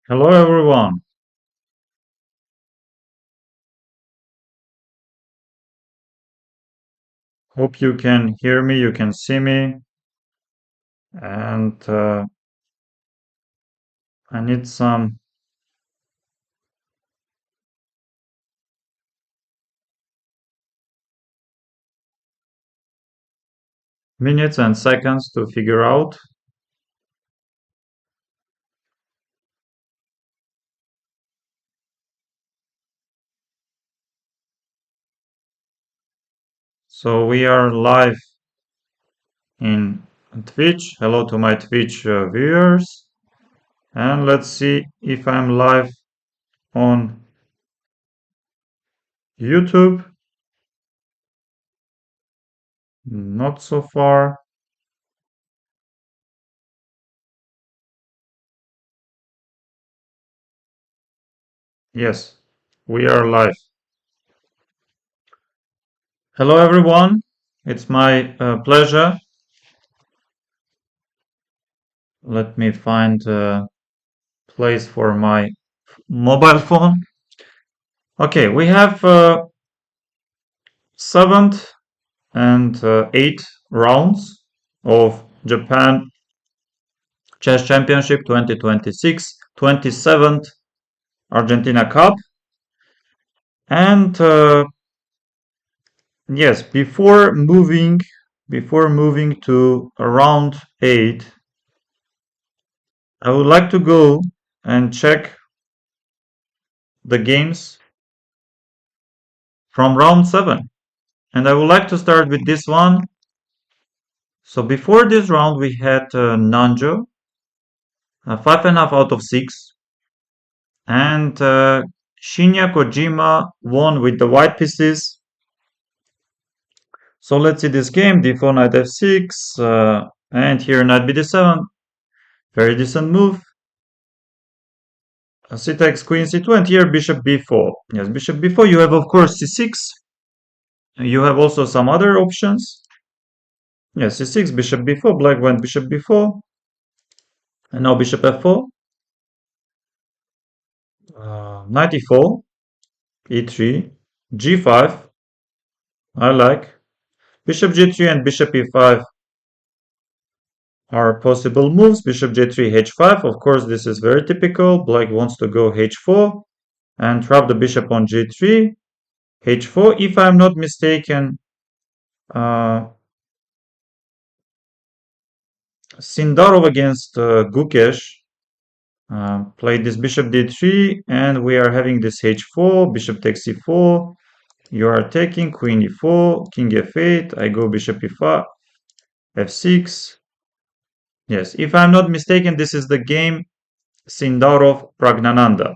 Hello everyone. Hope you can hear me, you can see me, and I need some minutes and seconds to figure out. So we are live in Twitch. Hello to my Twitch viewers. And let's see if I'm live on YouTube. Not so far. Yes, we are live. Hello everyone. It's my pleasure. Let me find a place for my mobile phone. Okay, we have seventh and eighth rounds of Japan Chess Championship 2026, 27th Argentina Cup. And yes, before moving to round 8, I would like to go and check the games from round 7. And I would like to start with this one. So before this round, we had Nanjo, 5.5 out of 6. And Shinya Kojima won with the white pieces. So let's see this game. D4, knight f6, and here knight bd7. Very decent move. C takes queen c2, and here bishop b4. Yes, bishop b4. You have, of course, c6. You have also some other options. Yes, c6, bishop b4. Black went bishop b4. And now bishop f4. Knight e4, e3, g5. I like. Bishop g3 and bishop e5 are possible moves. Bishop j3, h5. Of course, this is very typical. Black wants to go h4 and trap the bishop on g3, h4. If I'm not mistaken, Sindarov against Gukesh played this bishop d3, and we are having this h4, bishop takes c4. You are taking queen e4, king f8. I go bishop e5, f6. Yes, if I'm not mistaken, this is the game Sindarov Pragnananda.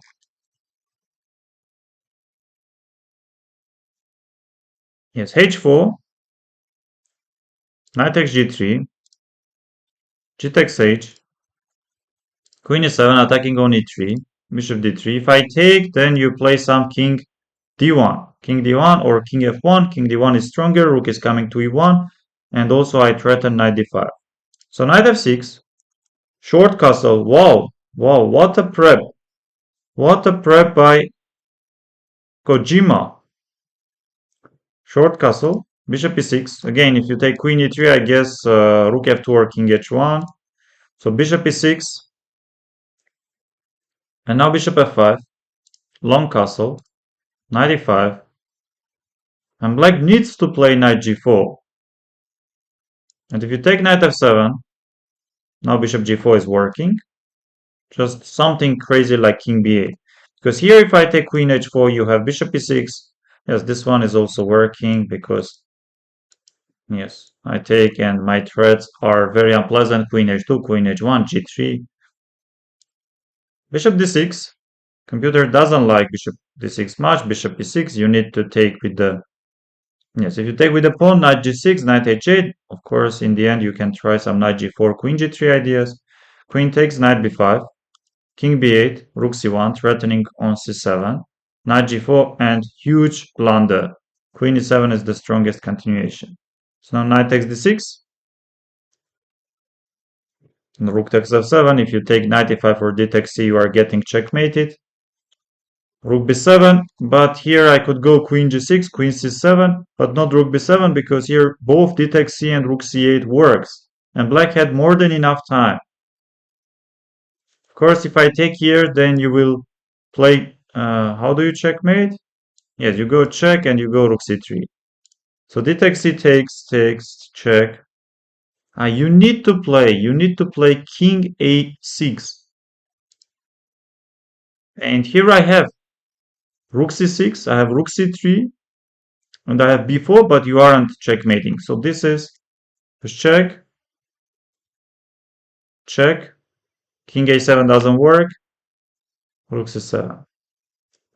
Yes, h4, knight takes g3, g takes h, queen e7, attacking on e3, bishop d3. If I take, then you play some king d1 or king f1. King d1 is stronger, rook is coming to e1, and also I threaten knight d5. So knight f6, short castle. Wow, wow, what a prep. What a prep by Kojima. Short castle, bishop e6. Again, if you take queen e3, I guess rook f2 or king h1. So bishop e6. And now bishop f5. Long castle. Knight e5. And black needs to play knight g4. And if you take knight f7, now bishop g4 is working. Just something crazy like king b8. Because here if I take queen h4, you have bishop e6. Yes, this one is also working because, yes, I take and my threats are very unpleasant. Queen h2, queen h1, g3. Bishop d6. Computer doesn't like bishop d6 much. Bishop e6, you need to take with the... Yes, if you take with the pawn, knight g6, knight h8, of course, in the end, you can try some knight g4, queen g3 ideas. Queen takes, knight b5, king b8, rook c1, threatening on c7, knight g4, and huge blunder. Queen e7 is the strongest continuation. So now knight takes d6. And rook takes f7. If you take knight e5 or d takes c, you are getting checkmated. Rook b7, but here I could go queen g6, queen c7, but not rook b7 because here both d takes c and rook c8 works. And black had more than enough time. Of course, if I take here, then you will play, how do you checkmate? Yes, you go check and you go rook c3. So d takes c takes, check. You need to play king a6. And here I have rook c6, I have rook c3, and I have b4, but you aren't checkmating. So this is check, check, king a7 doesn't work, rook c7.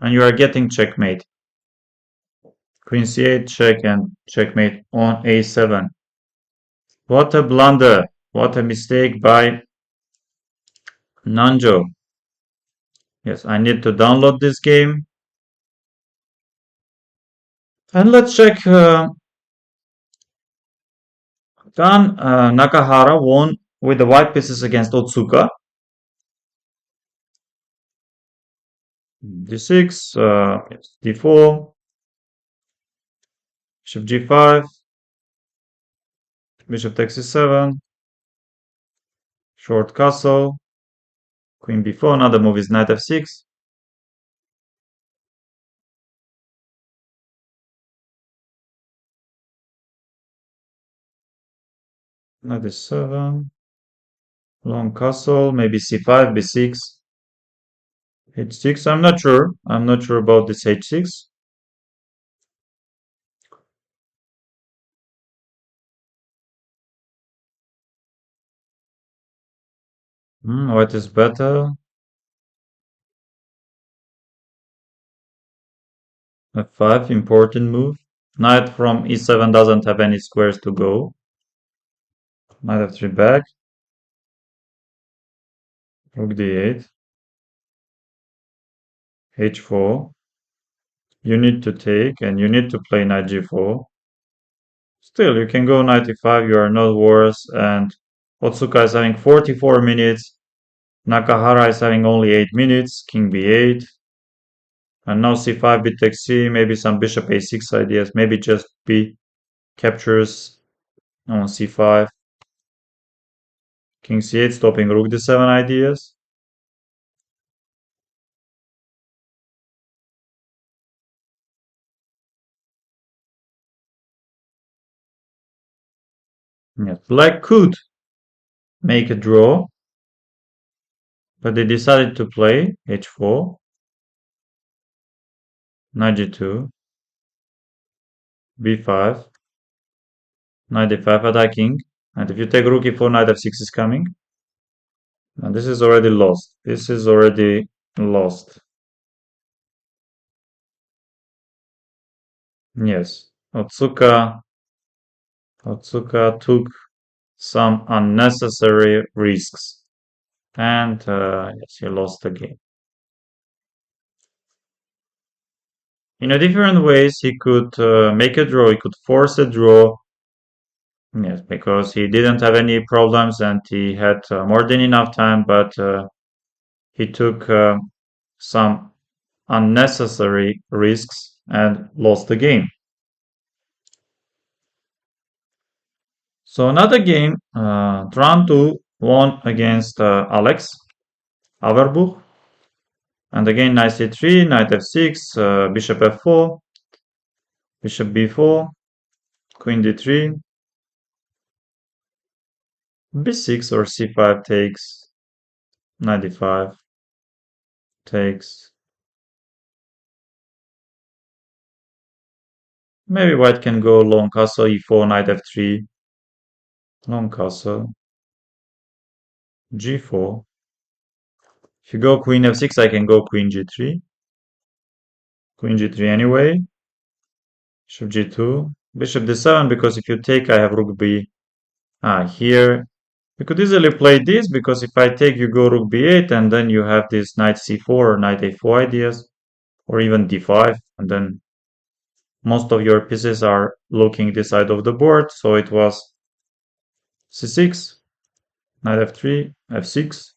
And you are getting checkmate. Queen c8, check, and checkmate on a7. What a blunder. What a mistake by Nanjo. Yes, I need to download this game. And let's check. Nakahara won with the white pieces against Otsuka. d6, d4, bishop g5, bishop takes c7, short castle, queen b4, another move is knight f6. Knight d7, long castle, maybe c5, b6, h6. I'm not sure. I'm not sure about this h6. What is better? f5, important move. Knight from e7 doesn't have any squares to go. Knight f3 back. Rook d8. h4. You need to take and you need to play knight g4. Still, you can go knight e5, you are not worse, and Otsuka is having 44 minutes. Nakahara is having only 8 minutes. King b8. And now c5, b takes c, maybe some bishop a6 ideas, maybe just b captures on c5. King c8, stopping rook d7 ideas. Yes, black could make a draw, but they decided to play h4, knight g2, b5, knight d5 attacking, and if you take rook e4, knight f6 is coming. And this is already lost. This is already lost. Yes, Otsuka took some unnecessary risks, and yes, he lost the game. In a different ways, he could make a draw. He could force a draw. Yes, because he didn't have any problems and he had more than enough time, but he took some unnecessary risks and lost the game. So another game, Trantu won against Alex Averbuch. And again, knight c3, knight f6, bishop f4, bishop b4, queen d3, b6 or c5 takes, knight d5 takes. Maybe white can go long castle, e4, knight f3, long castle, g4. If you go queen f6, I can go queen g3. Queen g3 anyway. Bishop g2. Bishop d7, because if you take, I have rook b. Here. You could easily play this, because if I take, you go rook b8, and then you have this knight c4 or knight a4 ideas, or even d5, and then most of your pieces are looking this side of the board, so it was c6. knight f3, f6,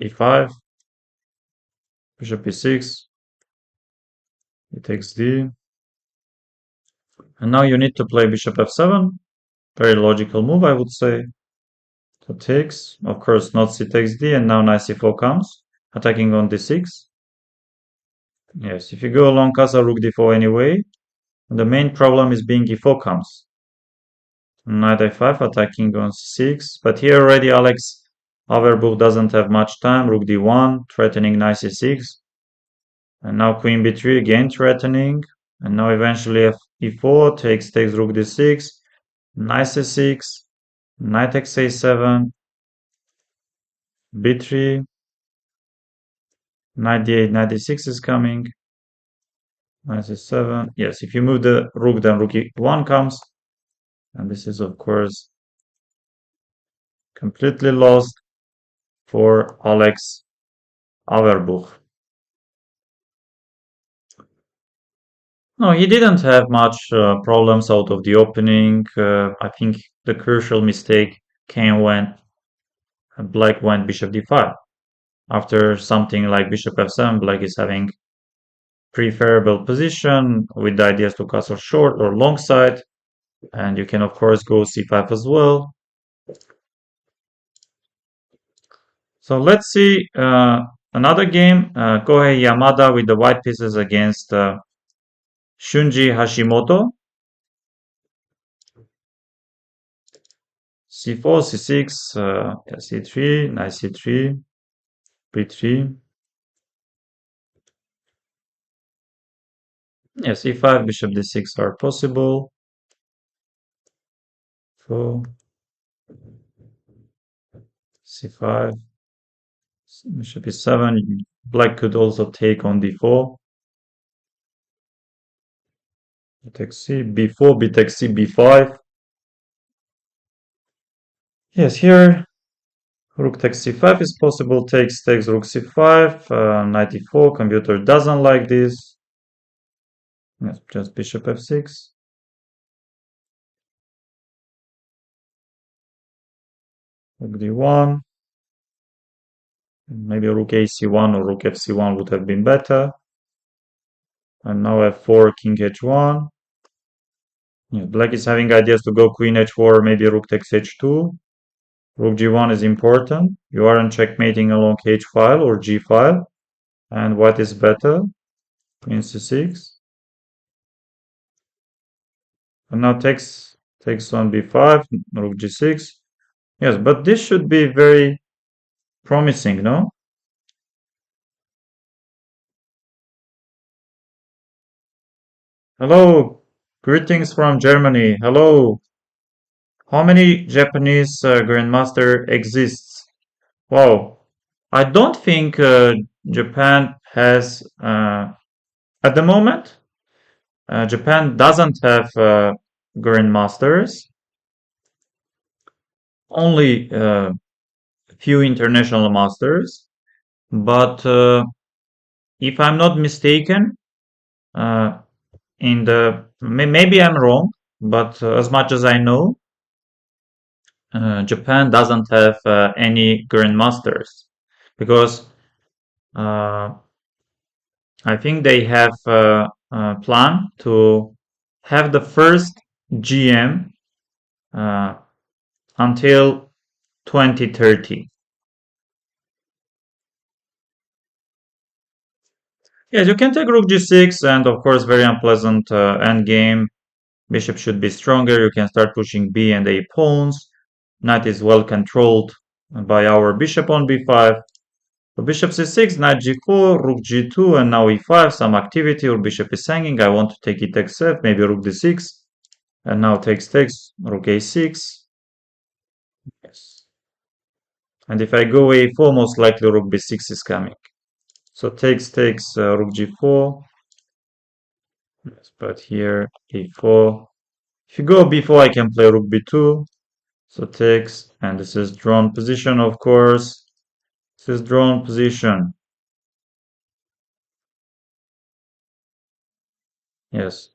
e5, bishop e6, it takes d. And now you need to play bishop f7. Very logical move, I would say. So takes, of course, not c takes d, and now knight c4 comes, attacking on d6. Yes, if you go along castle rook d4 anyway, the main problem is being e4 comes. Knight a5 attacking on c6, but here already Alex Averbuch doesn't have much time. Rook d1, threatening knight c6, and now queen b3 again threatening, and now eventually e4 takes rook d6, knight c6, knight takes a7, b3, knight d8, knight d6 is coming, knight c7. Yes, if you move the rook, then rook e1 comes, and this is of course completely lost for Alex Averbuch. No, he didn't have much problems out of the opening. I think the crucial mistake came when Black went bishop d5. After something like bishop f7, Black is having preferable position with the ideas to castle short or long side. And you can, of course, go c5 as well. So let's see another game. Kohei Yamada with the white pieces against Shunji Hashimoto. c4, c6, c3, knight c3, b3. Yes, e5, bishop d6 are possible. 4, c5, bishop e7. Black could also take on d4. B takes c, b4, b takes c, b5. Yes, here rook takes c5 is possible. Takes rook c5, knight e4. Computer doesn't like this. Yes, just bishop f6. Rook d1. Maybe rook ac1 or rook fc1 would have been better. And now f4, king h1. Yeah, Black is having ideas to go queen h4, maybe rook takes h2. Rook g1 is important. You aren't checkmating along h file or g file. And what is better? Queen c6. And now takes on b5, rook g6. Yes, but this should be very promising, no? Hello, greetings from Germany. Hello. How many Japanese grandmaster exists? Wow. I don't think Japan has at the moment. Japan doesn't have grandmasters. Only few international masters. But if I'm not mistaken, uh, maybe I'm wrong, but as much as I know, Japan doesn't have any grandmasters because uh, I think they have a plan to have the first GM uh, until 2030. Yes, you can take rook g6, and of course, very unpleasant endgame. Bishop should be stronger. You can start pushing b and a pawns. Knight is well controlled by our bishop on b5. So bishop c6, knight g4, rook g2, and now e5. Some activity, or bishop is hanging. I want to take it takes f, maybe rook d6, and now takes rook a6. Yes. And if I go a4, most likely rook b6 is coming. So takes rook g4. Yes, but here a4. If you go b4, I can play rook b2. So takes, and this is drawn position, of course. This is drawn position. Yes.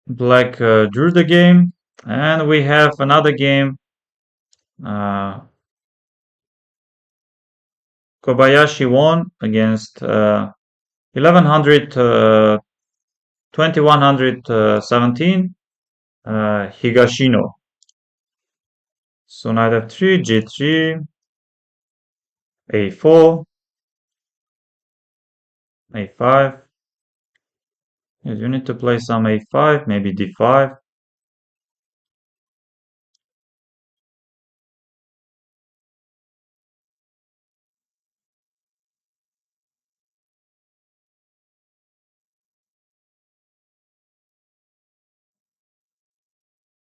Black drew the game. And we have another game. Kobayashi won against 1100, 2117 Higashino. So knight f3, g3, a4, a5. Yes, you need to play some a5, maybe d5.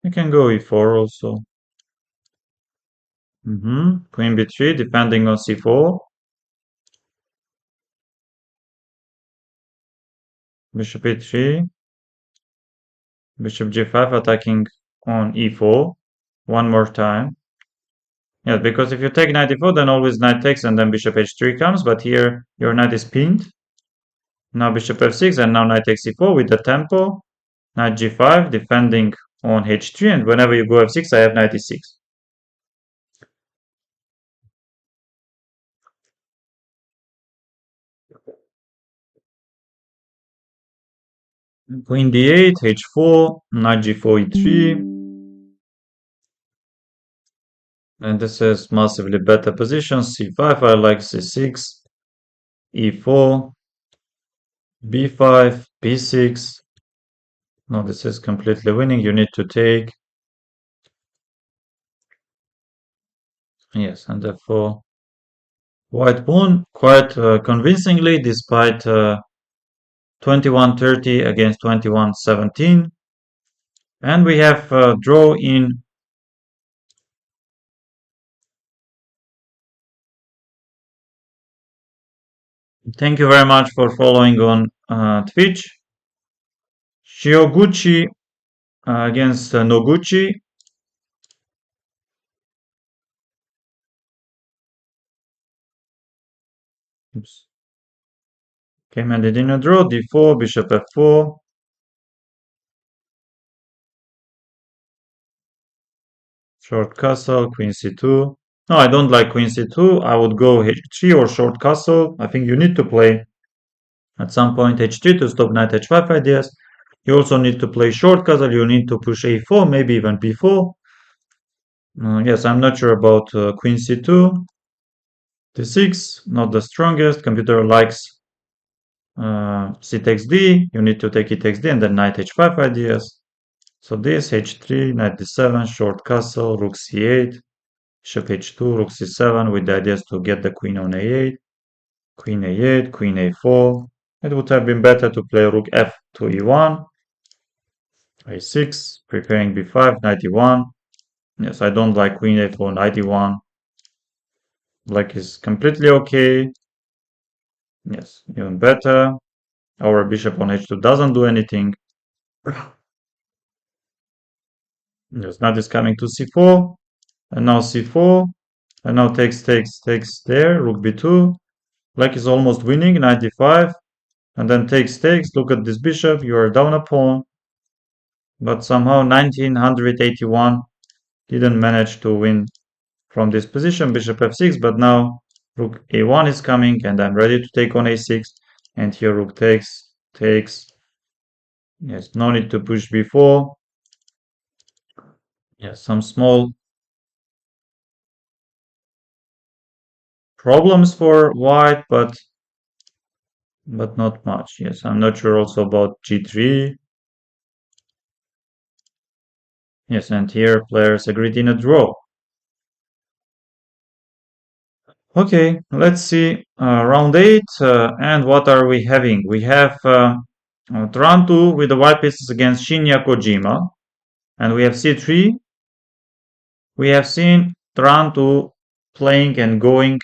You can go e4 also. Queen b3, depending on c4. Bishop e3. Bishop g5 attacking on e4. One more time. Yeah, because if you take knight e4, then always knight takes and then bishop h3 comes. But here your knight is pinned. Now bishop f6 and now knight takes e4 with the tempo. Knight g5 defending on h3, and whenever you go f6, I have knight e6. Queen d8, h4, knight g4, e3. And this is massively better position. c5, I like c6, e4, b5, b6. No, this is completely winning. You need to take. Yes, and therefore white won quite convincingly despite 2130 against 2117. And we have draw in. Thank you very much for following on Twitch. Shioguchi against Noguchi. Oops. Came and did in a draw. d4, bishop f4. Short castle, queen c2. No, I don't like queen c2. I would go h3 or short castle. I think you need to play at some point h3 to stop knight h5 ideas. You also need to play short castle. You need to push a4, maybe even b4. Yes, I'm not sure about queen c2. d6, not the strongest. Computer likes c takes d. You need to take e takes d and then knight h5 ideas. So this h3, knight d7, short castle, rook c8, bishop h2, rook c7 with the ideas to get the queen on a8, queen a8, queen a4. It would have been better to play rook f to e1, a6, preparing b5, knight e1. Yes, I don't like queen a4, knight e1. Black is completely okay. Yes, even better. Our bishop on h2 doesn't do anything. Yes, knight is coming to c4, and now c4, and now takes there, rook b2. Black is almost winning, knight d5, and then takes. Look at this bishop, you are down a pawn. But somehow 1981 didn't manage to win from this position, bishop f6, but now rook a1 is coming, and I'm ready to take on a6, and here rook takes. Yes, no need to push b4. Yes, some small problems for white, but not much. Yes, I'm not sure also about g3. Yes, and here players agreed in a draw. Okay, let's see round 8, and what are we having? We have Taranto with the white pieces against Shinya Kojima, and we have c3. We have seen Taranto playing and going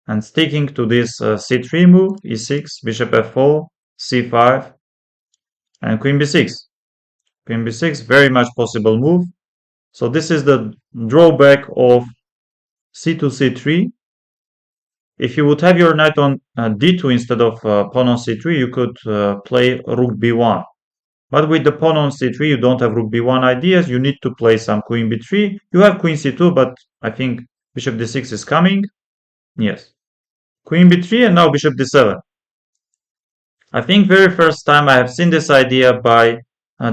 and sticking to this c3 move, e6, bishop f4, c5, and queen b6. Queen b6, very much possible move. So this is the drawback of c2, c3. If you would have your knight on d2 instead of pawn on c3, you could play rook b1. But with the pawn on c3, you don't have rook b1 ideas. You need to play some queen b3. You have queen c2, but I think bishop d6 is coming. Yes. Queen b3 and now bishop d7. I think very first time I have seen this idea by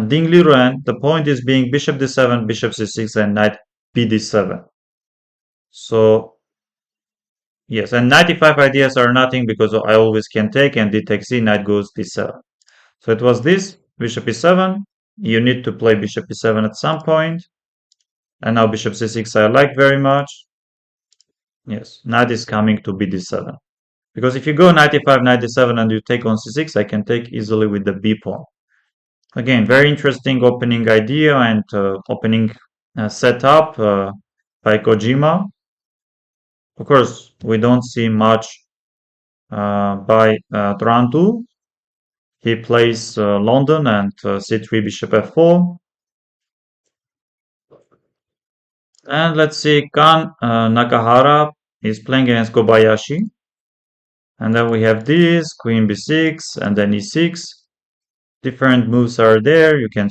Ding Liren. The point is being bishop d7, bishop c6, and knight bd7. So yes, and 95 ideas are nothing because I always can take, and d takes c, knight goes d7. So it was this, bishop e7. You need to play bishop e7 at some point. And now bishop c6 I like very much. Yes, knight is coming to bd7. Because if you go knight e5, knight d7, and you take on c6, I can take easily with the b pawn. Again, very interesting opening idea and opening setup by Kojima. Of course, we don't see much by Trantu. He plays London and c3 bishop f4. And let's see, Kan Nakahara is playing against Kobayashi. And then we have this, queen b6, and then e6. Different moves are there. You can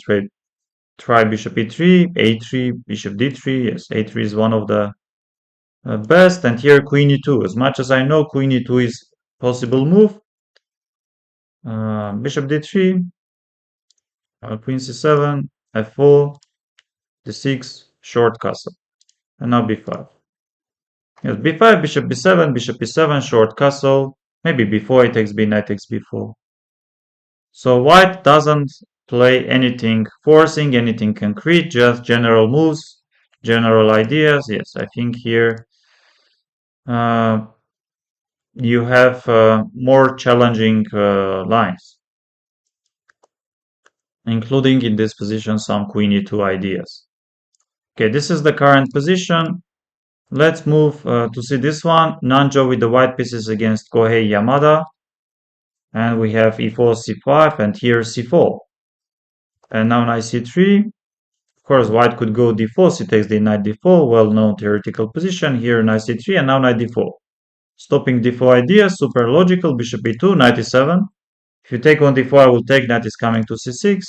try bishop e3, a3, bishop d3. Yes, a3 is one of the best. And here queen e2. As much as I know, queen e2 is possible move. Bishop d3, queen c7, f4, d6, short castle. And now b5. Yes, b5, bishop b7, bishop e7, short castle. Maybe b4, it takes b, knight takes b4. So white doesn't play anything forcing, anything concrete, just general moves, general ideas. Yes, I think here you have more challenging lines, including in this position some queen e2 ideas. Okay, this is the current position. Let's move to see this one. Nanjo with the white pieces against Kohei Yamada. And we have e4, c5, and here c4. And now knight c3. Of course, white could go d4, c takes d, knight d4, well-known theoretical position. Here knight c3, and now knight d4. Stopping d4 idea, super logical, bishop e2, knight e7. If you take on d4, I will take, knight is coming to c6.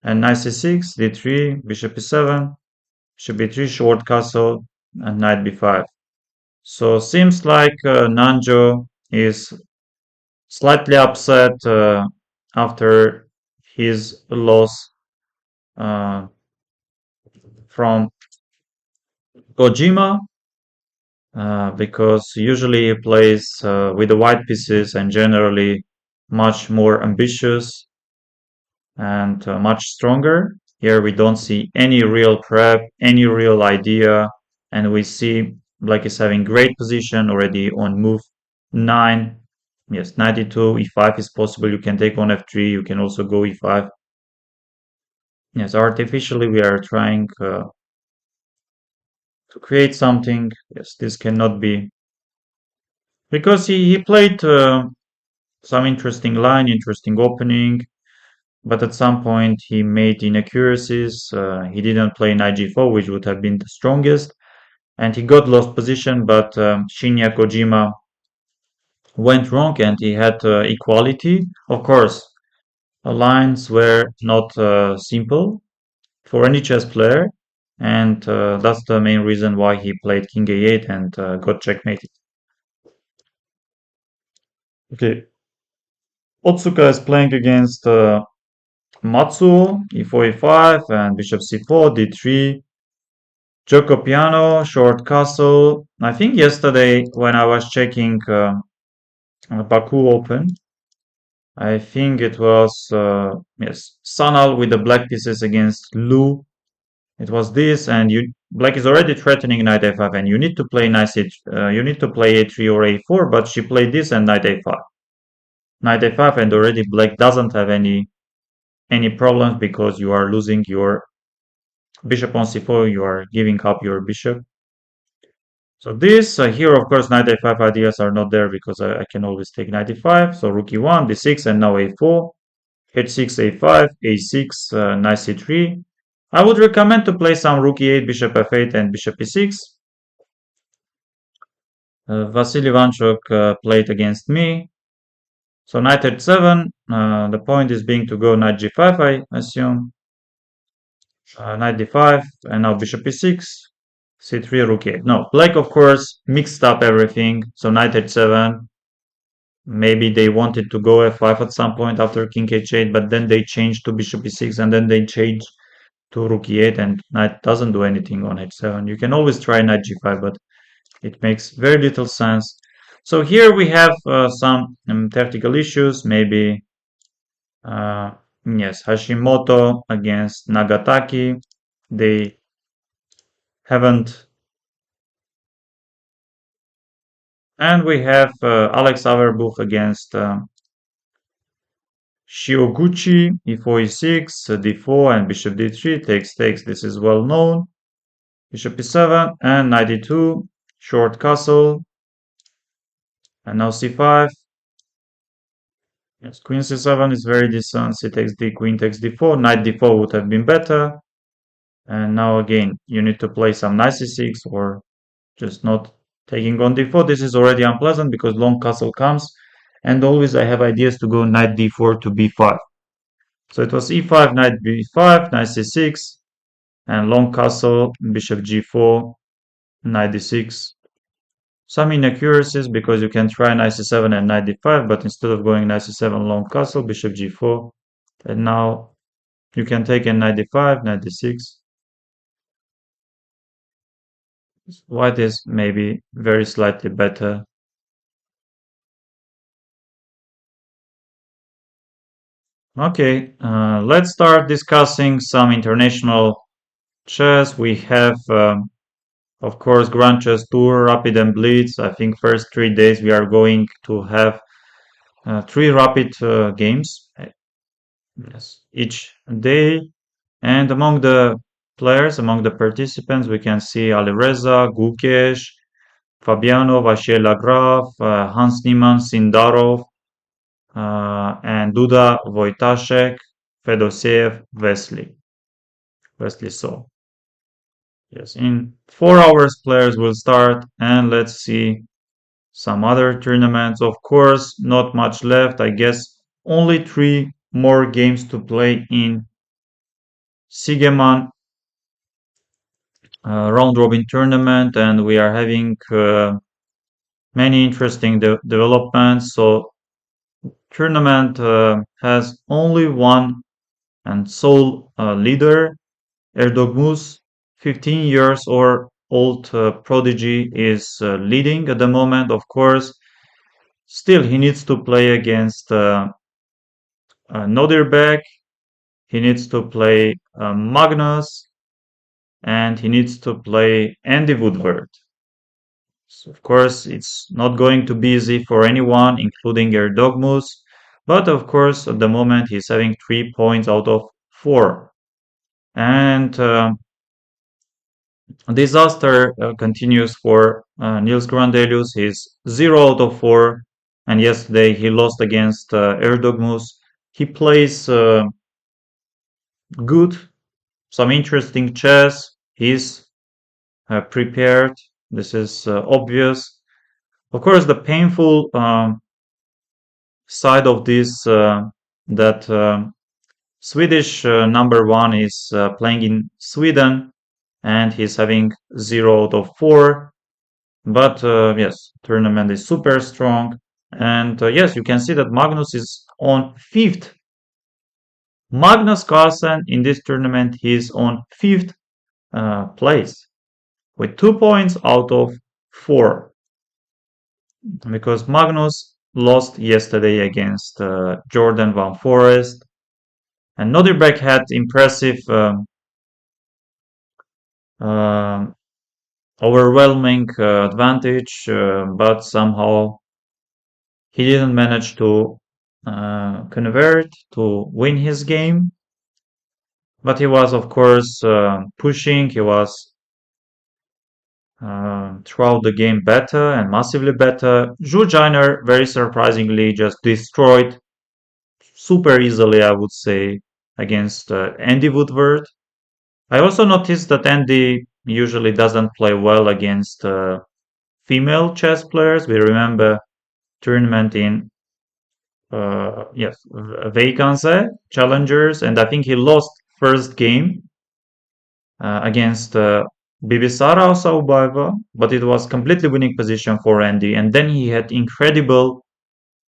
And knight c6, d3, bishop e7, bishop e3, short castle, and knight b5. So seems like Nanjo is slightly upset after his loss from Kojima because usually he plays with the white pieces and generally much more ambitious and much stronger. Here we don't see any real prep, any real idea, and we see Black is having great position already on move 9. Yes, 92, e5 is possible. You can take on f3. You can also go e5. Yes, artificially we are trying to create something. Yes, this cannot be. Because he played some interesting line, interesting opening. But at some point he made inaccuracies. He didn't play knight g4, which would have been the strongest. And he got lost position, but Shinya Kojima went wrong and he had equality. Of course, lines were not simple for any chess player, and that's the main reason why he played king a8 and got checkmated. Okay, Otsuka is playing against Matsuo, e4, e5, and bishop c4, d3. Joko Piano, short castle. I think yesterday when I was checking Baku Open, I think it was yes, Sanal with the black pieces against Lu. It was this, and black is already threatening knight a5, and you need to play you need to play a3 or a4, but she played this and knight a5. Knight a5, and already black doesn't have any problems because you are losing your bishop on c4, you are giving up your bishop. So this here, of course, knight a5 ideas are not there because I can always take knight e5. So rook e1, d6, and now a4, h6, a5, a6, knight c3. I would recommend to play some rook e8, bishop f8, and bishop e6. Vasily Ivanchuk played against me. So knight h7, the point is being to go knight g5, I assume. Knight d5, and now bishop e6, c3, rook e8. No, black, of course, mixed up everything. So knight h7, maybe they wanted to go f5 at some point after king h8, but then they changed to bishop e6, and then they changed to rook e8, and knight doesn't do anything on h7. You can always try knight g5, but it makes very little sense. So here we have some tactical issues, maybe, yes, Hashimoto against Nagataki. They haven't. And we have Alex Averbuch against Shioguchi, e4, e6, d4, and bishop d3, takes. This is well known. Bishop e7, and knight e2, short castle, and now c5. Yes, queen c7 is very decent. C takes d, queen takes d4. Knight d4 would have been better. And now again, you need to play some knight c6 or just not taking on d4. This is already unpleasant because long castle comes. And always I have ideas to go knight d4 to b5. So it was e5, knight b5, knight c6, and long castle, bishop g4, knight d6. Some inaccuracies because you can try knight c7 and knight d5, but instead of going knight c7, long castle, bishop g4, and now you can take a knight d5, knight d6. White is maybe very slightly better. Okay, let's start discussing some international chess. We have, of course, Grand Chess Tour, Rapid and Blitz. I think first 3 days we are going to have 3 rapid games, yes, each day. And among the players, among the participants, we can see Alireza, Gukesh, Fabiano, Vachier Lagrave, Hans Niemann, Sindarov, and Duda Wojtaszek, Fedoseev, Wesley So. Yes, in 4 hours players will start, and let's see some other tournaments. Of course, not much left. I guess only 3 more games to play in Sigeman round robin tournament, and we are having many interesting developments. So tournament has only one and sole leader. Erdogmus, 15 years or old prodigy, is leading at the moment. Of course, still he needs to play against Nodirbeck. He needs to play Magnus, and he needs to play Andy Woodward. So of course, it's not going to be easy for anyone, including Erdogmus. But of course, at the moment, he's having 3 points out of 4. And disaster continues for Niels Grandelius. He's 0 out of 4. And yesterday he lost against Erdogmus. He plays good, some interesting chess. He's prepared. This is obvious. Of course, the painful side of this that Swedish number 1 is playing in Sweden, and he's having 0 out of 4. But yes, tournament is super strong, and yes, you can see that Magnus is on 5th. Magnus Carlsen in this tournament, he's on 5th place with 2 points out of 4, because Magnus lost yesterday against Jordan Van Forest, and Nodirbeck had impressive, overwhelming advantage, but somehow he didn't manage to convert to win his game. But he was, of course, pushing. He was throughout the game better and massively better. Zhu Jiner, very surprisingly, just destroyed super easily, I would say, against Andy Woodward. I also noticed that Andy usually doesn't play well against female chess players. We remember tournament in yes, vacancy challengers, and I think he lost first game against Bibisara Saubaiva, but it was completely winning position for Andy. And then he had incredible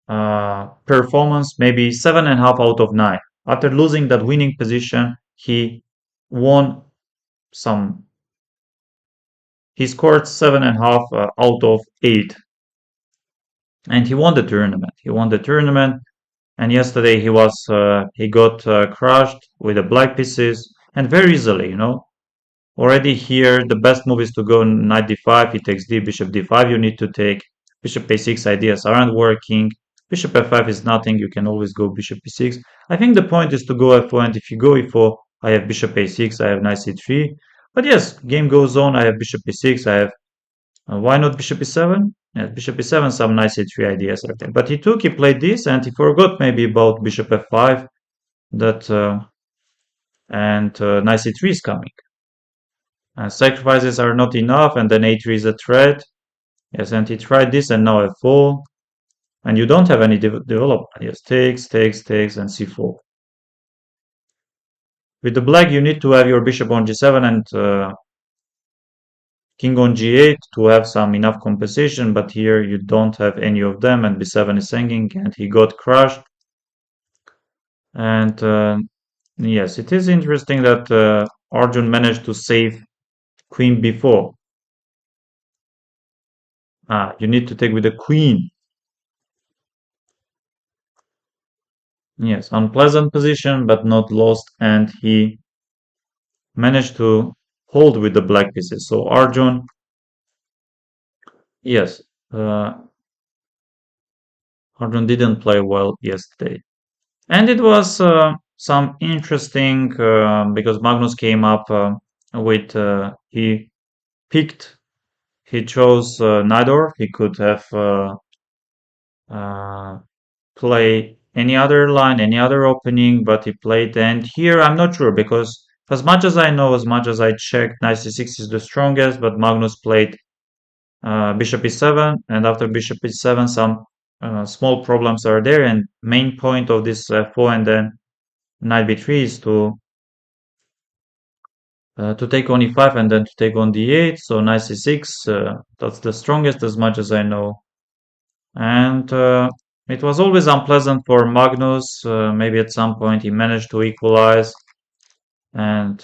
performance, maybe 7.5 out of 9. After losing that winning position, he won some. He scored 7.5 out of 8, and he won the tournament. He won the tournament, and yesterday he got crushed with the black pieces and very easily, Already here, the best move is to go knight d5. He takes d, bishop d5. You need to take bishop a6. Ideas aren't working. Bishop f5 is nothing. You can always go bishop e6. I think the point is to go f4. And if you go e4, I have bishop a6. I have knight c3. But yes, game goes on. I have bishop e6. I have why not bishop e7? Yeah, bishop e7. Some nice e3 ideas are there. But he played this, and he forgot maybe about bishop f5. That and knight c3 is coming. Sacrifices are not enough, and then a3 is a threat. Yes, and he tried this, and now f4, and you don't have any development. Yes, takes, and c4. With the black, you need to have your bishop on g7 and king on g8 to have some enough compensation, but here you don't have any of them, and b7 is hanging, and he got crushed. And yes, it is interesting that Arjun managed to save queen b4. You need to take with the queen. Yes, unpleasant position, but not lost, and he managed to hold with the black pieces. So Arjun, yes, uh, Arjun didn't play well yesterday, and it was some interesting because Magnus came up with picked he chose Nador. He could have uh, play any other line, any other opening, but he played. And here I'm not sure because as much as I know, as much as I checked, knight c6 is the strongest, but Magnus played bishop e7, and after bishop e7, some small problems are there. And main point of this f4 and then knight b3 is to take on e5 and then to take on d8. So knight c6, that's the strongest as much as I know. And it was always unpleasant for Magnus. Maybe at some point he managed to equalize. And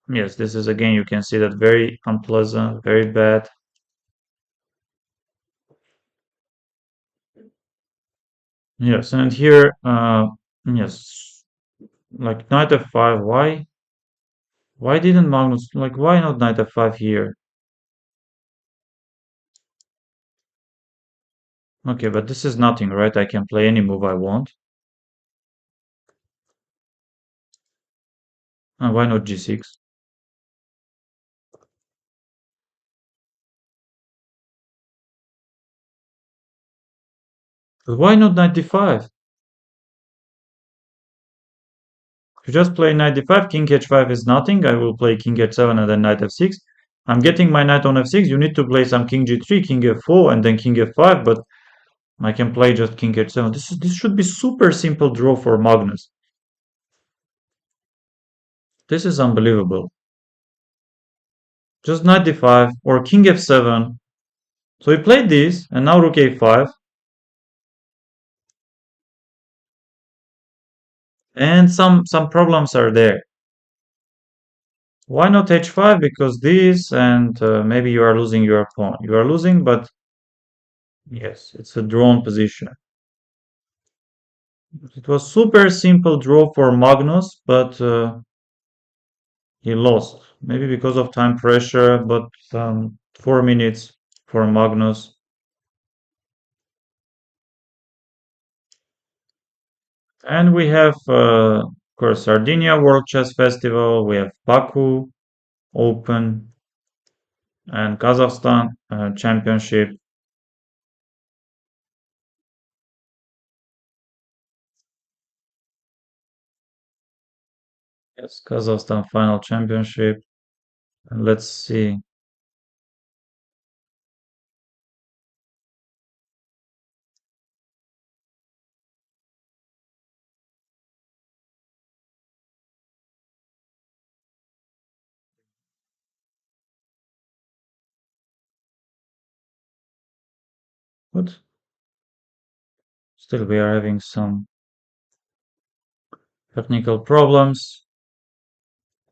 yes, this is again, you can see that very unpleasant, very bad. Yes, and here, yes, like knight f5. Why? Why didn't Magnus, like, why not knight f5 here? Okay, but this is nothing, right? I can play any move I want. And why not g6? But why not knight d5? If you just play knight d5, king h5 is nothing. I will play king h7 and then knight f6. I'm getting my knight on f6. You need to play some king g3, king f4, and then king f5, but I can play just king h7. This should be super simple draw for Magnus. This is unbelievable. Just knight d5 or king f7. So he played this, and now rook a5. And some problems are there. Why not h5? Because this, and maybe you are losing your pawn. You are losing, but yes, it's a drawn position. It was super simple draw for Magnus, but he lost. Maybe because of time pressure, but 4 minutes for Magnus. And we have, of course, Sardinia World Chess Festival. We have Baku Open and Kazakhstan Championship. Yes, Kazakhstan Final Championship. And let's see. Good. Still, we are having some technical problems.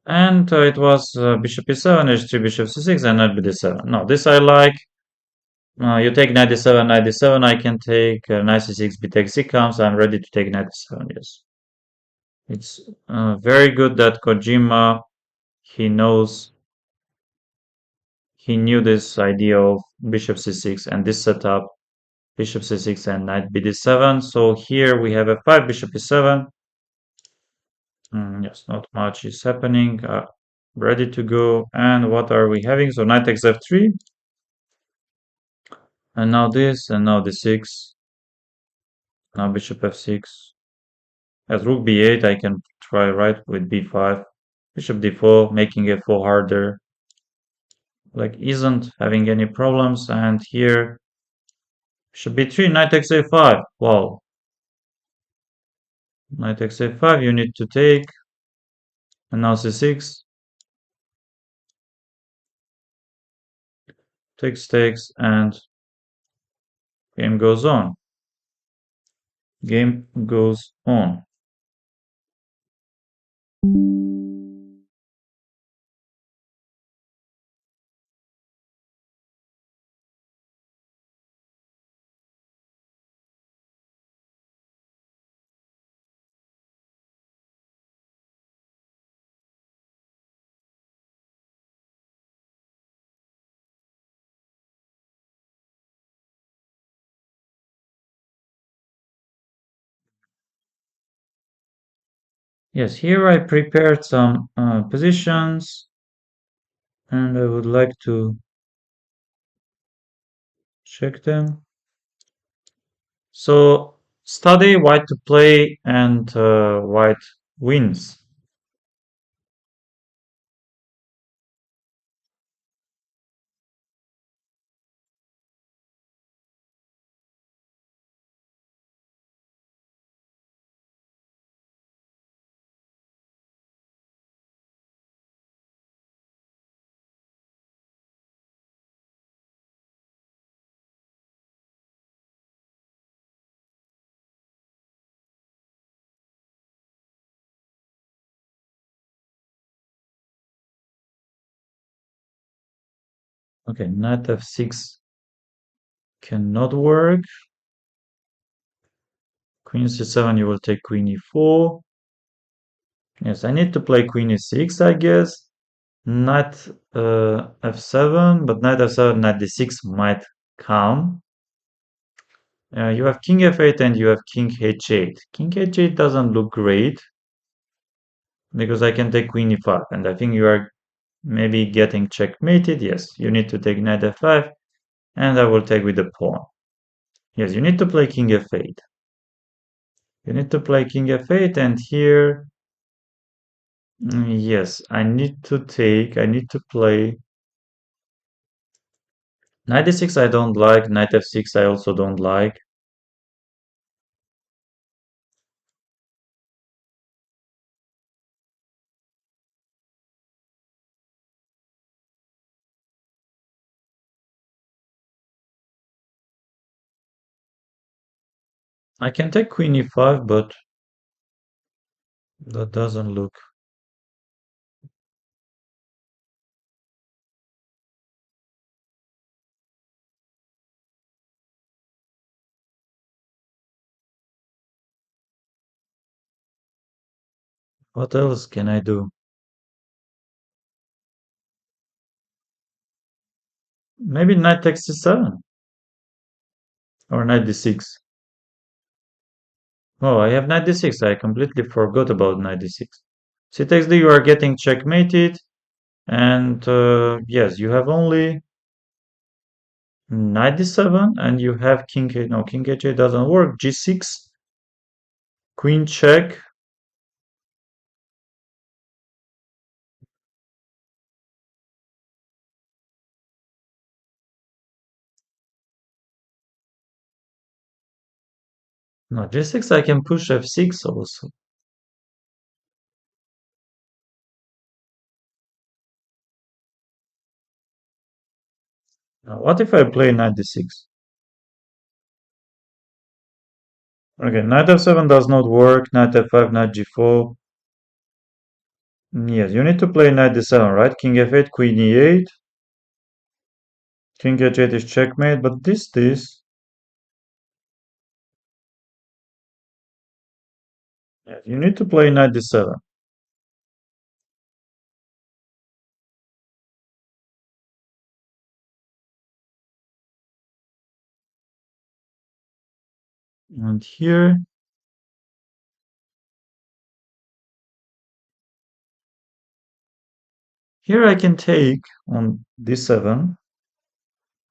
And it was bishop e7, h3, bishop c6, and knight bd7. No, this I like. You take knight d7, knight d7. I can take knight c6, b takes c comes. I'm ready to take knight d7. Yes, it's very good that Kojima he knows he knew this idea of bishop c6 and this setup, bishop c6 and knight bd7. So here we have f5, bishop e7. Yes, not much is happening. Ready to go. And what are we having? So knight takes f3. And now this, and now d6. Now bishop f6. At rook b8, I can try right with b5. Bishop d4, making f4 harder. Like, isn't having any problems. And here, bishop b3, knight takes a5. Wow. Knight takes a5, you need to take. And now c6. Takes, and game goes on. Game goes on. Yes, here I prepared some positions, and I would like to check them. So study white to play and white wins. Okay, knight f6 cannot work. Queen c7, you will take queen e4. Yes, I need to play queen e6, I guess. Knight f7, but knight f7, knight d6 might come. You have king f8 and you have king h8. King h8 doesn't look great because I can take queen e5, and I think you are maybe getting checkmated. Yes, you need to take knight f5, and I will take with the pawn. Yes, you need to play king f8. You need to play king f8, and here, yes, I need to play knight d6 I don't like, knight f6 I also don't like. I can take queen e5, but that doesn't look. What else can I do? Maybe knight takes c7 or knight d6. Oh, I have knight d6. I completely forgot about knight d6. C takes d, you are getting checkmated. And yes, you have only knight d7 and you have king h. No, king h8 doesn't work. g6, queen check. No, g6 I can push f6 also. Now, what if I play knight d6? Okay, knight f7 does not work. Knight f5, knight g4. Yes, you need to play knight d7, right? King f8, queen e8. King h8 is checkmate, but this. Yes, you need to play knight d7. And here I can take on d7.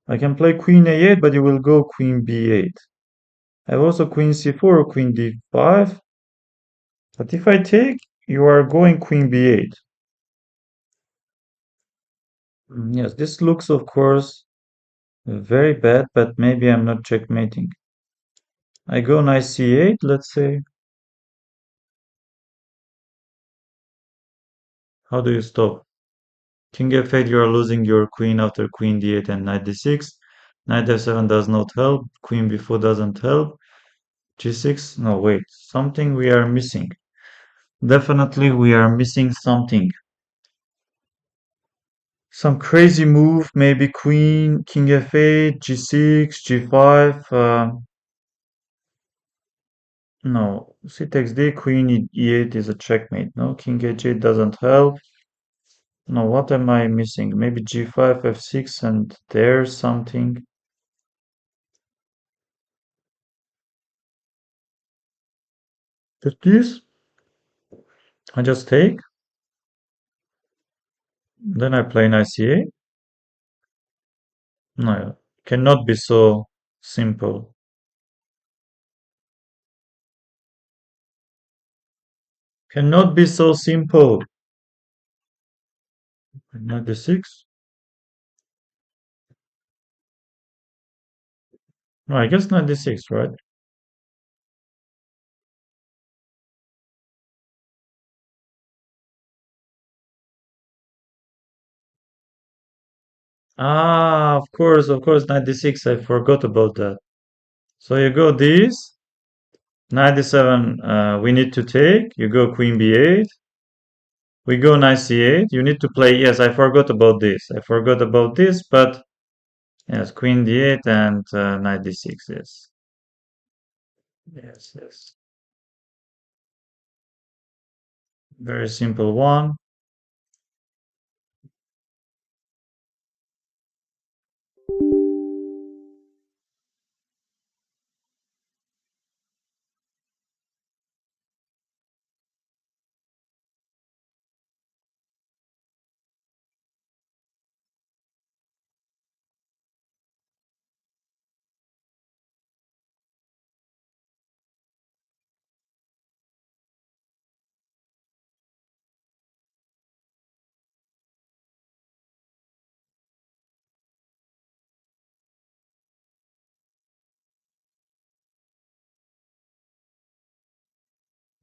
I can play queen a8, but you will go queen b8. I have also queen c4 or queen d5. But if I take, you are going queen b8. Yes, this looks, of course, very bad, but maybe I'm not checkmating. I go knight c8, let's say. How do you stop? King f8, you are losing your queen after queen d8 and knight d6. Knight f7 does not help. Queen b4 doesn't help. g6, no, wait, something we are missing. Definitely we are missing something. Some crazy move, maybe queen, king f8, g6, g5. No, c takes d, queen e8 is a checkmate. No, king h8 doesn't help. No, what am I missing? Maybe g5, f6, and there's something. But this, I just take, then I play knight c8. No, cannot be so simple. Cannot be so simple. Knight d6. No, I guess knight d6, right? Ah, of course, knight d6. I forgot about that. So you go this, knight d7. We need to take. You go queen b8. We go knight c8. You need to play. Yes, I forgot about this. I forgot about this, but yes, queen d8 and knight d6. Yes, yes, yes. Very simple one.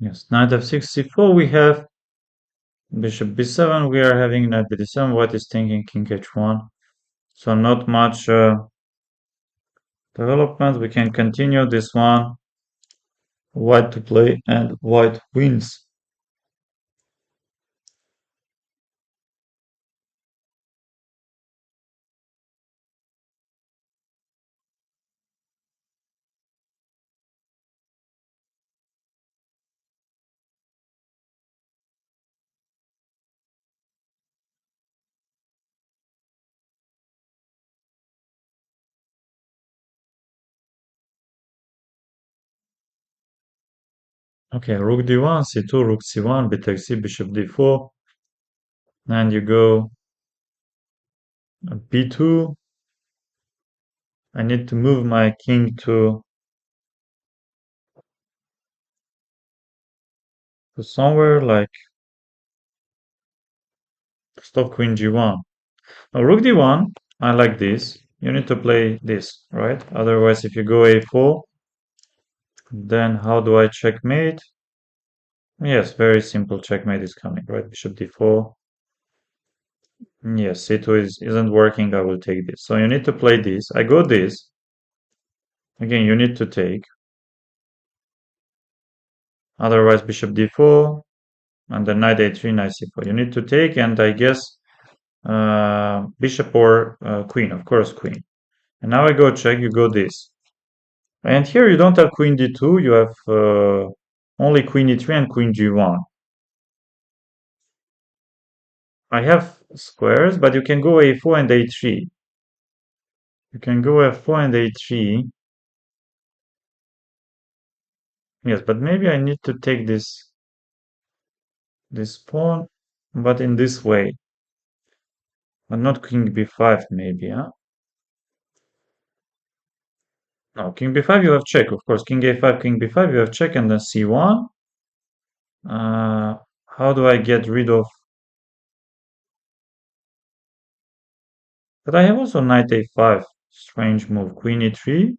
Yes, knight f6, c4. We have bishop b7. We are having knight b7. White is thinking king h1. So not much development. We can continue this one. White to play and white wins. Okay, rook d1, c2, rook c1, b takes c, bishop d4, and you go b2. I need to move my king to somewhere like stop queen g1. Now rook d1, I like this. You need to play this, right? Otherwise, if you go a4, then how do I checkmate? Yes, very simple checkmate is coming, right? Bishop d4. Yes, c2 isn't working. I will take this. So you need to play this. I go this. Again, you need to take. Otherwise, bishop d4, and then knight a3, knight c4. You need to take, and I guess bishop or queen, of course, queen. And now I go check, you go this. And here you don't have queen d2, you have only queen e3 and queen g1. I have squares, but you can go a4 and a3. You can go f4 and a3. Yes, but maybe I need to take this pawn, but in this way. But not king b5 maybe, huh? No, king b5 you have check, of course. King a5, king b5 you have check, and then c1. How do I get rid of... But I have also knight a5. Strange move. Queen e3.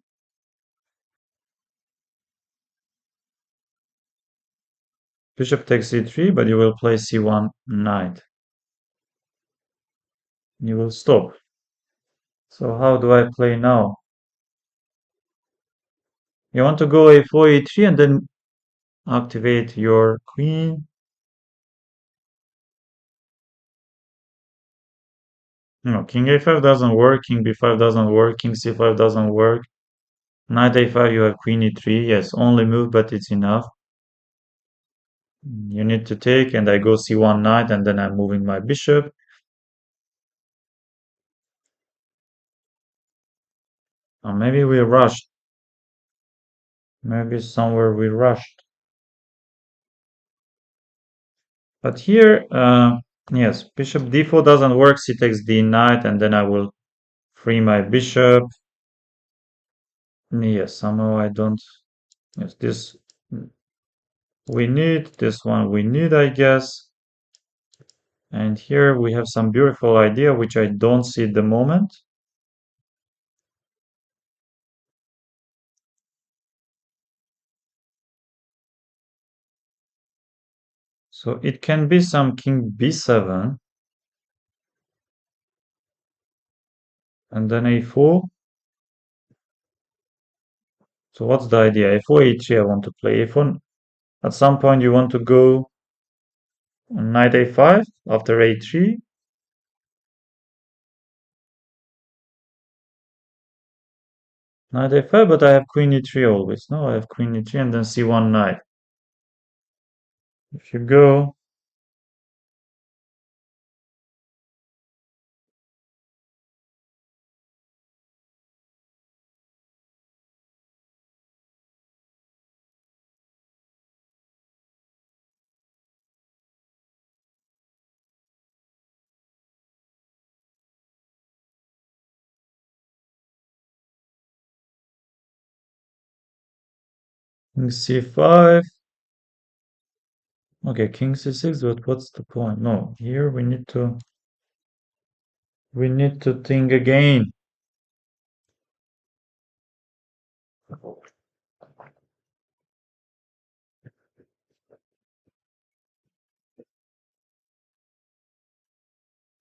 Bishop takes e3, but you will play c1 knight. You will stop. So how do I play now? You want to go a4, e3, and then activate your queen. No, king a5 doesn't work, king b5 doesn't work, king c5 doesn't work. Knight a5, you have queen e3. Yes, only move, but it's enough. You need to take, and I go c1 knight, and then I'm moving my bishop. Or maybe we rushed. Maybe somewhere we rushed. But here, yes, bishop d4 doesn't work. C takes d knight, and then I will free my bishop. Yes, somehow I don't. Yes, this we need. This one we need, I guess. And here we have some beautiful idea, which I don't see at the moment. So it can be some king b7, and then a4. So what's the idea? a4, a3 I want to play. a4, at some point you want to go knight a5 after a3. Knight a5, but I have queen e3 always. No, I have queen e3 and then c1 knight. If you go... King c5. Okay, king c6, but what's the point? No, here we need to think again.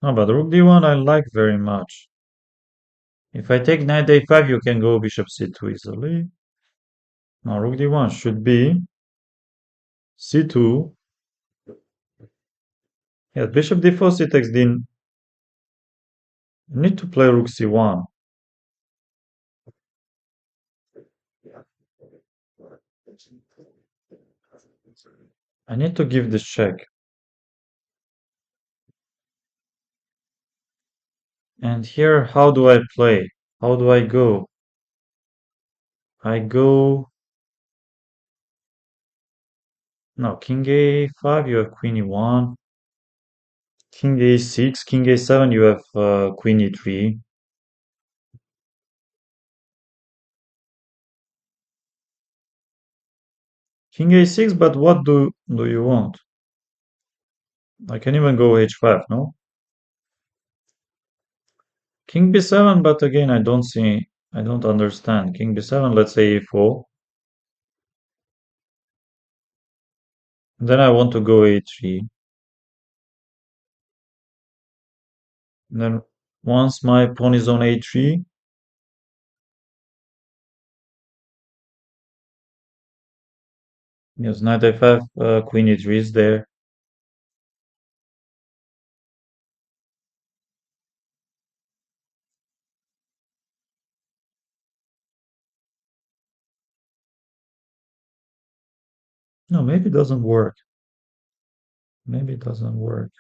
No, but rook d1 I like very much. If I take knight a5, you can go bishop c2 easily. Now rook d1 should be c2. Yes, bishop d4, c takes d. You need to play rook c1. I need to give this check. And here, how do I play? How do I go? I go... No, king a5, you have queen e1. King a6, king a7, you have queen e3. King a6, but what do you want? I can even go h5, no? King b7, but again, I don't understand. King b7, let's say e4. Then I want to go a3. Then once my pawn is on a3, Yes, knight a5, queen e3 is there. No, maybe it doesn't work. Maybe it doesn't work.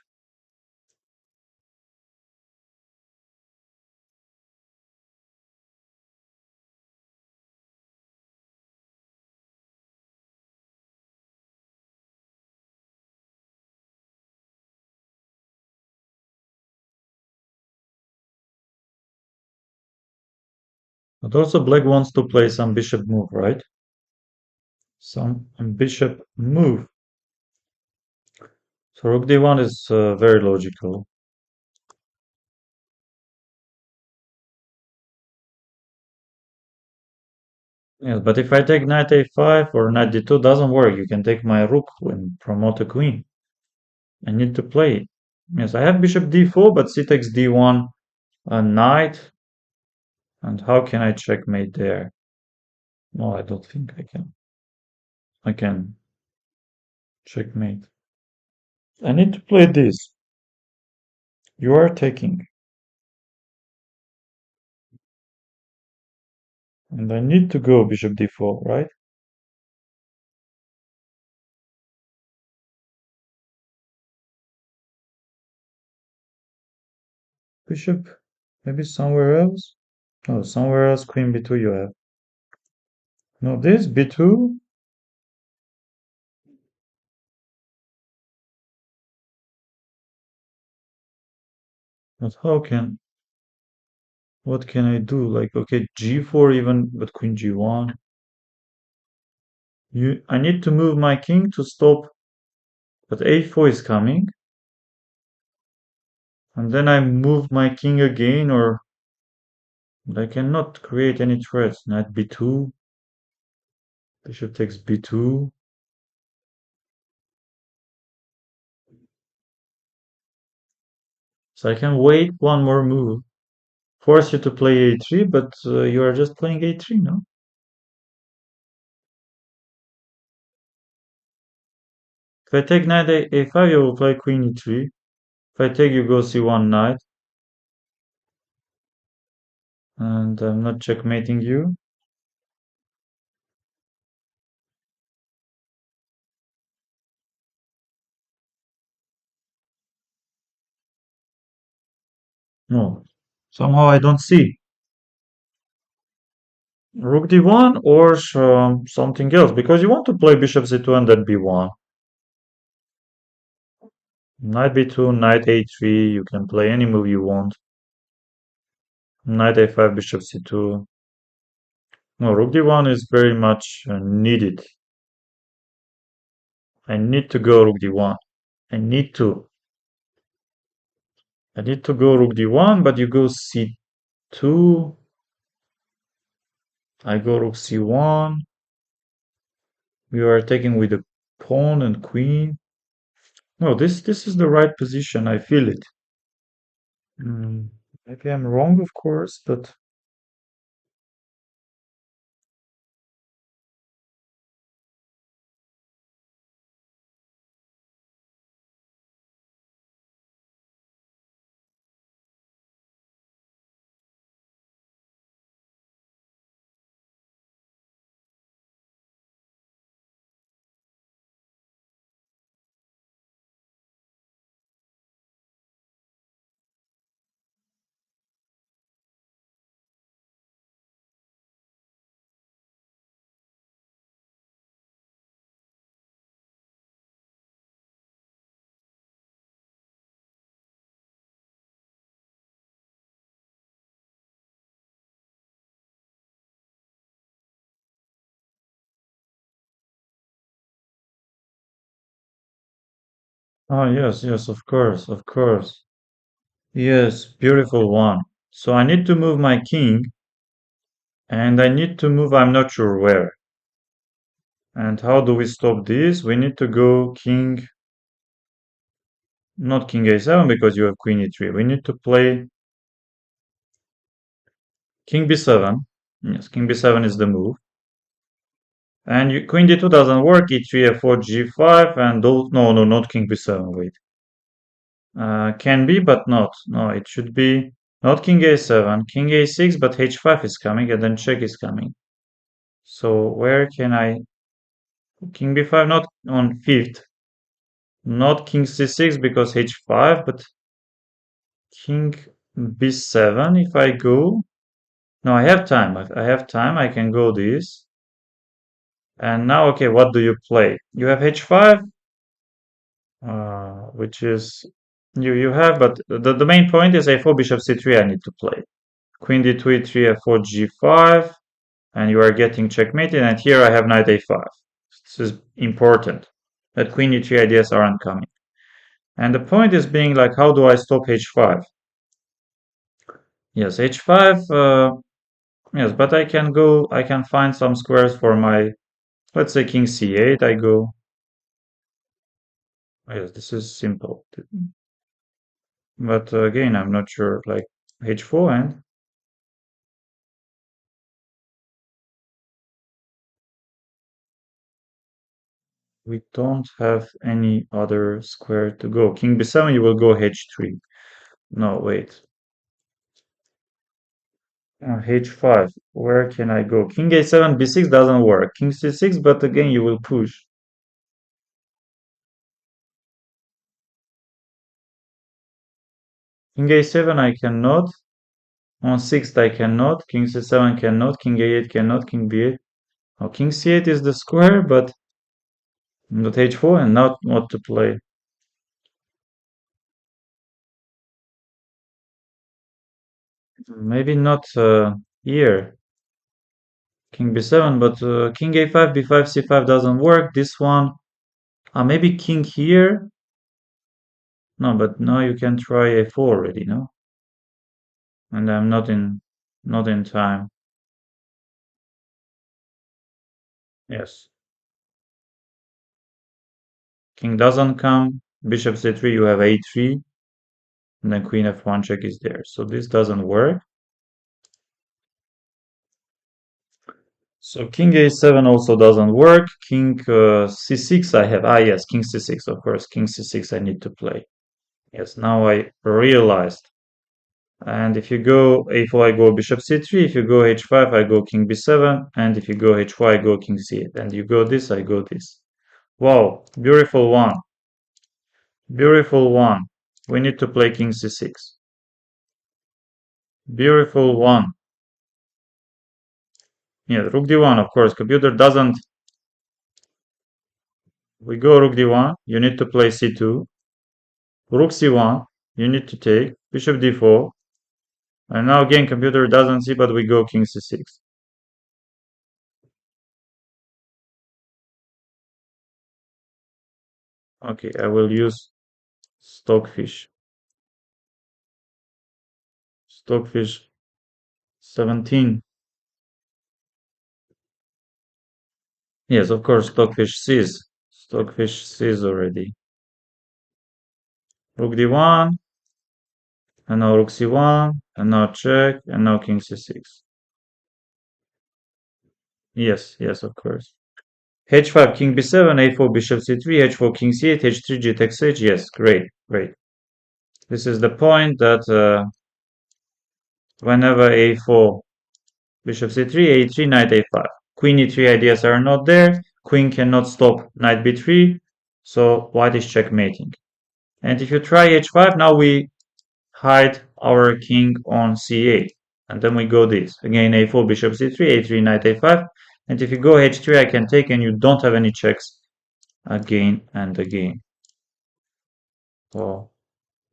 But also black wants to play some bishop move, right? Some bishop move. So rook d1 is very logical. Yes, but if I take knight a5 or knight d2, doesn't work. You can take my rook and promote a queen. I need to play it. Yes, I have bishop d4, but c takes d1, a knight. And how can I checkmate there? No, I don't think I can. I can checkmate. I need to play this. You are taking. And I need to go bishop d4, right? Bishop, maybe somewhere else? Oh, somewhere else, queen b2 you have. No, this b2. But what can I do? Like, okay, g4 even, but queen g1. I need to move my king to stop, but a4 is coming. And then I move my king again, or I cannot create any threats. Knight b2, bishop takes b2. So I can wait one more move, force you to play a3, but you are just playing a3, no? If I take knight a5, you will play queen e3. If I take, you go c1 knight, and I'm not checkmating you. No, somehow I don't see. Rook d1 or something else, because you want to play bishop c2 and then b1. Knight b2, knight a3, you can play any move you want. Knight a5, bishop c2. No, rook d1 is very much needed. I need to go rook d1. I need to. I need to go rook d1, but you go c2. I go rook c1. We are taking with the pawn and queen. No, this is the right position. I feel it. Mm, maybe I'm wrong, of course, but ah, yes, yes, of course, of course. Yes, beautiful one. So I need to move my king, and I need to move, I'm not sure where. And how do we stop this? We need to go king, not king a7 because you have queen e3. We need to play king b7. Yes, king b7 is the move. And queen d2 doesn't work, e3, f4, g5, and those, no, not king b7, wait. Can be, but not. No, it should be not king a7, king a6, but h5 is coming, and then check is coming. So where can I... King b5, not on fifth. Not king c6 because h5, but king b7 if I go. No, I have time. I have time. I can go this. And now, okay, what do you play? You have h5, which is you have, but the main point is a4 bishop c3 I need to play. Queen d2 e3 f4 g5, and you are getting checkmated. And here I have knight a5. This is important that queen e3 ideas aren't coming. And the point is being like, how do I stop h5? Yes, h5. Yes, but I can go. I can find some squares for my. Let's say king c8. I go. Yes, this is simple. But again, I'm not sure. Like h4 and we don't have any other square to go. King b7, you will go h3. No, wait. H5. Where can I go? King a7, b6 doesn't work. King c6, but again, you will push. King a7, I cannot. On 6th, I cannot. King c7 cannot. King a8 cannot. King b8. Oh, king c8 is the square, but not h4 and not what to play. Maybe not here. King b7, but king a5, b5, c5 doesn't work. This one, maybe king here. No, but now you can try a4 already, no? And I'm not in time. Yes. King doesn't come. Bishop c3, you have a3. And then queen f1 check is there. So this doesn't work. So king a7 also doesn't work. King c6 I have. Yes, king c6, of course. King c6 I need to play. Yes, now I realized. And if you go a4, I go bishop c3. If you go h5, I go king b7. And if you go h4, I go king c8. And you go this, I go this. Wow, beautiful one. Beautiful one. We need to play king c6. Beautiful one. Yeah, rook d1, of course. Computer doesn't. We go rook d1. You need to play c2. Rook c1. You need to take. Bishop d4. And now again, computer doesn't see, but we go king c6. Okay, I will use stockfish. Stockfish 17. Yes, of course, stockfish sees. Stockfish sees already. Rook d1. And now rook c1. And now check. And now king c6. Yes, yes, of course. h5, king b7, a4, bishop c3, h4, king c8, h3, g takes h. Yes, great, great. This is the point that whenever a4, bishop c3, a3, knight a5. Queen e3 ideas are not there. Queen cannot stop knight b3. So white is checkmating. And if you try h5, now we hide our king on c8. And then we go this. Again, a4, bishop c3, a3, knight a5. And if you go h3, I can take and you don't have any checks again and again. Oh,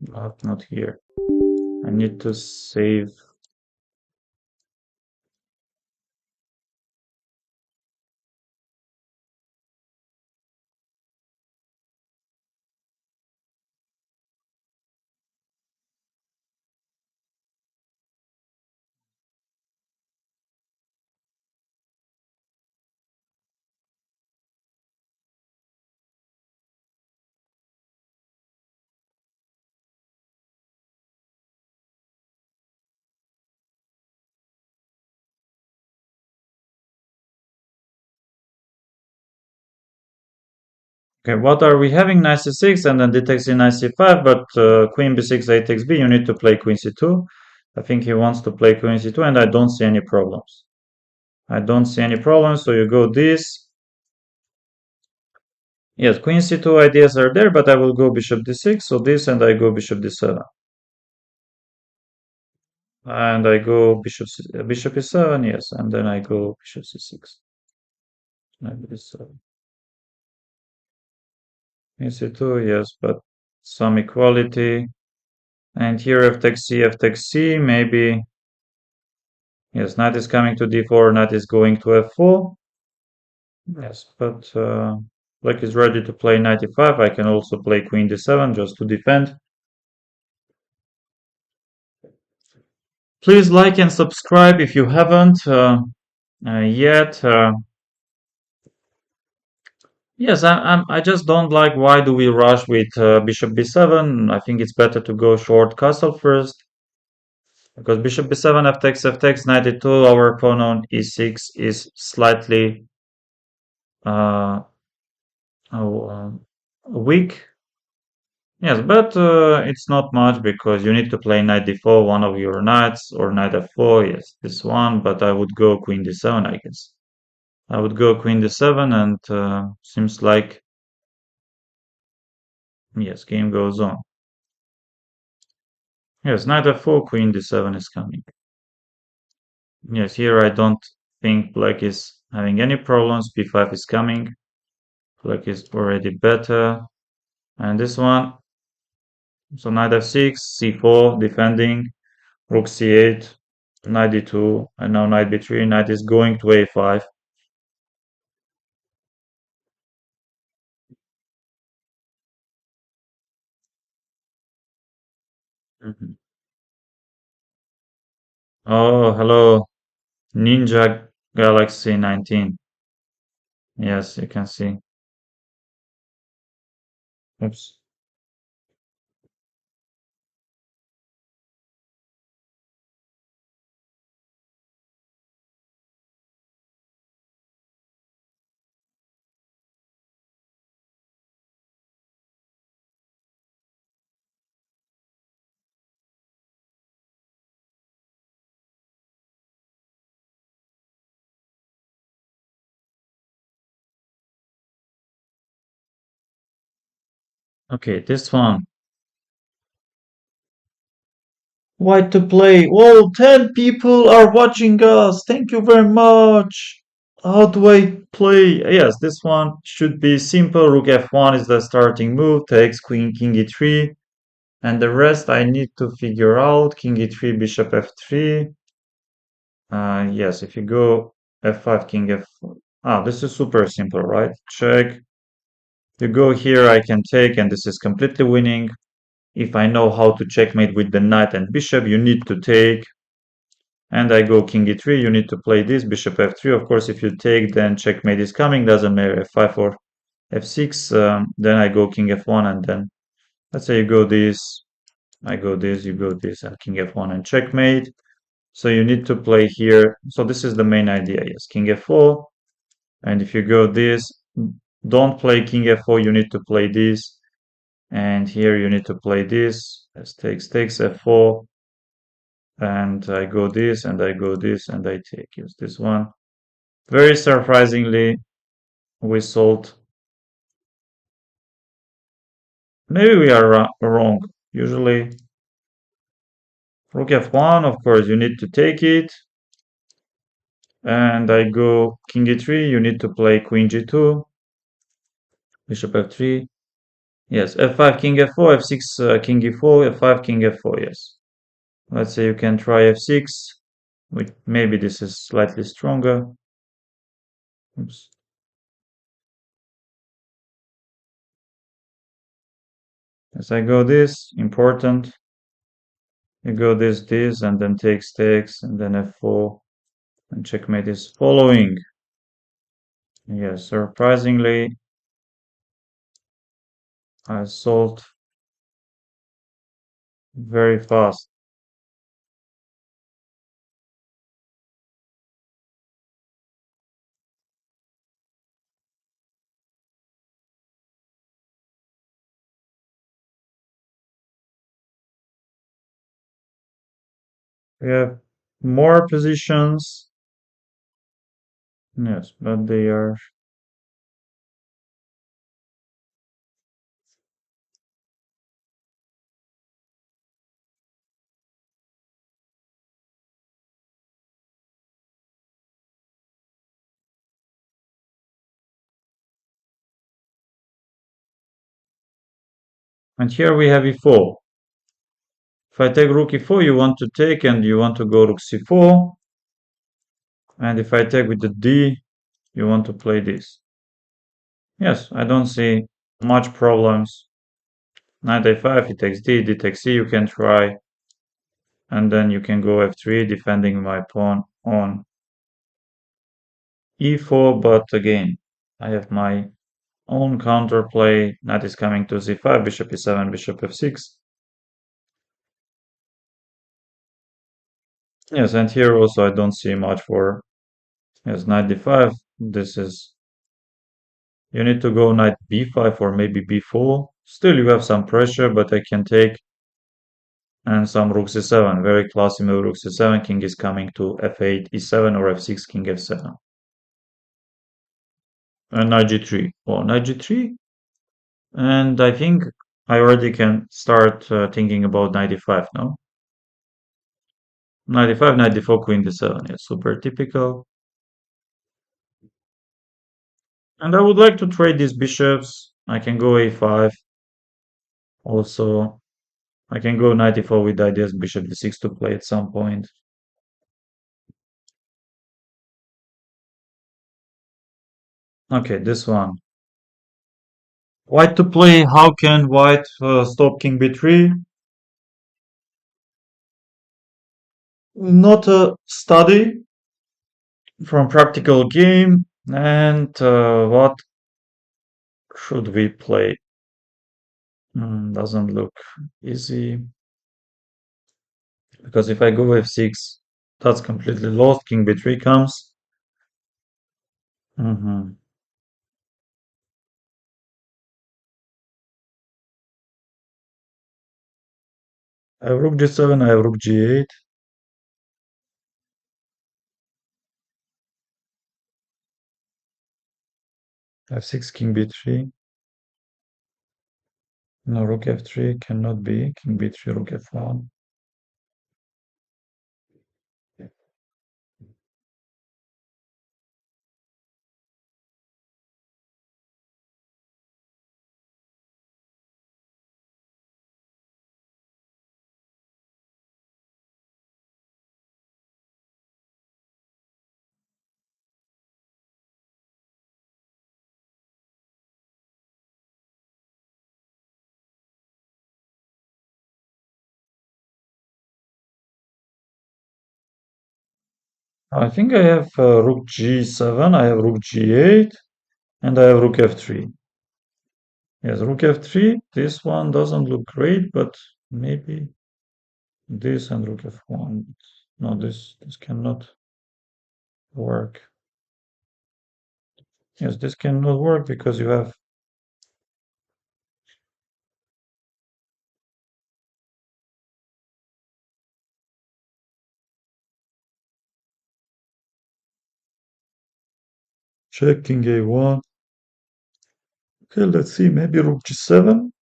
not here. I need to save Okay, what are we having? Knight c6 and then d takes c knight c5, but queen b6, a takes b, you need to play queen c2. I think he wants to play queen c2 and I don't see any problems. I don't see any problems, so you go this. Yes, queen c2 ideas are there, but I will go bishop d6, so this and I go bishop d7. And I go bishop e7, yes, and then I go bishop c6. Maybe d7. Queen c2, yes, but some equality. And here f takes c, maybe. Yes, knight is coming to d4, knight is going to f4. Yes, but black is ready to play knight e5. I can also play queen d7 just to defend. Please like and subscribe if you haven't yet. Yes, I just don't like why do we rush with bishop b7. I think it's better to go short castle first. Because bishop b7, f takes, knight e2, our pawn on e6 is slightly uh, weak. Yes, but it's not much because you need to play knight d4, one of your knights, or knight f4. Yes, this one, but I would go queen d7, I guess. I would go queen d7 and seems like, yes, game goes on. Yes, knight f4, queen d7 is coming. Yes, here I don't think black is having any problems. b5 is coming. Black is already better. And this one, so knight f6, c4, defending, rook c8, knight d2, and now knight b3. Knight is going to a5. Mhm. Oh, hello, Ninja Galaxy 19. Yes, you can see. Oops. Okay, this one. White to play. Whoa, 10 people are watching us. Thank you very much. How do I play? Yes, this one should be simple. Rook f1 is the starting move. Takes queen, king e3. And the rest I need to figure out. King e3, bishop f3. Yes, if you go f5, king f4. Ah, this is super simple, right? Check. You go here, I can take, and this is completely winning. If I know how to checkmate with the knight and bishop, you need to take. And I go king e3, you need to play this, bishop f3. Of course, if you take, then checkmate is coming, doesn't matter, f5 or f6. Then I go king f1, and then let's say you go this, I go this, you go this, and king f1 and checkmate. So you need to play here. So this is the main idea, yes, king f4. And if you go this, don't play king f4, you need to play this. And here you need to play this, as takes f4. And I go this, and I go this, and I take, yes, this one. Very surprisingly, we solved. Maybe we are wrong. Usually, rook f1, of course, you need to take it. And I go king e3, you need to play queen g2, bishop f3. Yes, f5, king f4, f6, king e4, f5, king f4, yes. Let's say you can try f6, which maybe this is slightly stronger. Oops. As I go this, important. You go this, and then takes, and then f4, and checkmate is following. Yes, surprisingly, I solved very fast. We have more positions. Yes, but they are. And here we have e4. If I take rook e4, you want to take and you want to go rook c4. And if I take with the d, you want to play this. Yes, I don't see much problems. Knight a5, he takes d takes c, you can try. And then you can go f3, defending my pawn on e4. But again, I have my own counterplay. Knight is coming to c5, bishop e7, bishop f6. Yes, and here also I don't see much for. Yes, knight d5. This is. You need to go knight b5 or maybe b4. Still, you have some pressure, but I can take. And some rook c7. Very classy move, rook c7. King is coming to f8, e7, or f6, king f7. And knight g3. Oh, knight g3. And I think I already can start thinking about knight d5 now. Knight d5, knight d4, queen d7. Yeah, super typical. And I would like to trade these bishops. I can go a5. Also, I can go knight e4 with ideas bishop d6 to play at some point. Okay, this one. White to play. How can white stop king b3? Not a study from practical game. And what should we play? Doesn't look easy. Because if I go f6, that's completely lost. King b3 comes. Mhm. I have rook g7, I have rook g8. f6, king b3. No, rook f3 cannot be. King b3, rook f1. I think I have rook g7, I have rook g8, and I have rook f3. Yes, rook f3. This one doesn't look great, but maybe this and rook f1. No, this cannot work. Yes, this cannot work because you have. Check king a1. Okay, let's see. Maybe rook g7.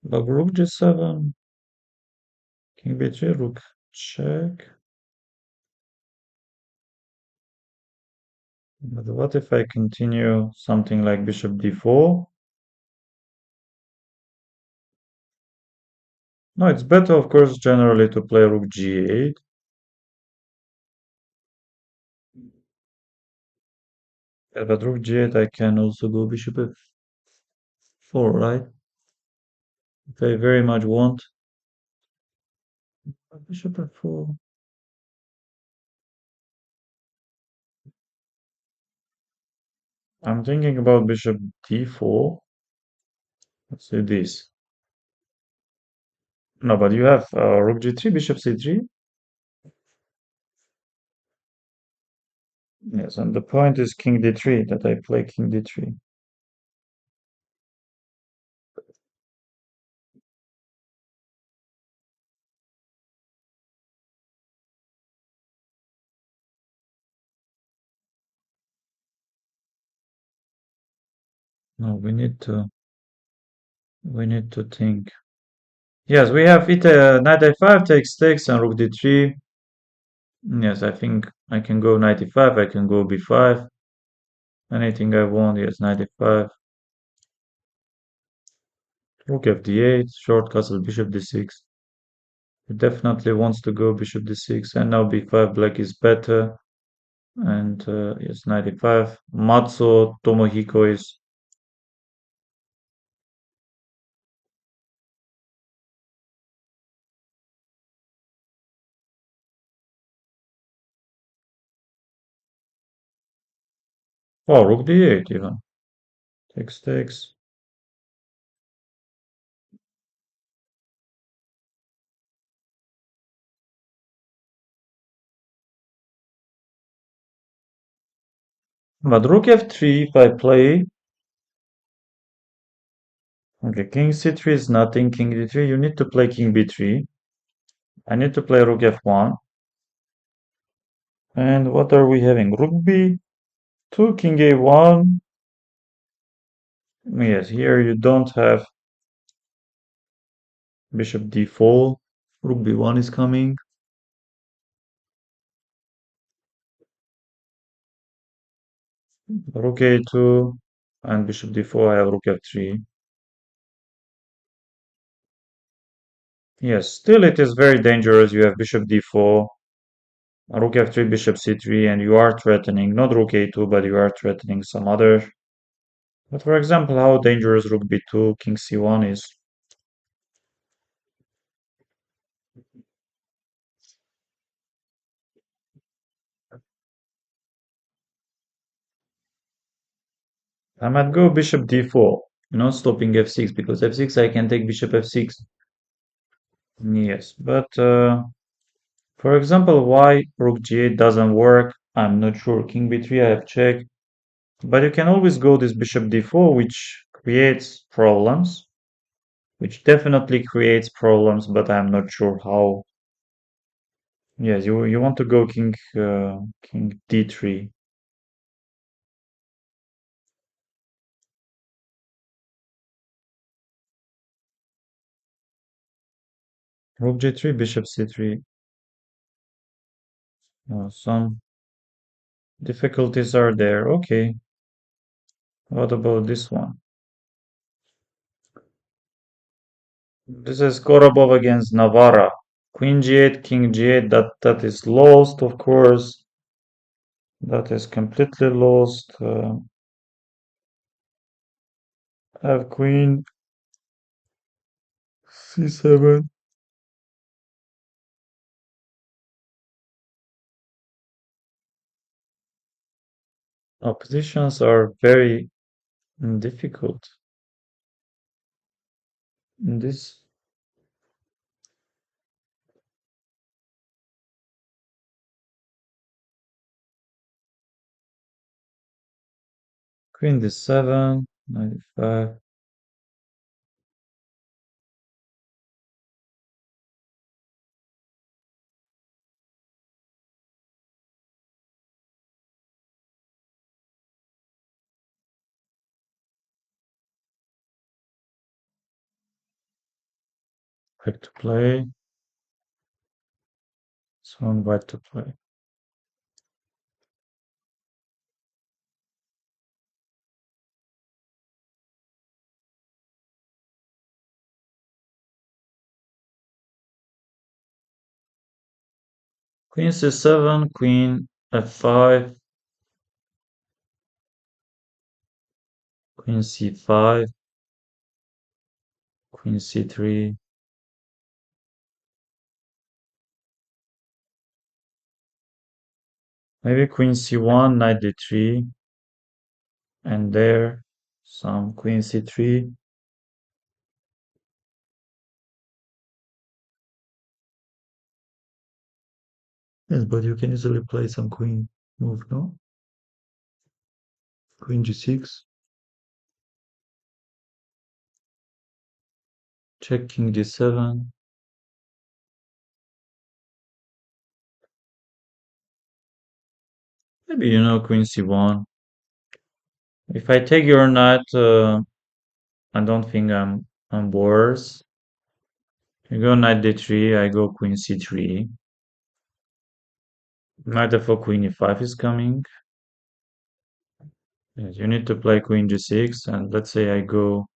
But rook g7, king b3, rook check. But what if I continue something like bishop d4? No, it's better, of course, generally to play rook g8. Yeah, but rook g8, I can also go bishop f4, right? If I very much want. Bishop f4. I'm thinking about bishop d4. Let's say this. No, but you have rook g3, bishop c3. Yes, and the point is king d3, that I play king d3. No, we need to think. Yes, we have it. Knight a5 takes and rook d3. Yes, I think I can go knight e5. I can go b5. Anything I want. Yes, knight e5. Rook f8. Short castle. Bishop d6. He definitely wants to go bishop d6. And now b5. Black is better. And yes, knight e5. Matsuo Tomohiko is. Oh, rook d8 even. Takes. But rook f3 if I play. Okay, king c3 is nothing. King d3. You need to play king b3. I need to play rook f1. And what are we having? Rook b2, king a1. Yes, here you don't have bishop d4. Rook b1 is coming. Rook a2 and bishop d4. I have rook f3. Yes, still it is very dangerous. You have bishop d4, rook f3, bishop c3, and you are threatening not rook a2, but you are threatening some other. But for example, how dangerous rook b2, king c1 is. I might go bishop d4, stopping f6 because f6 I can take bishop f6. Yes, but for example, why rook g8 doesn't work, I'm not sure. King b3 I have checked, but you can always go this bishop d4, which creates problems, which definitely creates problems, but I'm not sure how. Yes, you want to go king d3. Rook g3, bishop c3. Some difficulties are there. Okay, what about this one? This is Korobov against Navarra. Queen g8, king g8, that is lost, of course. That is completely lost. Have queen c7. Positions are very difficult in this. Queen d7, 95. Back to play. So I'm white to play. Queen c7, queen f5, queen c5, queen c3. Maybe queen c1, knight d3, and there some queen c3. Yes, but you can easily play some queen move, no? Queen g6, check king d7. Maybe queen c1. If I take your knight, I don't think I'm worse. You go knight d3, I go queen c3. Knight f4, queen e5 is coming. Yes, you need to play queen g6, and let's say I go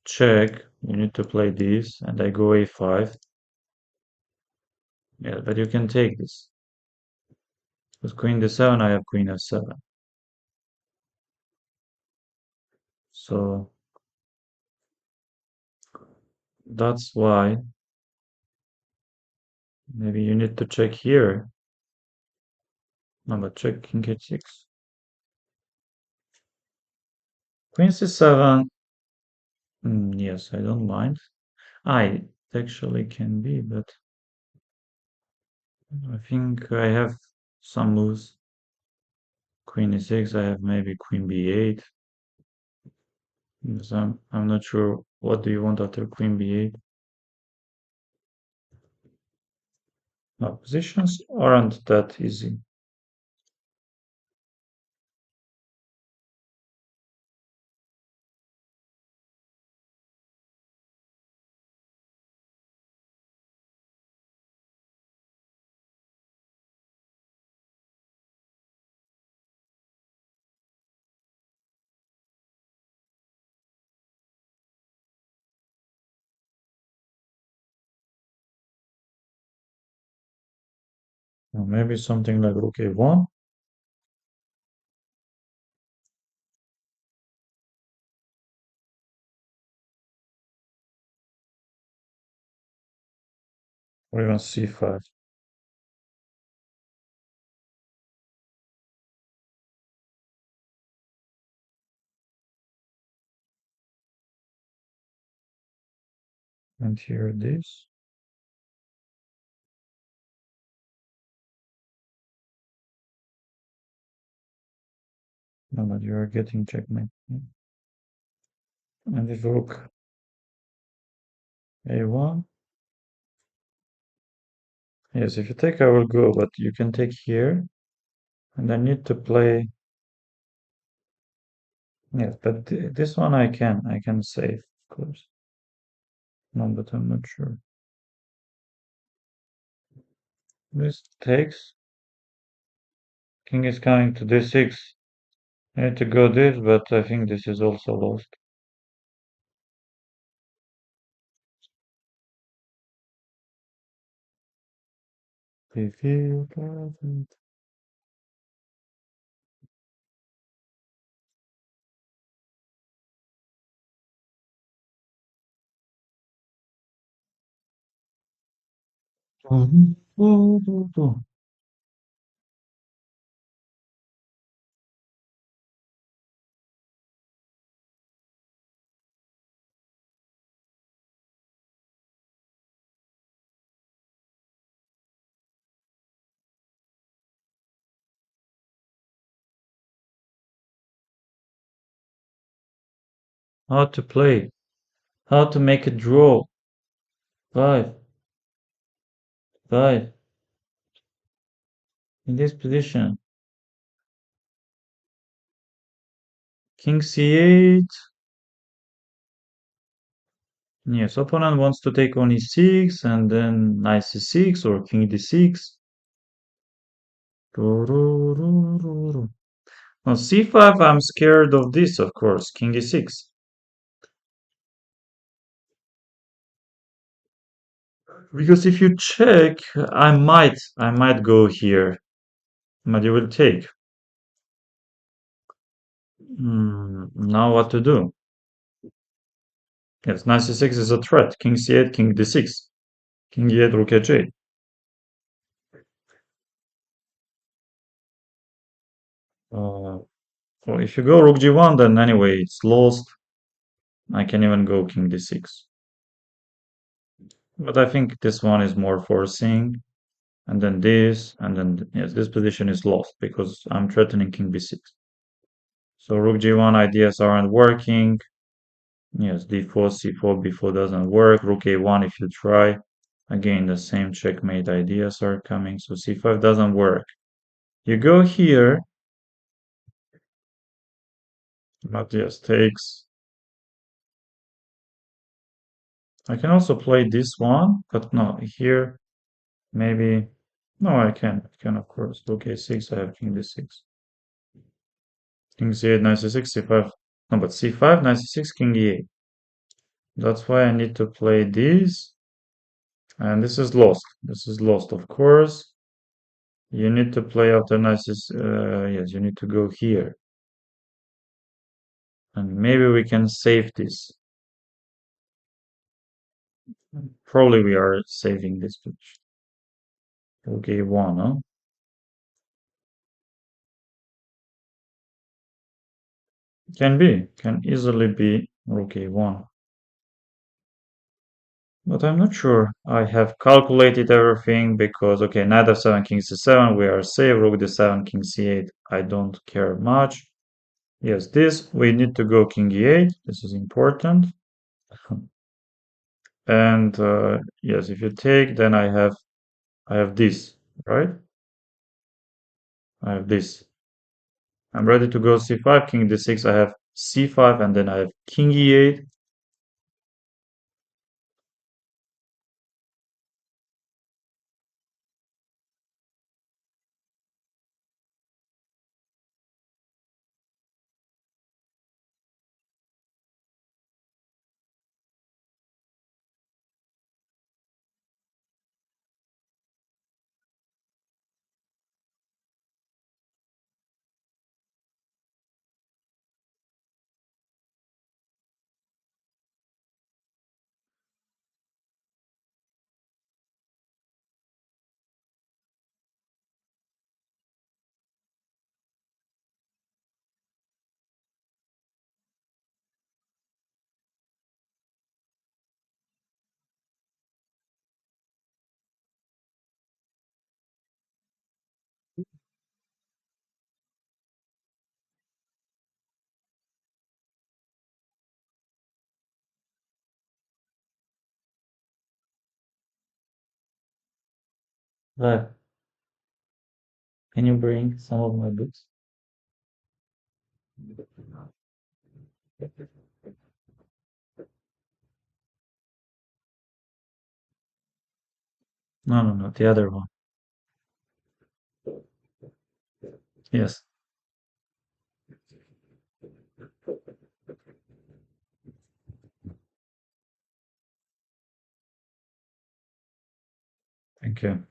check. You need to play this, and I go a5. Yeah, but you can take this. With queen d7, I have queen f7. So that's why maybe you need to check here. No, but check king h6. Queen c7. Yes, I don't mind. I actually can be, but I think I have some moves. Queen e6, I have maybe queen b8. Yes, I'm not sure. What do you want after queen b8? No, positions aren't that easy. Or maybe something like rook a1. Or even c5. And here this. No, but you are getting checkmate. And if rook a1. Yes, if you take, I will go, but you can take here. And I need to play. Yes, but this one I can save, of course. No, but I'm not sure. This takes. King is coming to d6. I need to go this, but I think this is also lost. If you doesn't. How to play? How to make a draw? Five, five. In this position, King c8. Yes, opponent wants to take on e6 and then knight c6 or king d6. Now c5, I'm scared of this, of course, king e6. Because if you check, I might go here, but you will take. Now what to do? Yes, knight c6 is a threat. King c8, king d6. King e8, rook h8. Well, if you go rook g1, then anyway, it's lost. I can even go king d6. But I think this one is more forcing. And then this, and then, yes, this position is lost because I'm threatening king b6. So rook g1 ideas aren't working. Yes, d4, c4, b4 doesn't work. Rook a1 if you try. Again, the same checkmate ideas are coming. So c5 doesn't work. You go here. But yes, takes. I can also play this one, but no, here maybe. No, I can. I can, of course. Rook a6, I have king d6. King c8, knight c6, c5. No, but c5, knight c6, king e8. That's why I need to play this. And this is lost. This is lost, of course. You need to play after knight c6. Yes, you need to go here. And maybe we can save this. Probably we are saving this position. Okay, one, huh? Can be. Can easily be rook a1. But I'm not sure. I have calculated everything because, okay, knight f7, king c7, we are safe. Rook d7, king c8, I don't care much. Yes, this, we need to go king e8. This is important. And yes, if you take, then I have this, right? I have this. I'm ready to go c5, king d6. I have c5, and then I have king e8. Right. Can you bring some of my books? No, no, no, the other one. Yes, thank you.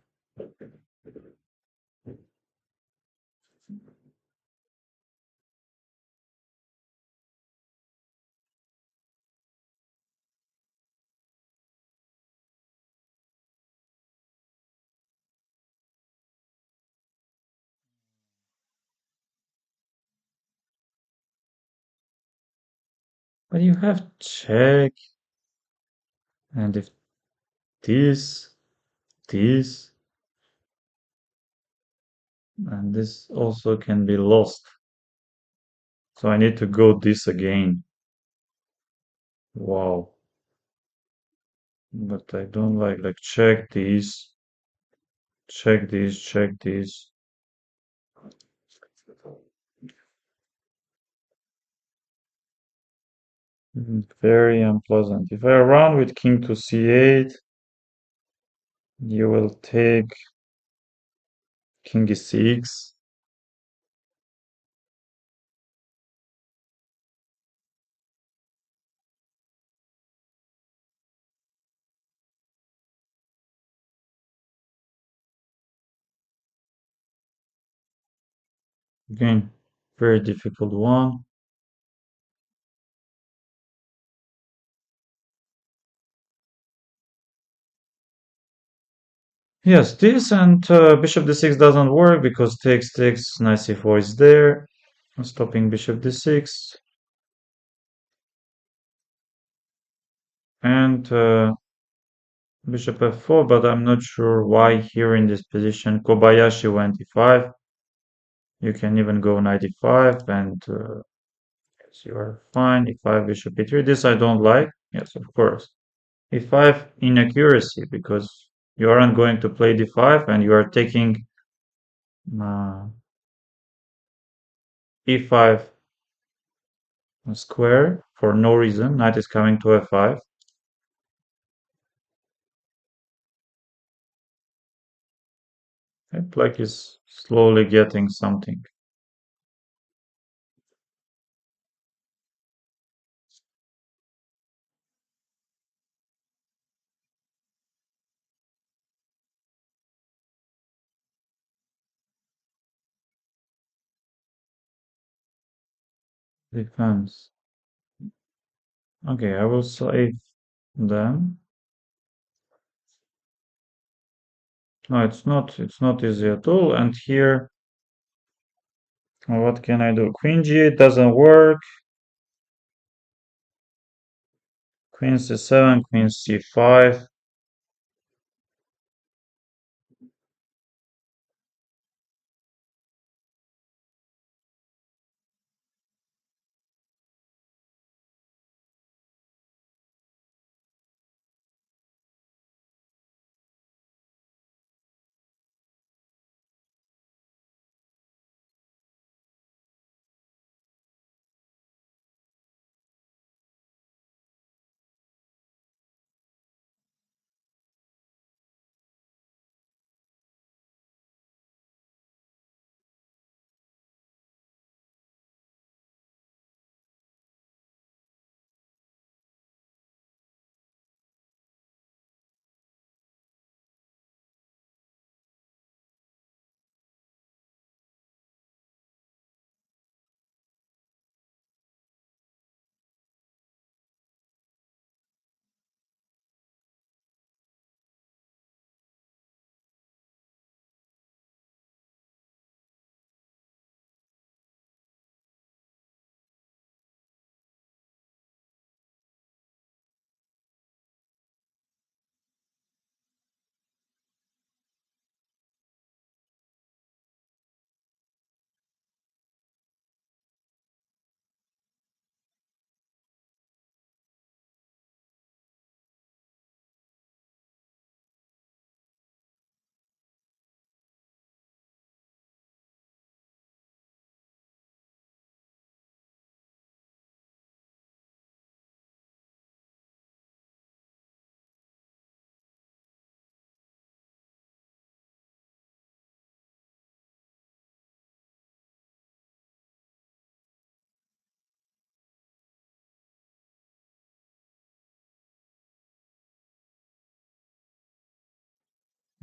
But you have check, and if this, this, and this also can be lost. So I need to go this again. Wow. But I don't like check this, check this, check this. Very unpleasant. If I run with king to c8, you will take king e6. Again, very difficult one. Yes, this and bishop d6 doesn't work because takes, knight c4 is there, stopping bishop d6. And bishop f4, but I'm not sure why here in this position. Kobayashi went e5. You can even go knight e5, and yes, you are fine. e5, bishop e3. This I don't like. Yes, of course. e5 inaccuracy because you aren't going to play d5 and you are taking uh, e5 a square for no reason. Knight is coming to f5. Okay, black is slowly getting something. Defense. Okay, I will save them. No, it's not easy at all. And here, what can I do? Queen g8 doesn't work. Queen c7, queen c5.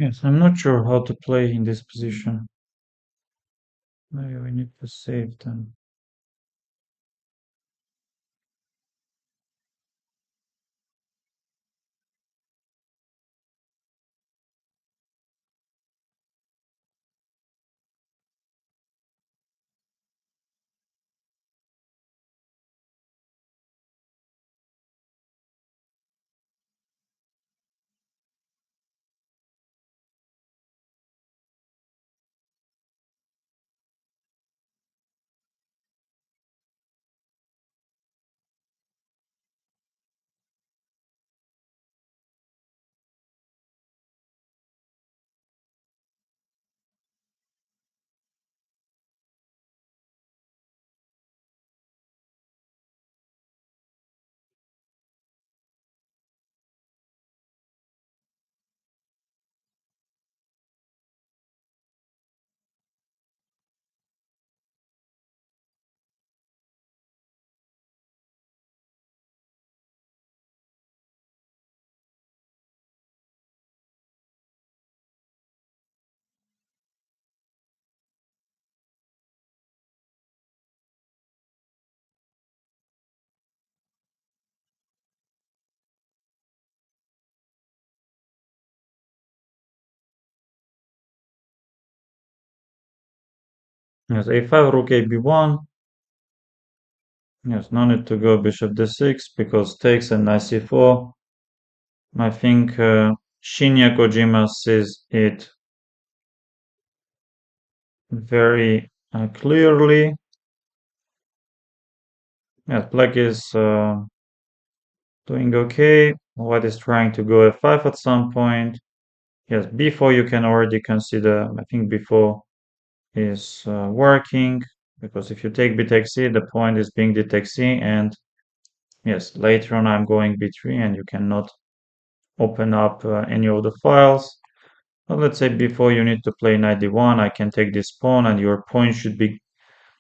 Yes, I'm not sure how to play in this position. Maybe we need to save them. Yes, a5, rook a b1. Yes, no need to go bishop d6 because takes and knight c4. I think Shinya Kojima sees it very clearly. Yes, black is doing okay. White is trying to go f5 at some point. Yes, b4 you can already consider. I think b4 is working. Because if you take b takes c, the point is being d takes c, and yes, later on I'm going b3, and you cannot open up any of the files. But let's say before you need to play knight d1, I can take this pawn, and your point should be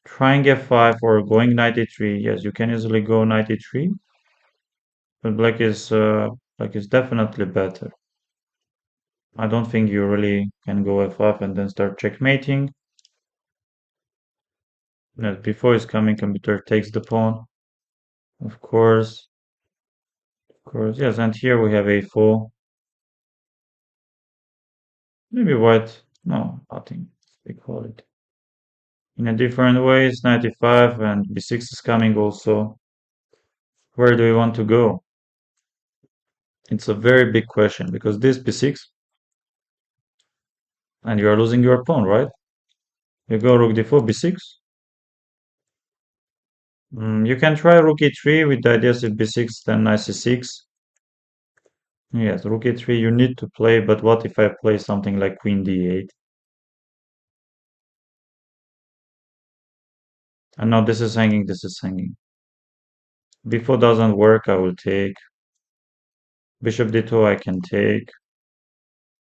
trying f5 or going knight e3. Yes, you can easily go knight e3, but black is definitely better. I don't think you really can go f5 and then start checkmating. Yes, before his coming, computer takes the pawn. Of course, yes, and here we have a4. Maybe white, no, I think they call it in a different ways. 95 and b6 is coming also. Where do we want to go? It's a very big question because this b6 and you are losing your pawn, right? You go rook d4, b6. You can try rook e3 with the idea of b6, then knight c6. Yes, rook e3 you need to play, but what if I play something like queen d8? And now this is hanging, this is hanging. b4 doesn't work, I will take. Bishop d2 I can take.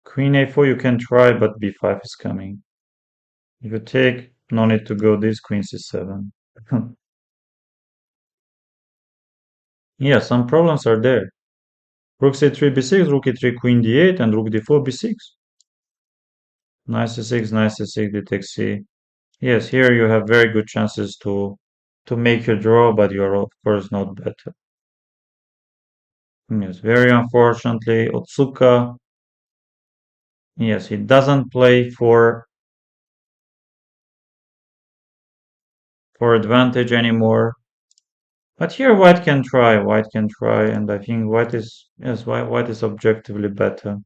Queen a4 you can try, but b5 is coming. If you take, no need to go this, queen c7. Yeah, some problems are there. Rook c3 b6, rook e3 queen d8, and rook d4 b6. Knight c6, knight c6, d takes c. Yes, here you have very good chances to make your draw, but you are of course not better. Yes, very unfortunately, Otsuka. Yes, he doesn't play for advantage anymore. But here white can try, and I think white is yes, white is objectively better.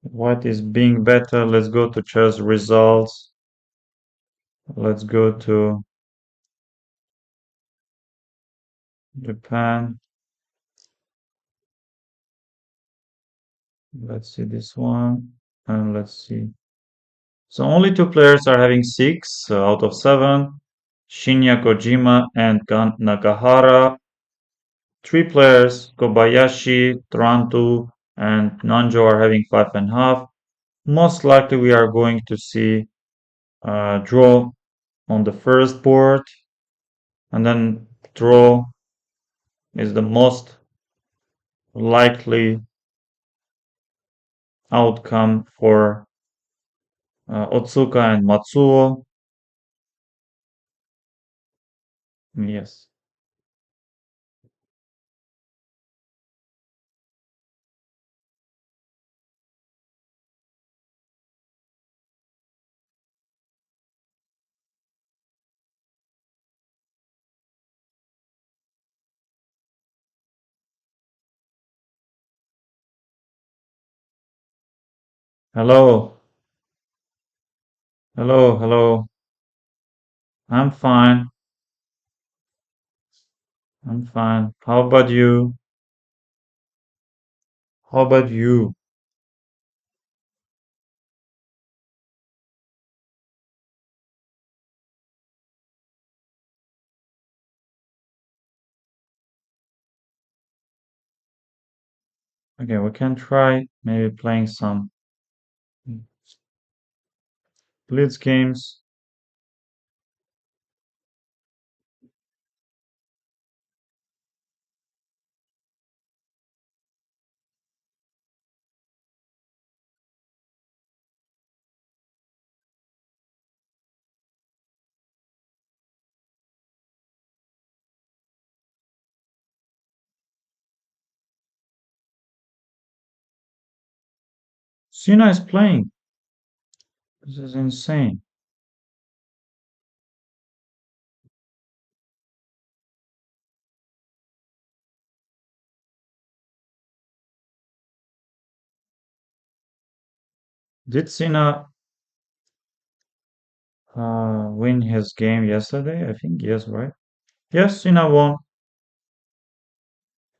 White is being better. Let's go to chess results. Let's go to Japan. Let's see this one, and let's see. So only two players are having 6 out of 7. Shinya Kojima and Nakahara. Three players, Kobayashi, Taranto, and Nanjo are having 5.5. Most likely we are going to see a draw on the first board, and then draw is the most likely outcome for Otsuka and Matsuo. Yes. Hello, hello. I'm fine. I'm fine. How about you? How about you? Okay, we can try maybe playing some blitz games. Sina is playing. This is insane. Did Sina win his game yesterday? I think yes, right? Yes, Sina won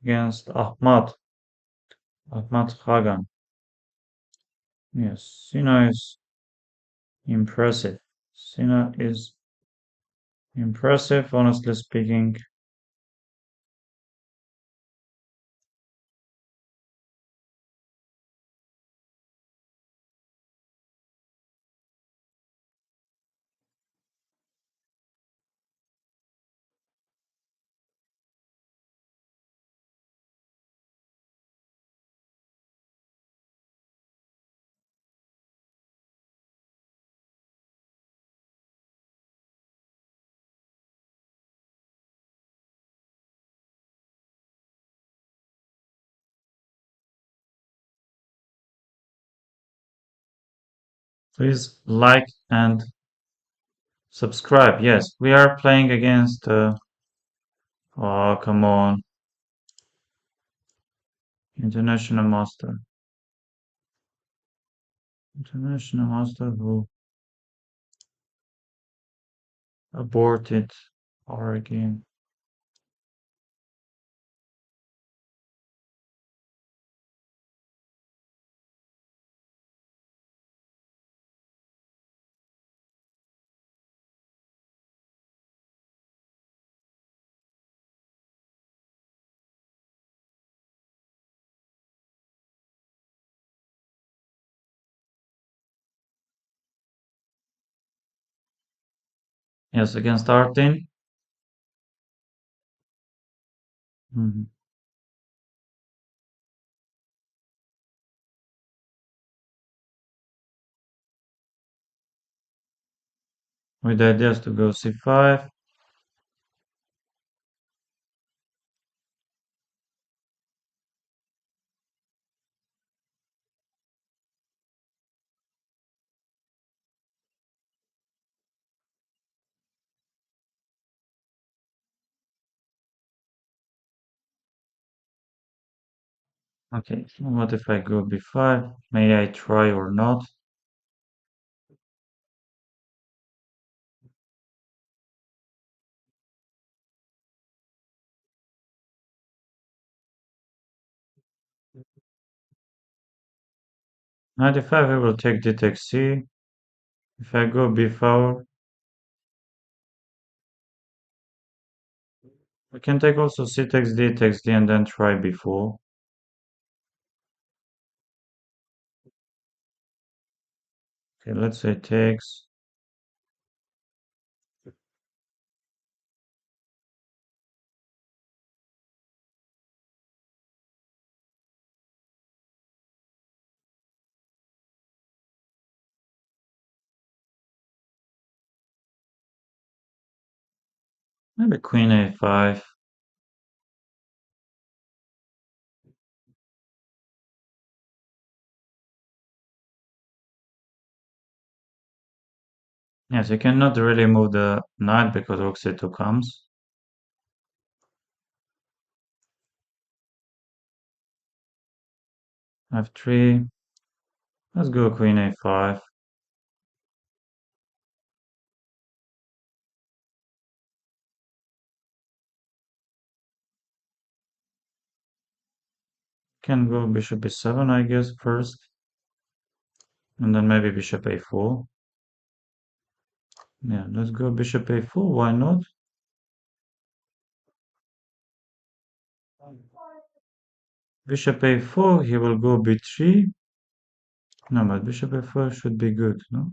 against Ahmad Khagan. Yes, Sina is impressive. Sina is Impressive, honestly speaking. Please like and subscribe. Yes, we are playing against. Oh, come on. International Master. International Master who aborted our game. Yes, against our team. Mhm. With ideas to go c5. Okay, what if I go b5? May I try or not? Knight e5, I will take d takes c. If I go b4, we can take also c takes d, and then try b4. Okay, let's say takes. Maybe queen a5. Yes, you cannot really move the knight because rook c2 comes. f3. Let's go queen a5. Can go bishop b7, I guess, first. And then maybe bishop a4. Yeah, let's go bishop a4. Why not? Bishop a4, he will go b3. No, but bishop a4 should be good, no?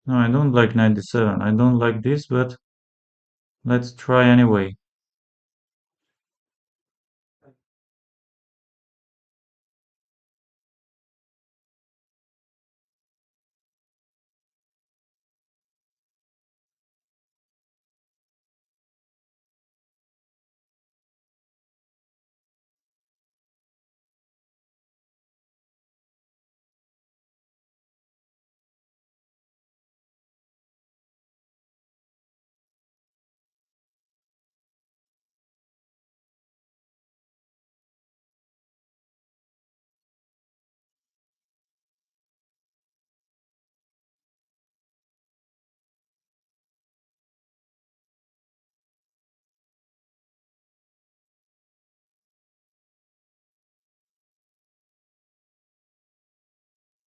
No, I don't like 97. I don't like this, but let's try anyway.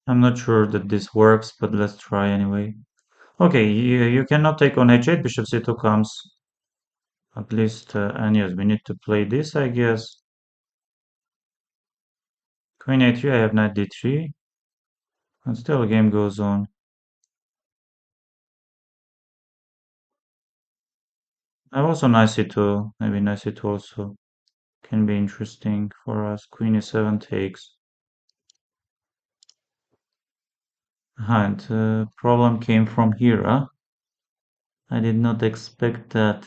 I'm not sure that this works, but let's try anyway. Okay, you cannot take on h8, bishop c2 comes at least, and yes, we need to play this, I guess. Queen a3, I have knight d3, and still the game goes on. I have also knight c2, maybe knight c2 also can be interesting for us. Queen e7 takes. And the problem came from here, huh? I did not expect that.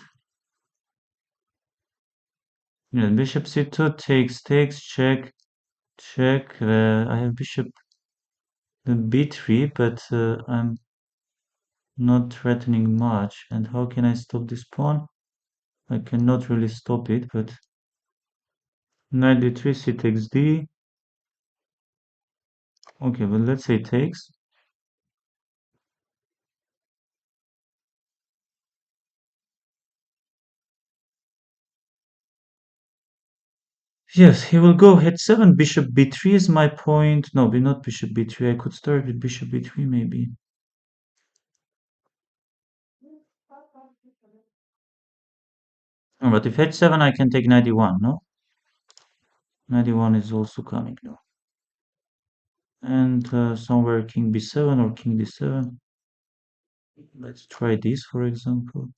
Yeah, bishop c2 takes, check, check. I have bishop b3, but I'm not threatening much. And how can I stop this pawn? I cannot really stop it, but knight d3, c takes d. Okay, but let's say takes. Yes, he will go h7, bishop b3 is my point. No, not bishop b3. I could start with bishop b3 maybe. Oh, but if h7, I can take 91, no? 91 is also coming now. And somewhere king b7 or king d7. Let's try this, for example.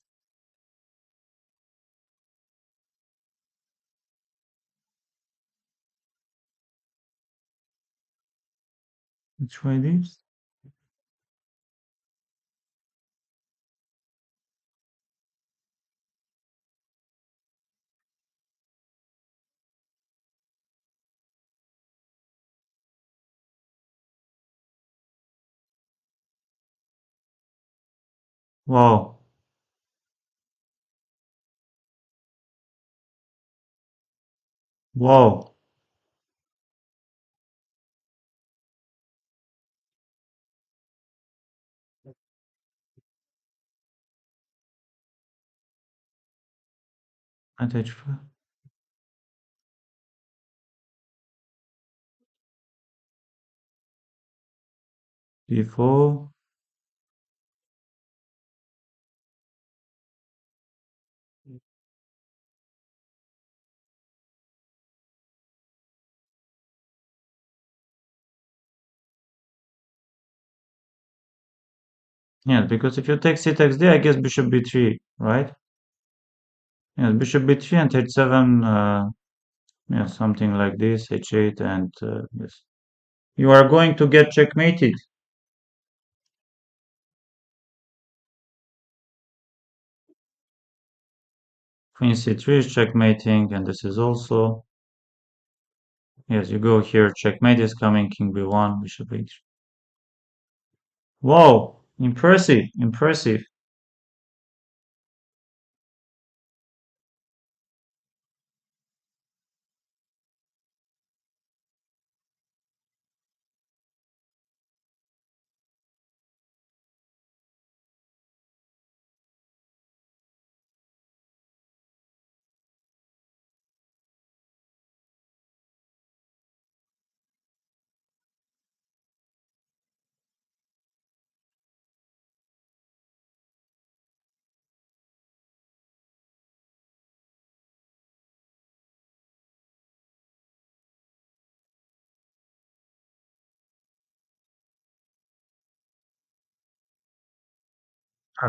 Let's try this. Wow. Wow. At h5. d4. Yeah, because if you take c takes d, I guess bishop b3, right? Yeah, bishop b3 and h7, yeah, something like this, h8 and this. You are going to get checkmated. Queen c3 is checkmating, and this is also. Yes, you go here, checkmate is coming, king b1, bishop h. Wow, impressive, impressive.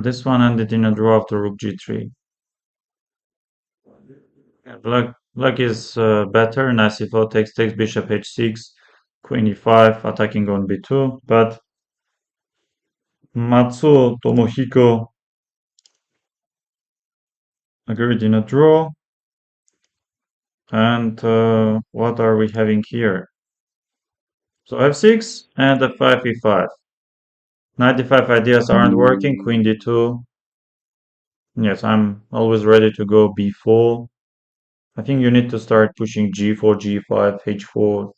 This one ended in a draw after rook g3. Yeah, black is better. Knight c4 takes bishop h6, queen e5, attacking on b2. But Matsuo Tomohiko agreed in a draw. And what are we having here? So f6 and f5 e5. Knight d5 ideas aren't working. Queen d2. Yes, I'm always ready to go b4. I think you need to start pushing g4, g5, h4.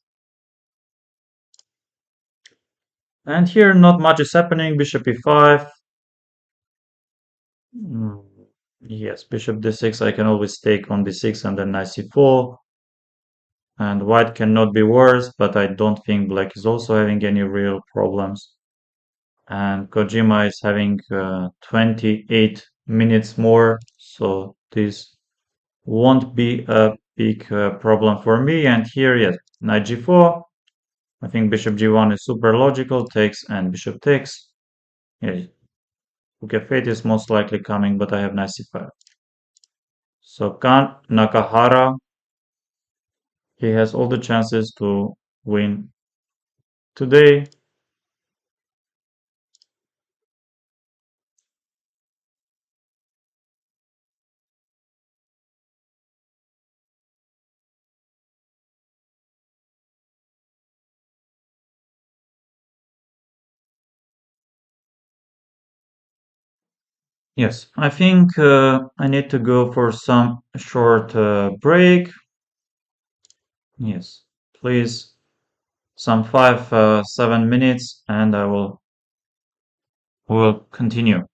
And here, not much is happening. Bishop e5. Mm, yes, bishop d6. I can always take on b6 and then knight c4. and white cannot be worse, but I don't think black is also having any real problems. And Kojima is having 28 minutes more, so this won't be a big problem for me. And here, yes, knight g4. I think bishop g1 is super logical, takes and bishop takes. Yeah, rook f8 is most likely coming, but I have knight c5. So Kan Nakahara, he has all the chances to win today. Yes, I think I need to go for some short break. Yes, please, some 7 minutes, and I will continue.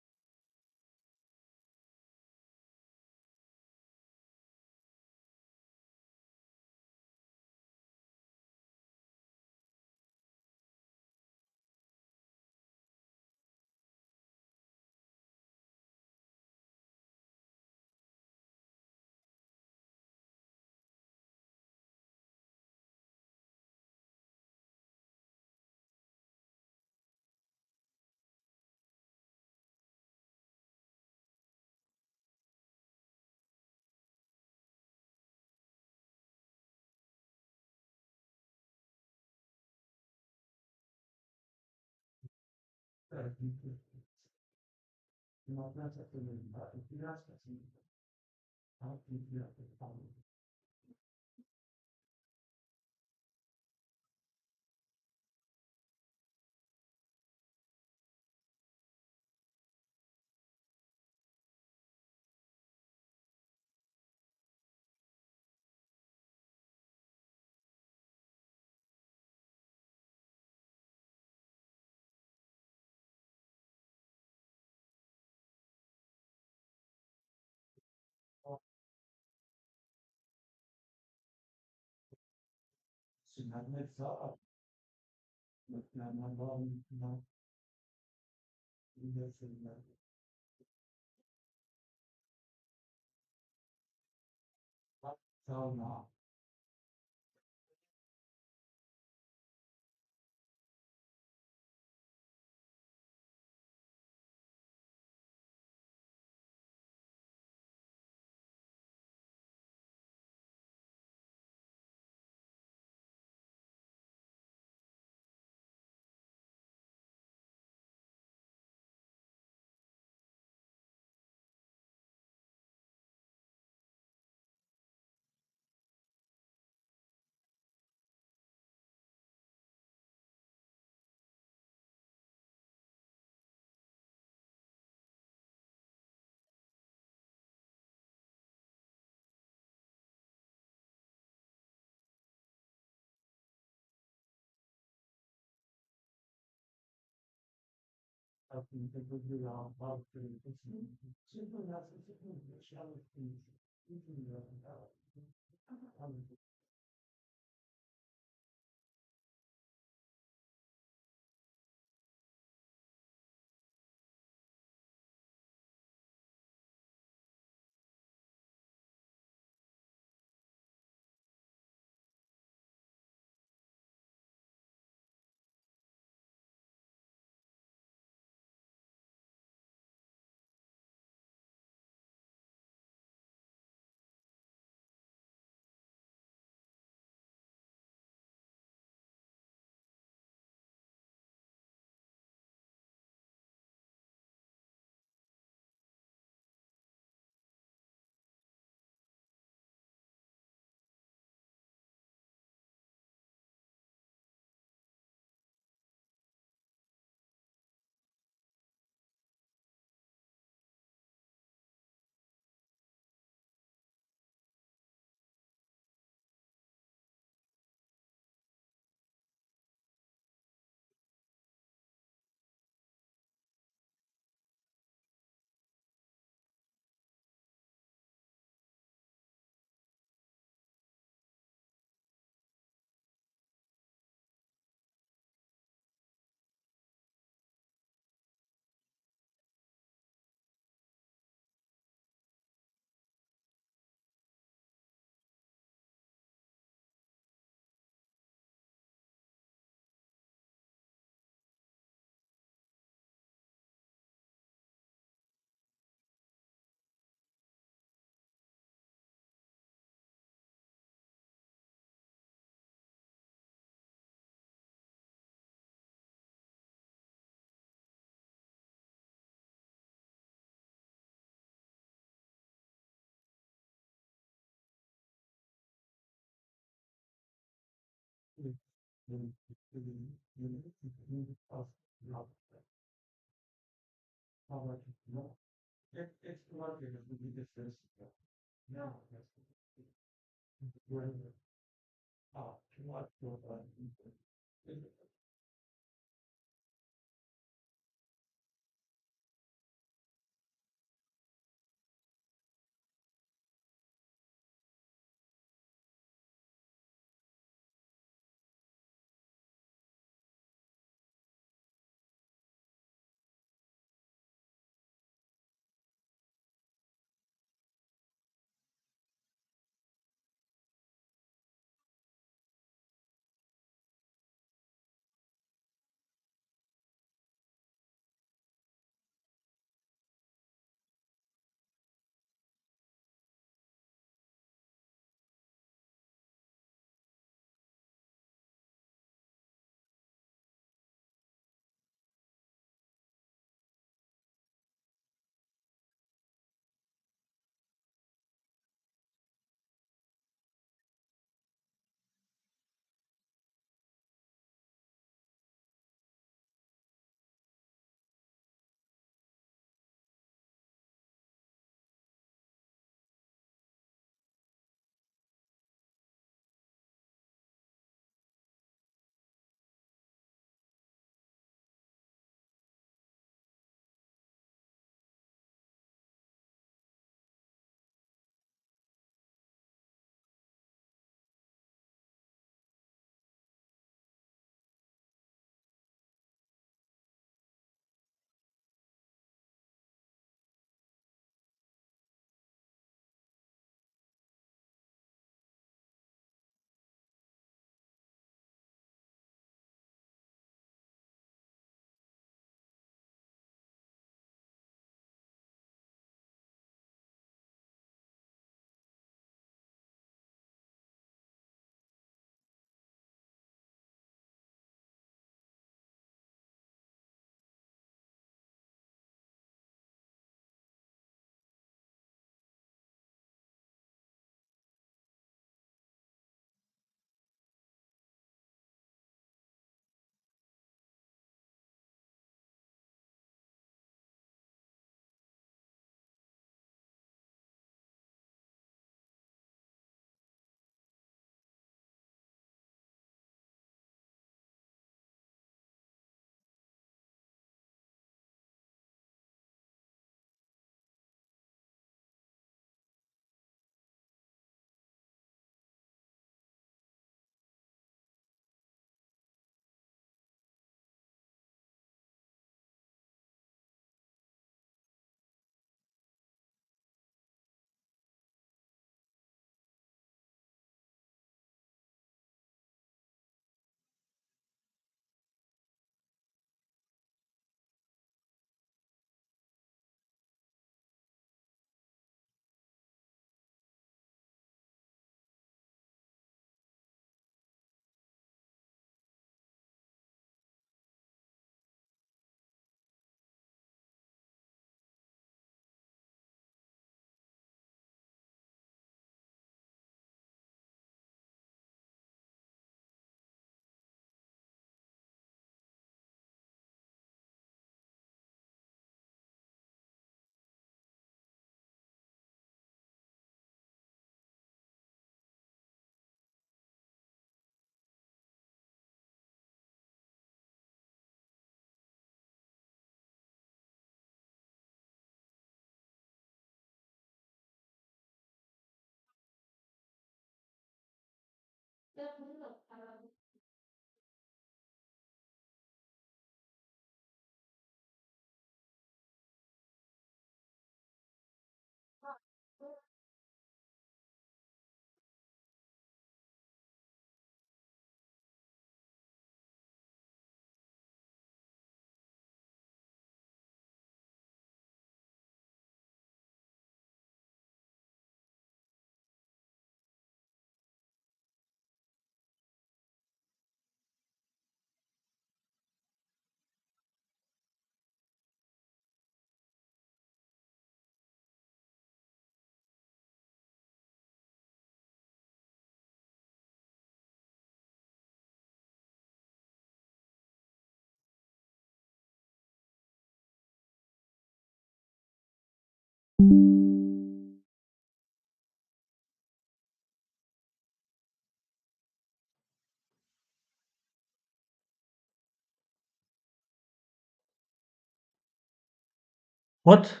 What?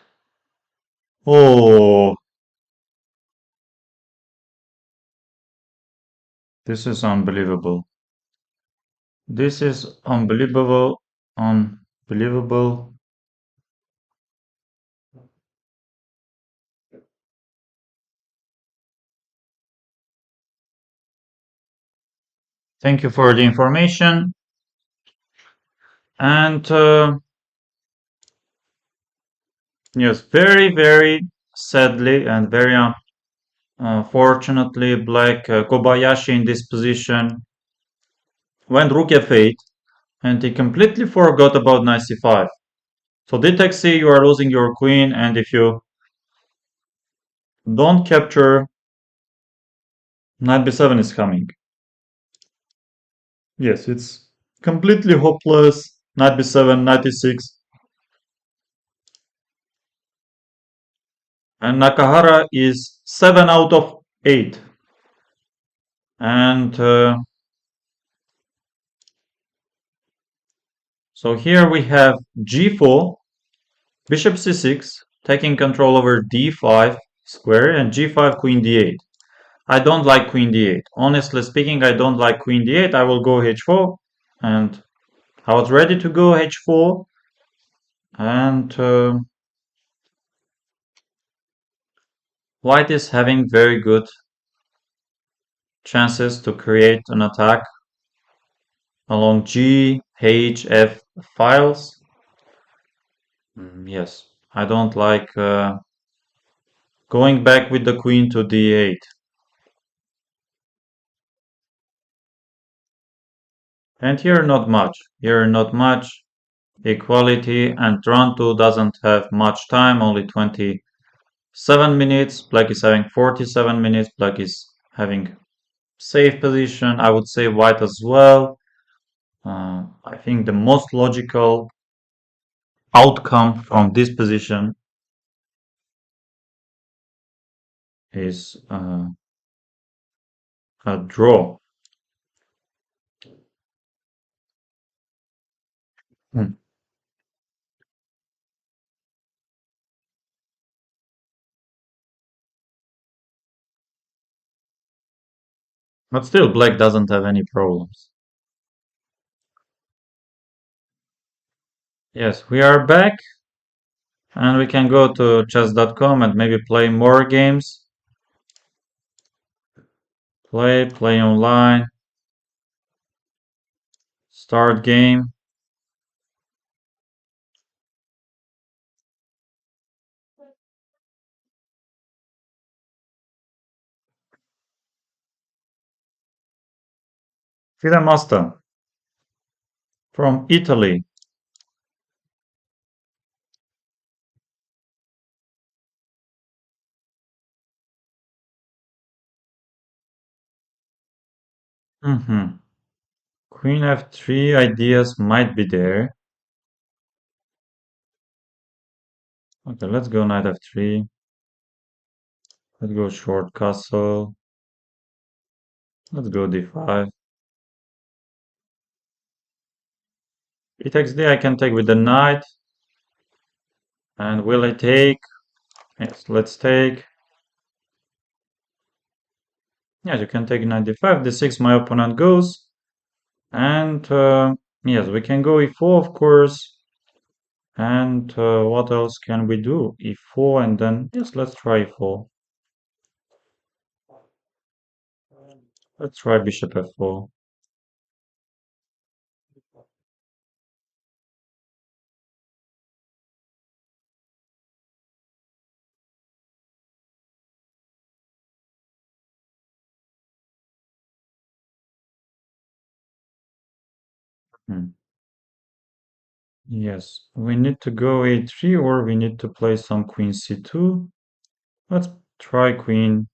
Oh, this is unbelievable. This is unbelievable. Unbelievable. Thank you for the information. And yes, very, very sadly and very unfortunately, Black Kobayashi in this position went rook f8 and he completely forgot about knight c5. So d c, you are losing your queen, and if you don't capture, knight b7 is coming. Yes, it's completely hopeless. Knight b7, knight e6. And Nakahara is 7 out of 8. And so here we have g4, bishop c6, taking control over d5 square, and g5, queen d8. I don't like queen d8. Honestly speaking, I don't like queen d8. I will go h4, and I was ready to go h4, and white is having very good chances to create an attack along g, h, f files. Yes, I don't like going back with the queen to d8. And here not much. Here not much. Equality, and round 2 doesn't have much time, only 27 minutes. Black is having 47 minutes. Black is having safe position. I would say white as well. I think the most logical outcome from this position is a draw. Hmm. But still, black doesn't have any problems. Yes, we are back, and we can go to chess.com and maybe play more games. Play online, start game. FIDE Master from Italy. Mm-hmm. Queen f3 ideas might be there. Okay, let's go knight f3. Let's go short castle. Let's go d5. E takes d, I can take with the knight. And will I take? Yes, let's take. Yes, you can take knight d5, d6 my opponent goes, and yes, we can go e4 of course, and what else can we do? E4 and then, yes, let's try e4. Let's try bishop f4. Hmm. Yes, we need to go a3 or we need to play some queen c2. Let's try queen,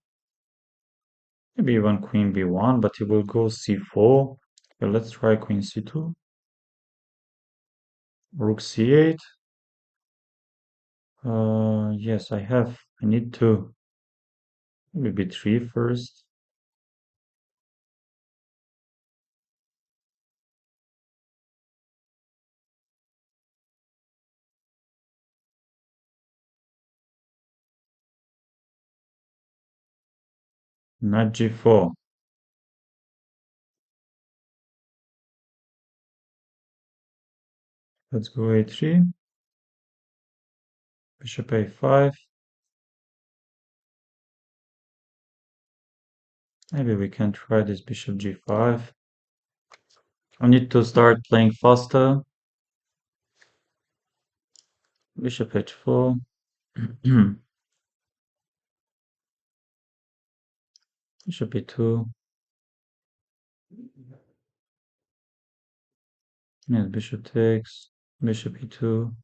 maybe even queen b1, but he will go c4. Okay, let's try queen c2. Rook c8. Yes, I need to maybe b3 first. Knight g4. Let's go a3. Bishop a5. Maybe we can try this bishop g5. I need to start playing faster. Bishop h4. Bishop e2. Yes, bishop takes. Bishop e2.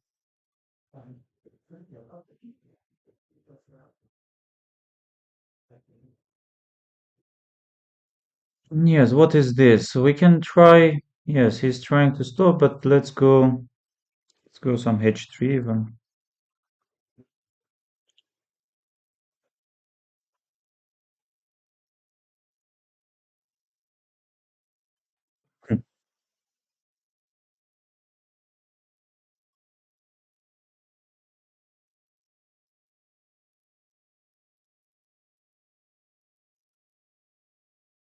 Yes, what is this? We can try. Yes, he's trying to stop, but let's go. Let's go some h3 even.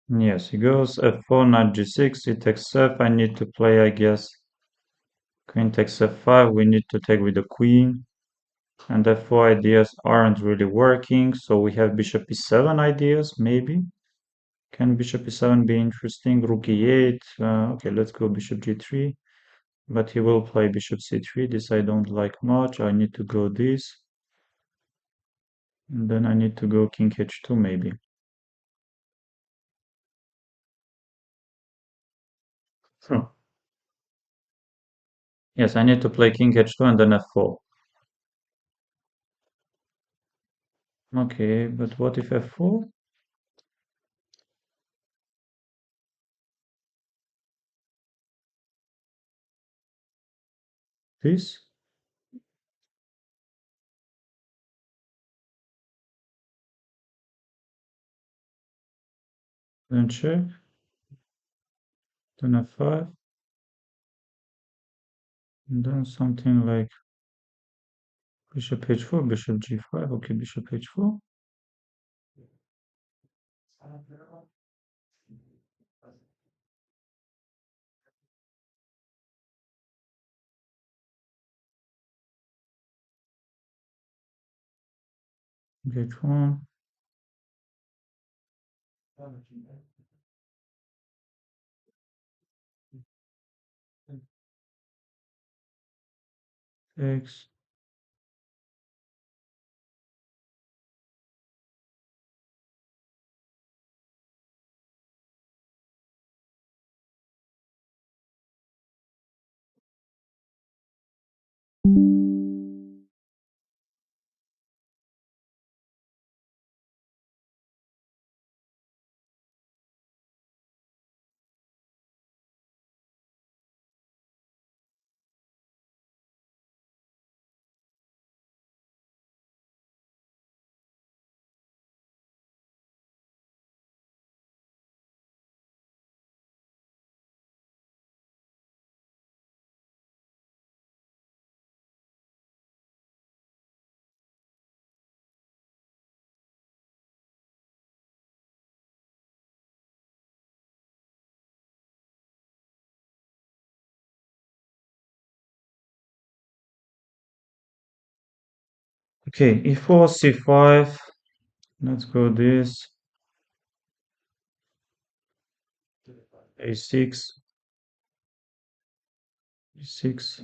Yes, he goes f4, knight g6, he takes f. I need to play, I guess. Queen takes f5. We need to take with the queen. And f4 ideas aren't really working, so we have bishop e7 ideas, maybe. Can bishop e7 be interesting? Rook e8. Okay, let's go bishop g3. But he will play bishop c3. This I don't like much. I need to go this. And then I need to go king h2 maybe. Huh. Yes, I need to play king h2 and then f4. Okay, but what if f4? This? Then check. Then f5. And then something like bishop h4, bishop g5. Okay, bishop h4. H1. X. Okay, e4, c5. Let's go this. a6, e6.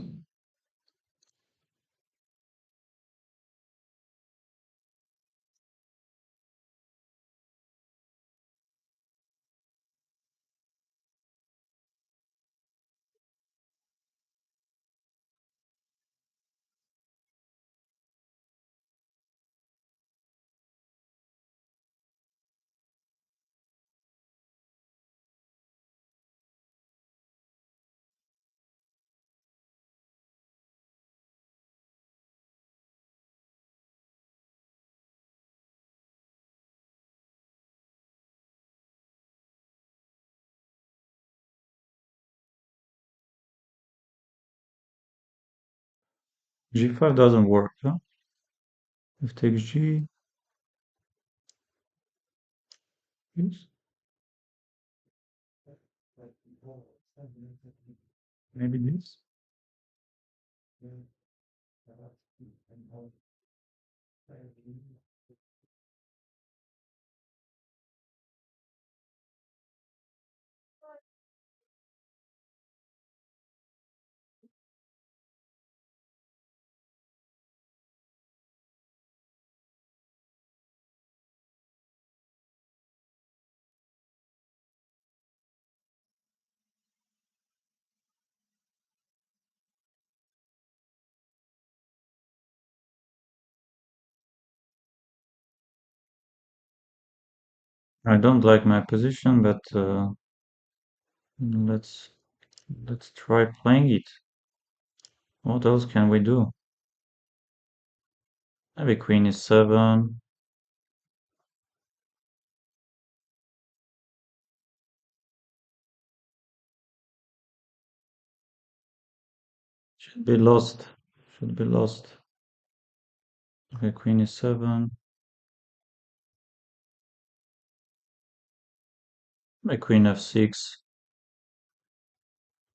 g5 doesn't work, huh? If takes g, yes. Maybe this. I don't like my position, but let's try playing it. What else can we do? Maybe queen is 7. Should be lost. Should be lost. Okay, queen is 7. My queen f6.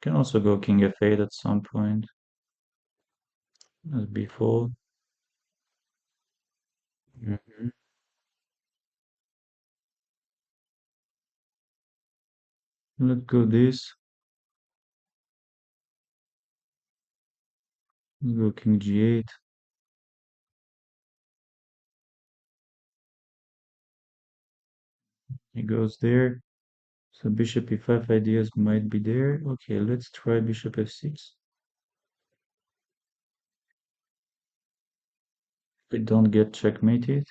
Can also go king f8 at some point. That's b4. Mhm. Let's go this. Let's go king g8. He goes there. So bishop e5 ideas might be there. Okay, let's try bishop f6. We don't get checkmated.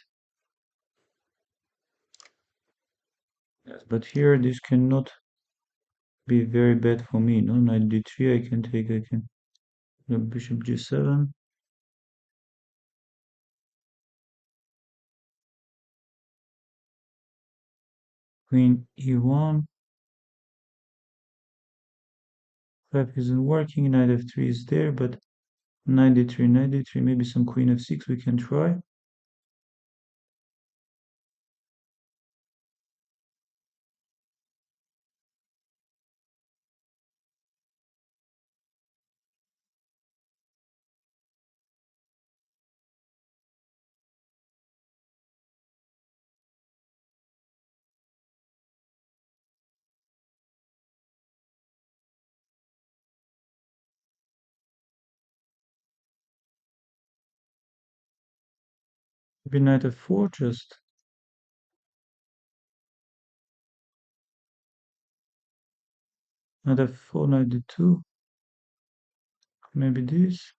Yes, but here this cannot be very bad for me. No, knight d3 I can take. I can bishop g7. Queen e1. 5 isn't working. Knight f3 is there, but knight d3, knight d3. Maybe some queen f6 we can try. Maybe knight f4 just. Knight f4, knight d2. Maybe this.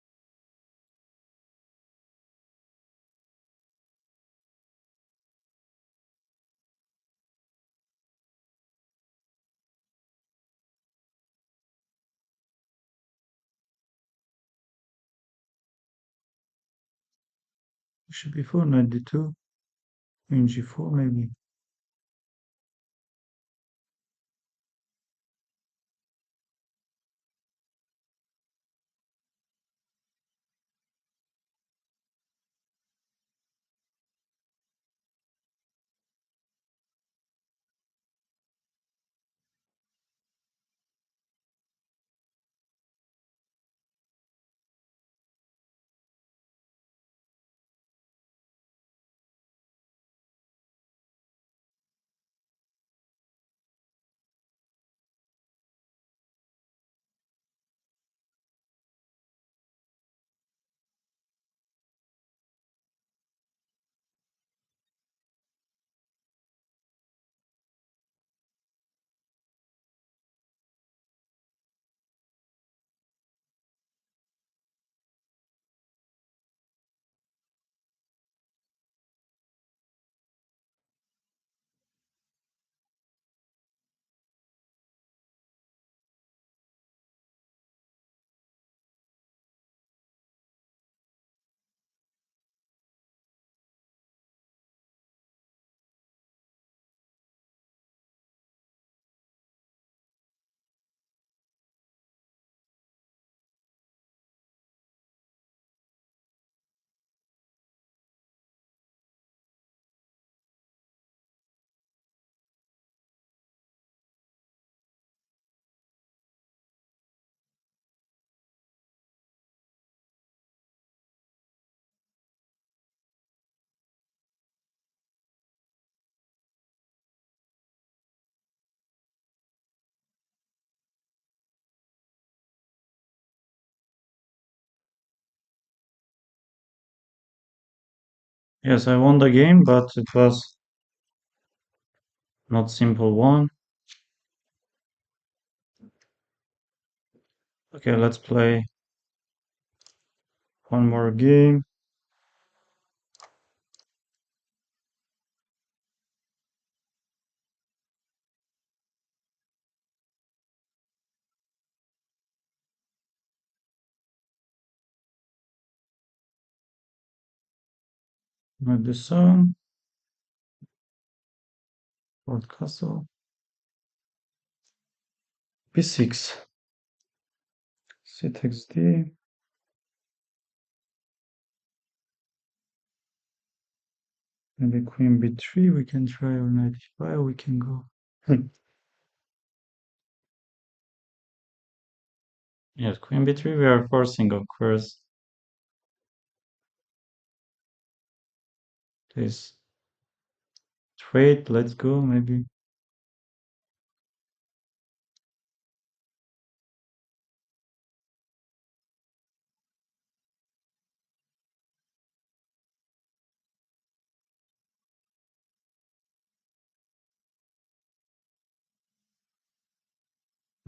Bishop b4, knight d2. Queen g4 maybe. Yes, I won the game, but it was not simple one. Okay, let's play one more game. With the sun, Fort Castle, b6, c takes d, maybe queen b3, we can try, or knight e5, we can go. Yes, queen b3, we are forcing, of course, this trade. Let's go, maybe.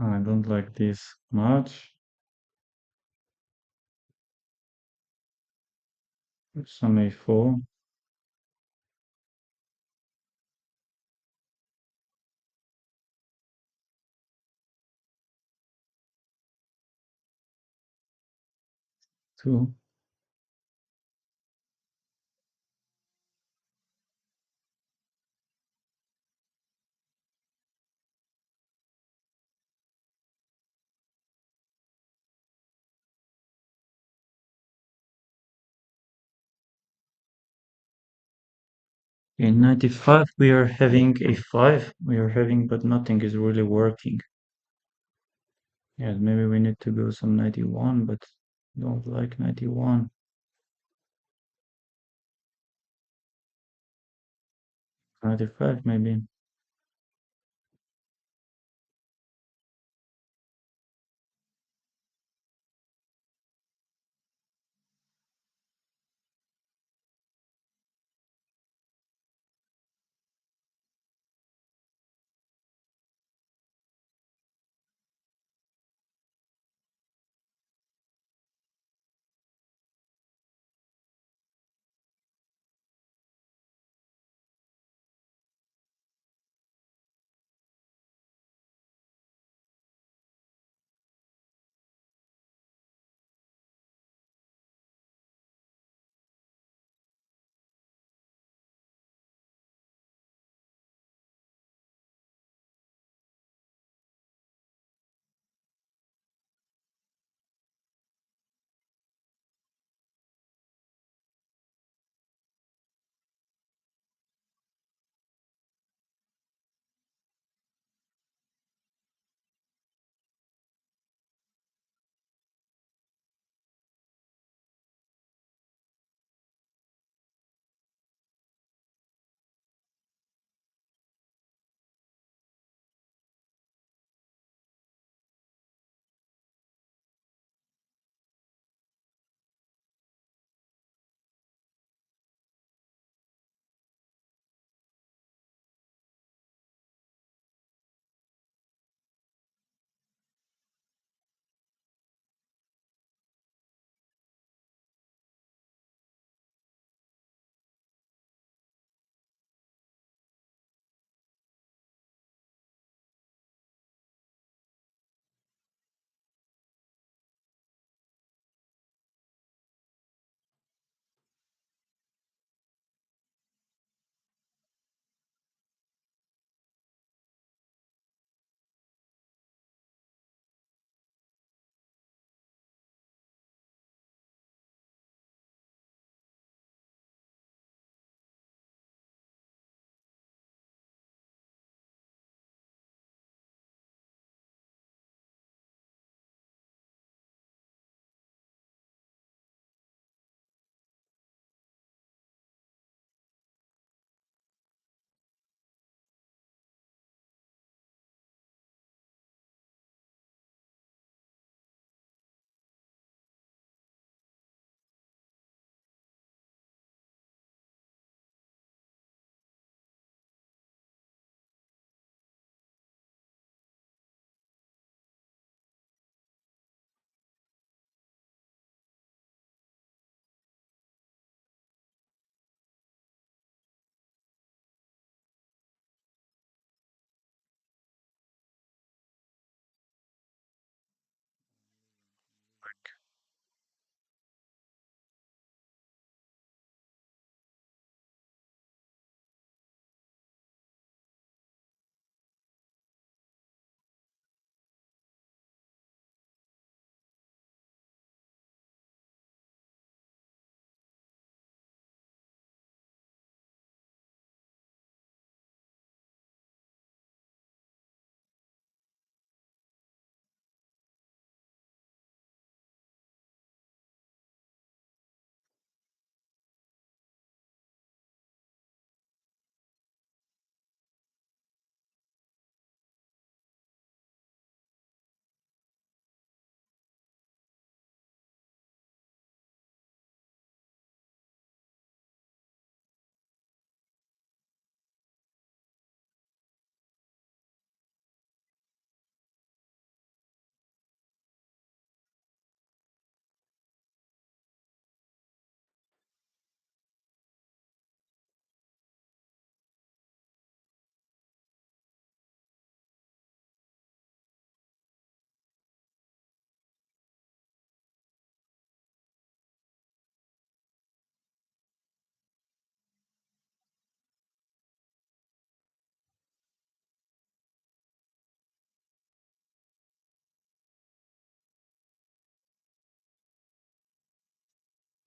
I don't like this much. Some a4. Two. In 95, we are having a5. We are having, but nothing is really working. Yes, maybe we need to go some 91, but don't like 91. 95 maybe.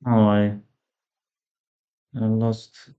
Oh, I lost.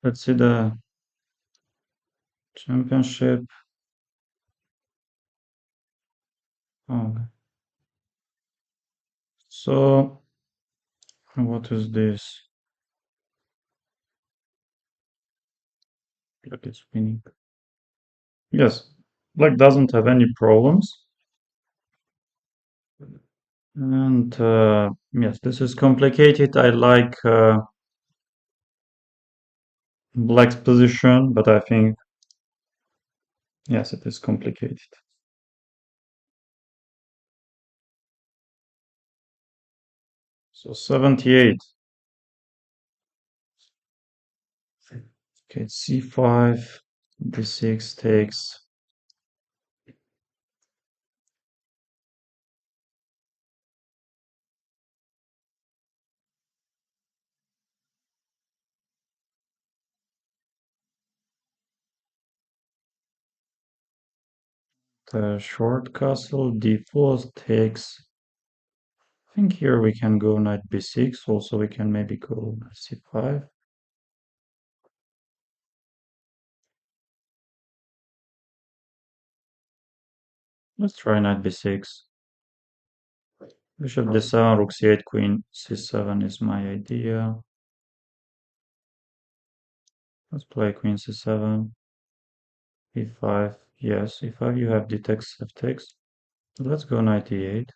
Let's see the championship. Oh, so what is this? Black is winning. Yes, black doesn't have any problems. And yes, this is complicated. I like black's position, but I think, yes, it is complicated. So 78. Okay, c5, d6 takes. The short castle, d4 takes. I think here we can go knight b6. Also, we can maybe go c5. Let's try knight b6. Bishop d7, rook c8, queen c7 is my idea. Let's play queen c7, e5. Yes, e5, you have d takes, f takes. Let's go knight e8.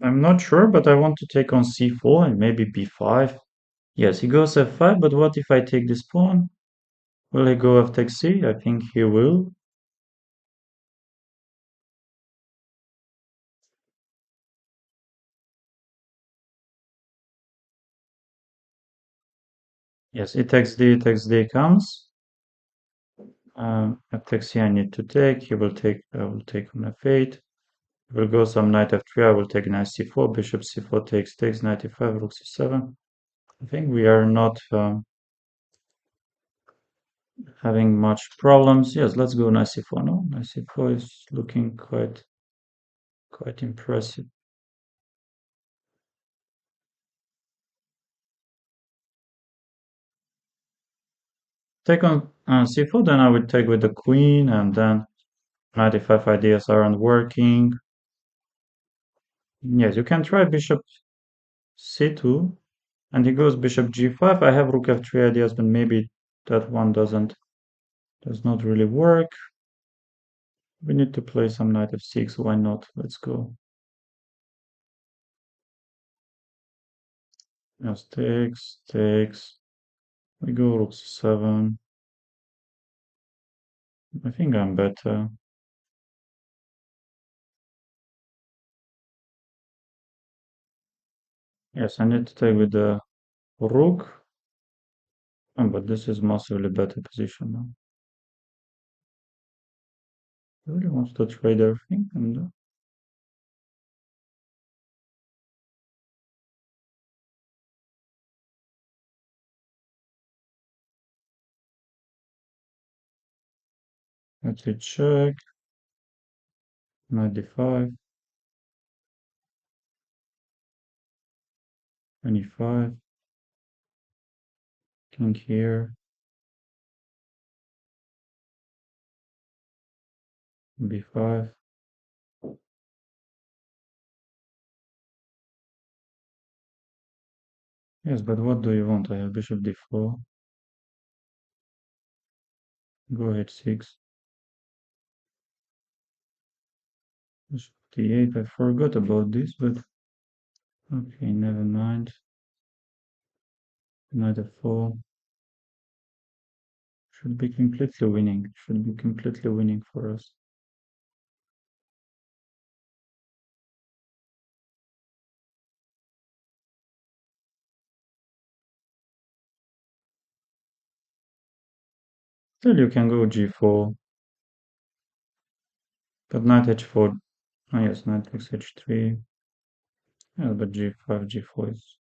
I'm not sure, but I want to take on c4 and maybe b5. Yes, he goes f5, but what if I take this pawn? Will he go f takes c? I think he will. Yes, e takes d comes. F takes c I need to take. He will take, I will take on f8. Will go some knight f3. I will take knight c4. Bishop c4 takes knight e5, rook c7. I think we are not having much problems. Yes, let's go knight c4. No, knight c4 is looking quite impressive. Take on c4, then I would take with the queen, and then knight e5 ideas aren't working. Yes, you can try bishop c2. And he goes bishop g5. I have rook f3 ideas, but maybe that one does not really work. We need to play some knight f6. Why not? Let's go. Yes, takes. We go rook c7. I think I'm better. Yes, I need to take with the rook. Oh, but this is massively better position now. I really wants to trade everything and let's see, check. Knight d5, 25, king here, b5. Yes, but what do you want? I have bishop d4. Go h6. Bishop d8. I forgot about this, but okay, never mind. Knight f4. Should be completely winning. Should be completely winning for us. Still, you can go g4, but knight h4. Oh yes, knight takes h3. Yeah, but g5, g4 is.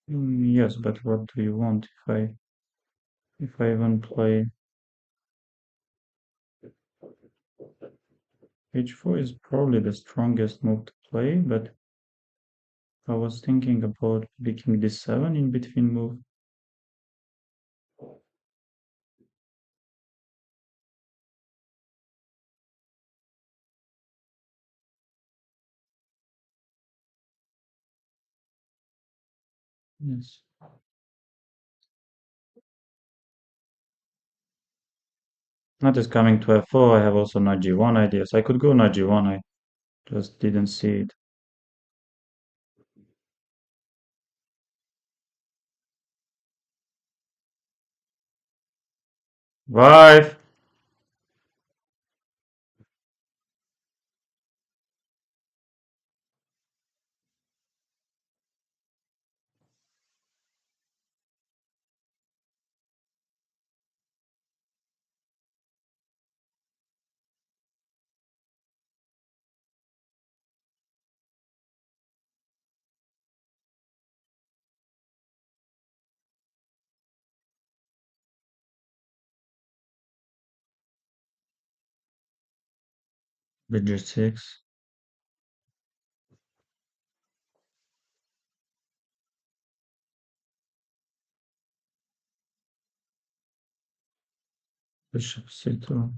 Yes, but what do you want if I even play h4 is probably the strongest move to play, but I was thinking about king d7 in between move. Yes. Knight is coming to f4. I have also knight g1 ideas. I could go knight g1. I just didn't see it. Five. Bishop 6. Bishop c2.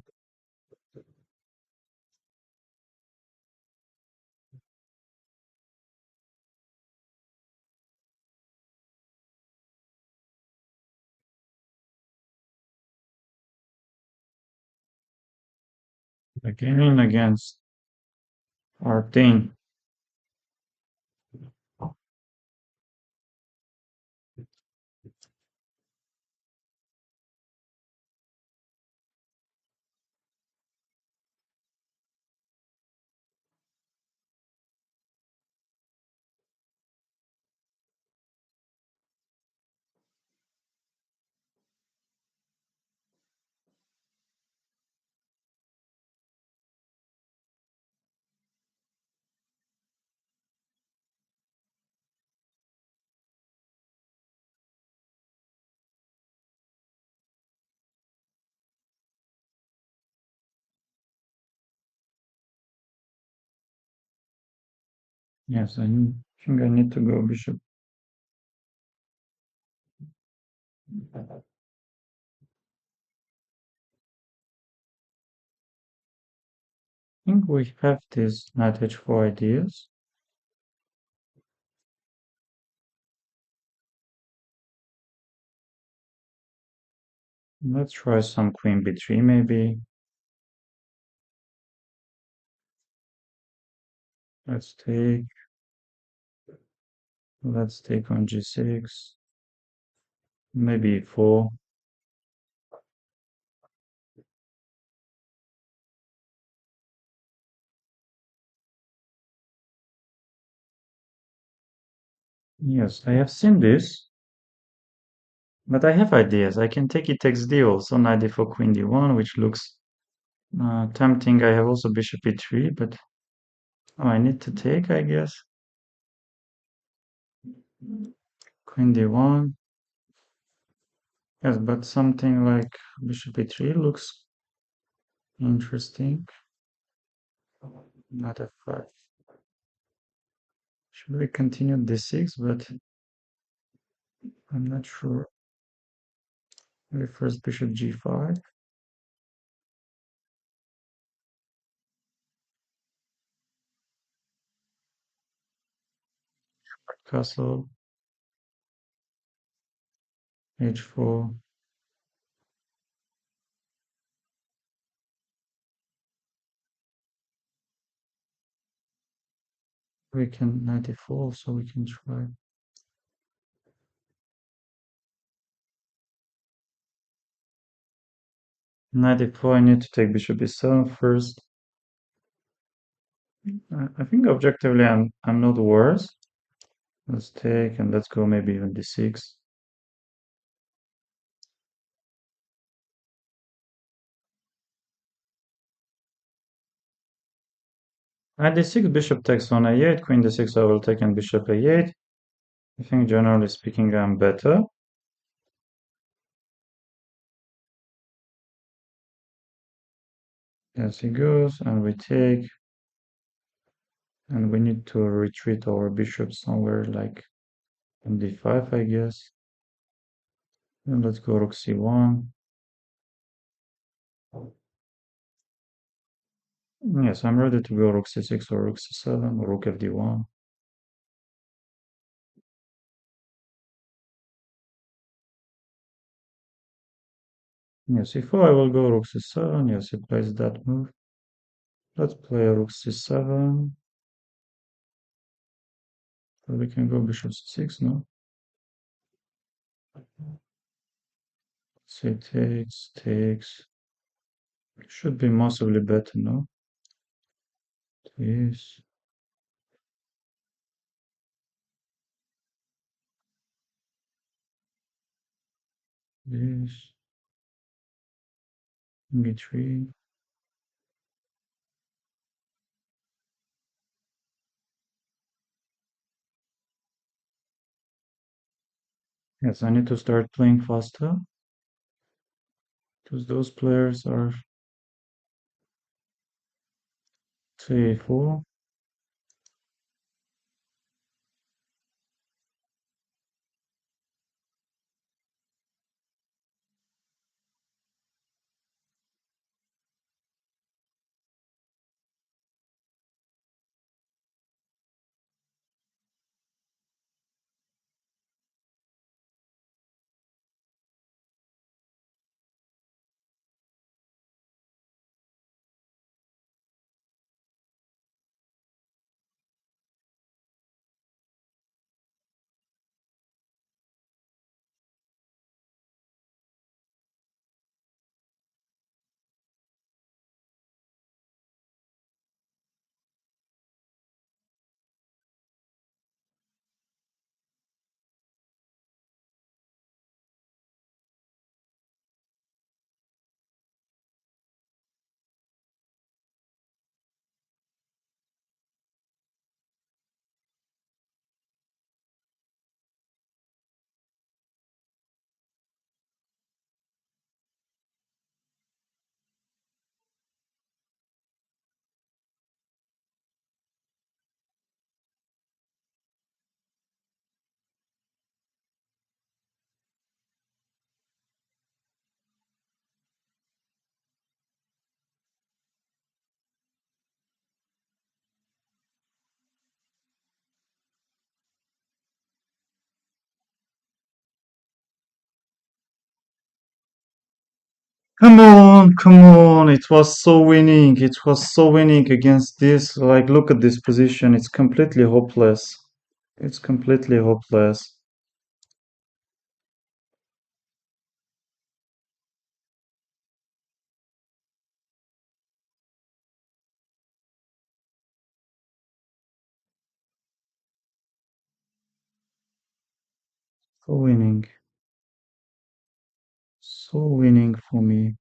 Again against our team. Yes, I think I need to go bishop. I think we have these knight h4 ideas. Let's try some queen b3 maybe. Let's take. Let's take on g6. Maybe e4. Yes, I have seen this, but I have ideas. I can take e takes d also, knight d4, queen d1, which looks tempting. I have also bishop e3, but oh, I need to take, I guess. Queen d1. Yes, but something like bishop e3 looks interesting. Not f5. Should we continue d6? But I'm not sure. Maybe first bishop g5. Castle h4. We can knight e4, so we can try. Knight e4, I need to take bishop e7 first. I think objectively I'm not worse. Let's take and let's go maybe even d6. Knight d6, bishop takes on a8, queen d6 I will take and bishop a8. I think generally speaking I'm better. As he goes, and we take, and we need to retreat our bishop somewhere like on d5, I guess. And let's go rook c1. Yes, I'm ready to go rook c6 or rook c7 or rook fd1. Yes, e4 I will go rook c7. Yes, he plays that move. Let's play rook c7. So we can go bishop c6, no? C takes. Should be massively better, no? This, this, b3. Yes, I need to start playing faster because those players are 3 4. Come on, it was so winning. It was so winning against this. Like, look at this position. It's completely hopeless. It's completely hopeless. So winning. So winning for me.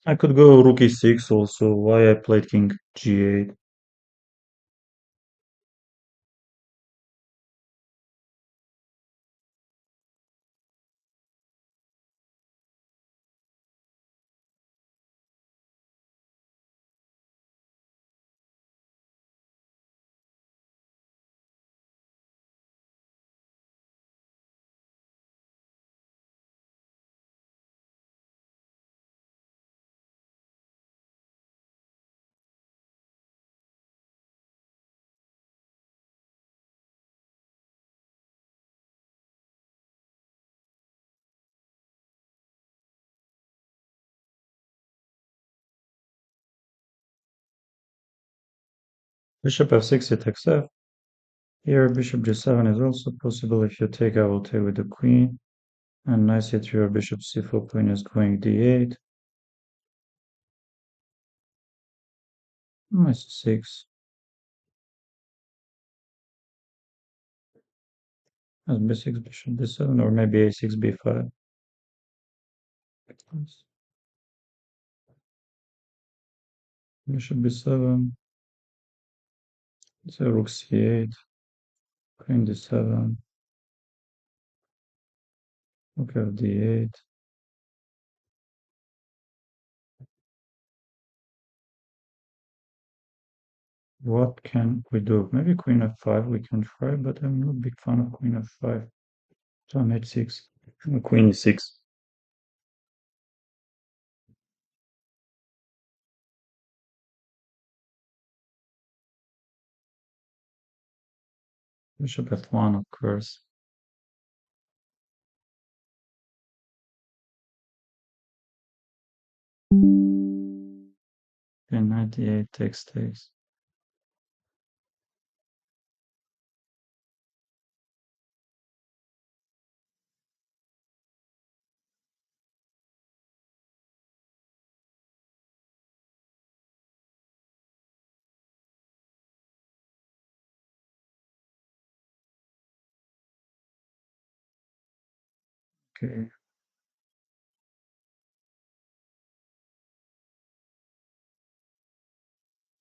I could go rook e6 also. Why I played king g8. Bishop f6, it takes f. Here, bishop g7 is also possible. If you take, I will take with the queen. And knight c3 bishop c4, queen is going d8. Knight c6. As b6, bishop d7, or maybe a6, b5. Bishop b7. So rook c8, queen d7, rook f d8. What can we do? Maybe queen f5 we can try, but I'm not a big fan of queen f5. So I'm h6. Queen e6. Bishop f1, of course. Okay, 98 takes. Okay,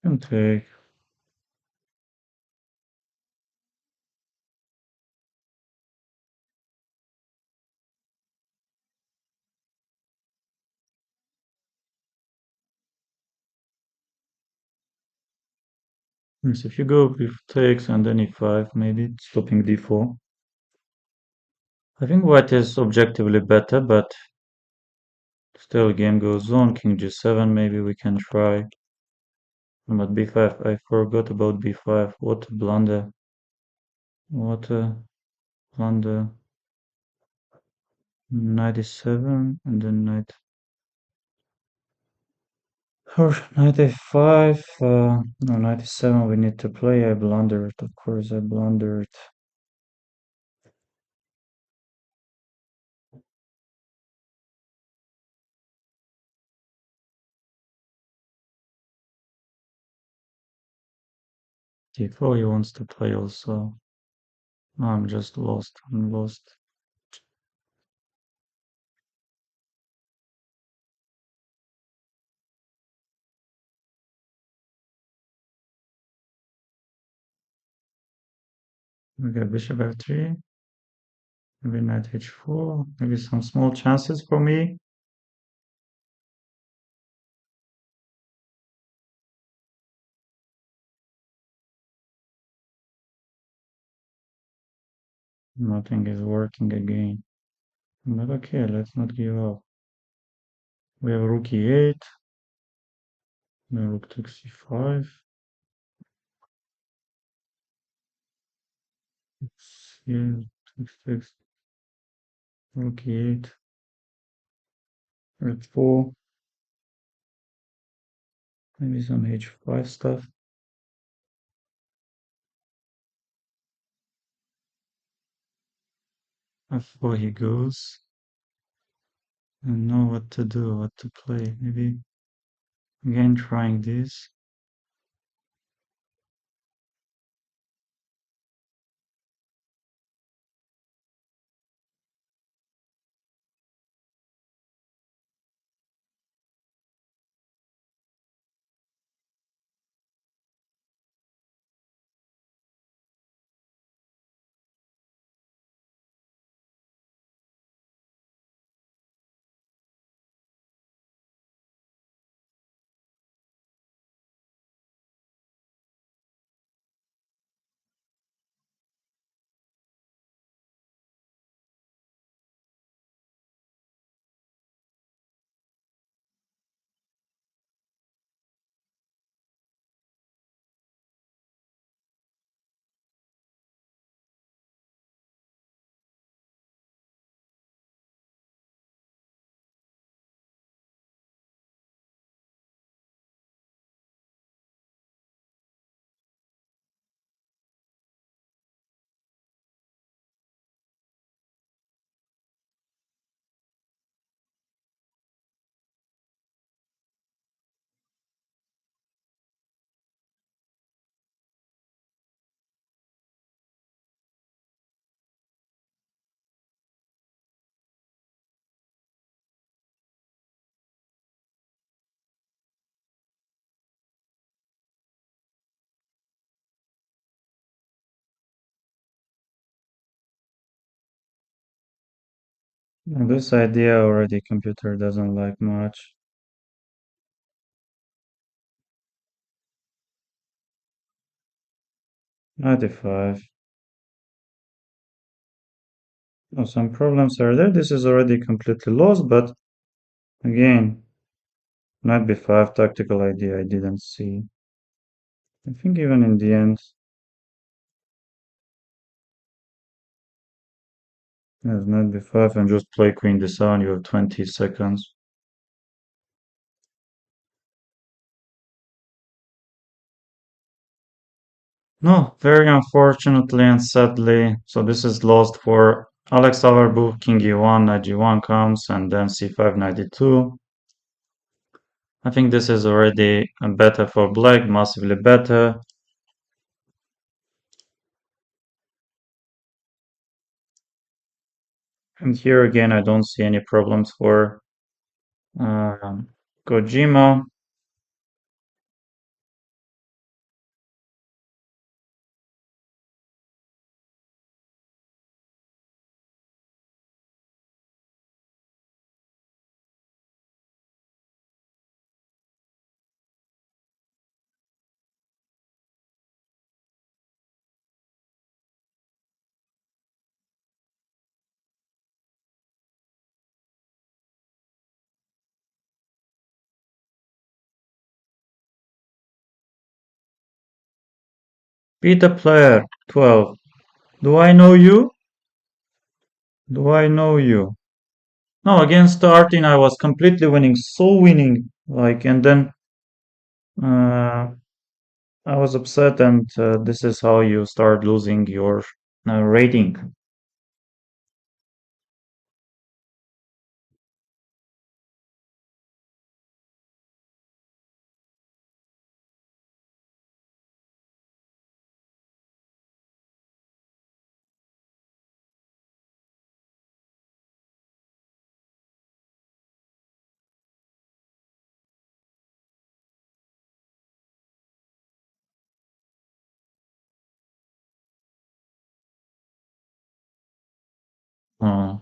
can take. Yes, if you go with takes and then e5, maybe stopping d4. I think white is objectively better, but still game goes on. King g7, maybe we can try. But b5, I forgot about b5. What a blunder. What a blunder. Knight e7 and then knight. Or knight a5. No, knight e7 we need to play. I blundered, of course, I blundered. d4 he wants to play also. No, I'm just lost. I'm lost. Okay, bishop f3. Maybe knight h4. Maybe some small chances for me. Nothing is working again. But okay, let's not give up. We have rook e8. Then rook takes c5. Yeah, takes rook e8. f4. Maybe some h5 stuff. f4 he goes. I don't know what to do, what to play. Maybe again trying this. Now this idea already computer doesn't like much. Knight e5. Oh, some problems are there. This is already completely lost, but again, knight b5 tactical idea I didn't see. I think even in the end, there's knight b5 and just play queen d7. You have 20 seconds. No, very unfortunately and sadly. So this is lost for Alex Auerbach. King e1, knight g1 comes, and then c5, knight d2. I think this is already better for black, massively better. And here again, I don't see any problems for um, Kojima. Beta player 12. Do I know you? Do I know you? No, against Artin, I was completely winning, so winning. Like, and then uh, I was upset, and this is how you start losing your rating. Uh,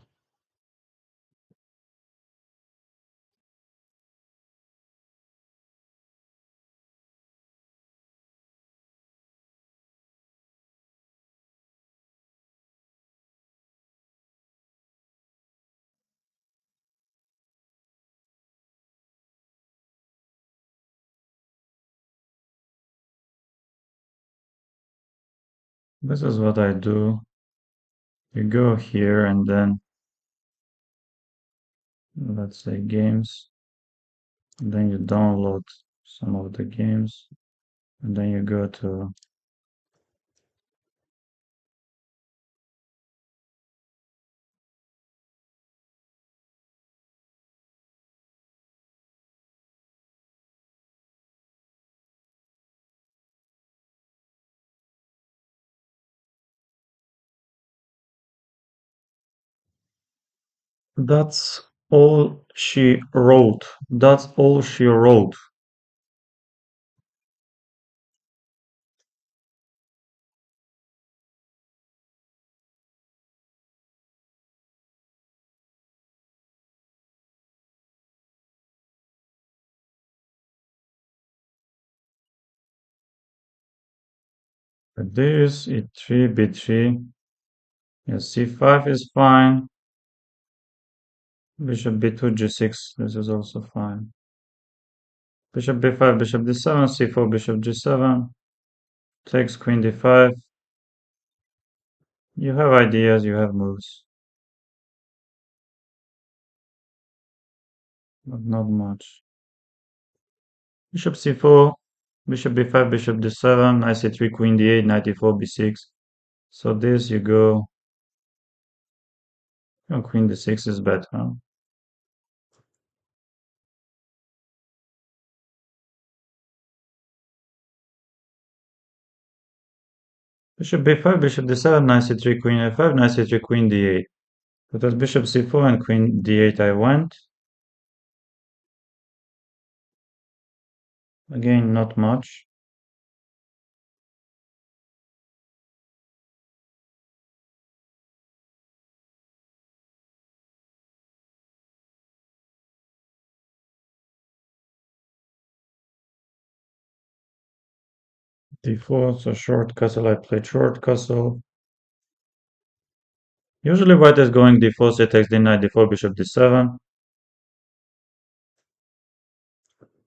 This is what I do. You go here and then, let's say games, and then you download some of the games, and then you go to that's all she wrote. That's all she wrote. This e3, b3. Yes, c5 is fine. Bishop b2, g6. This is also fine. Bishop b5, bishop d7, c4, bishop g7. Takes queen d5. You have ideas, you have moves, but not much. Bishop c4, bishop b5, bishop d7, knight c3, queen d8, knight e4, b6. So this you go, oh, queen d6 is better. Bishop b5, bishop d7, knight c3, queen a5, knight c3, queen d8. But as bishop c4 and queen d8 I went. Again, not much. d4, so short castle, I played short castle. Usually white is going d4, c takes d9, d4, bishop d7.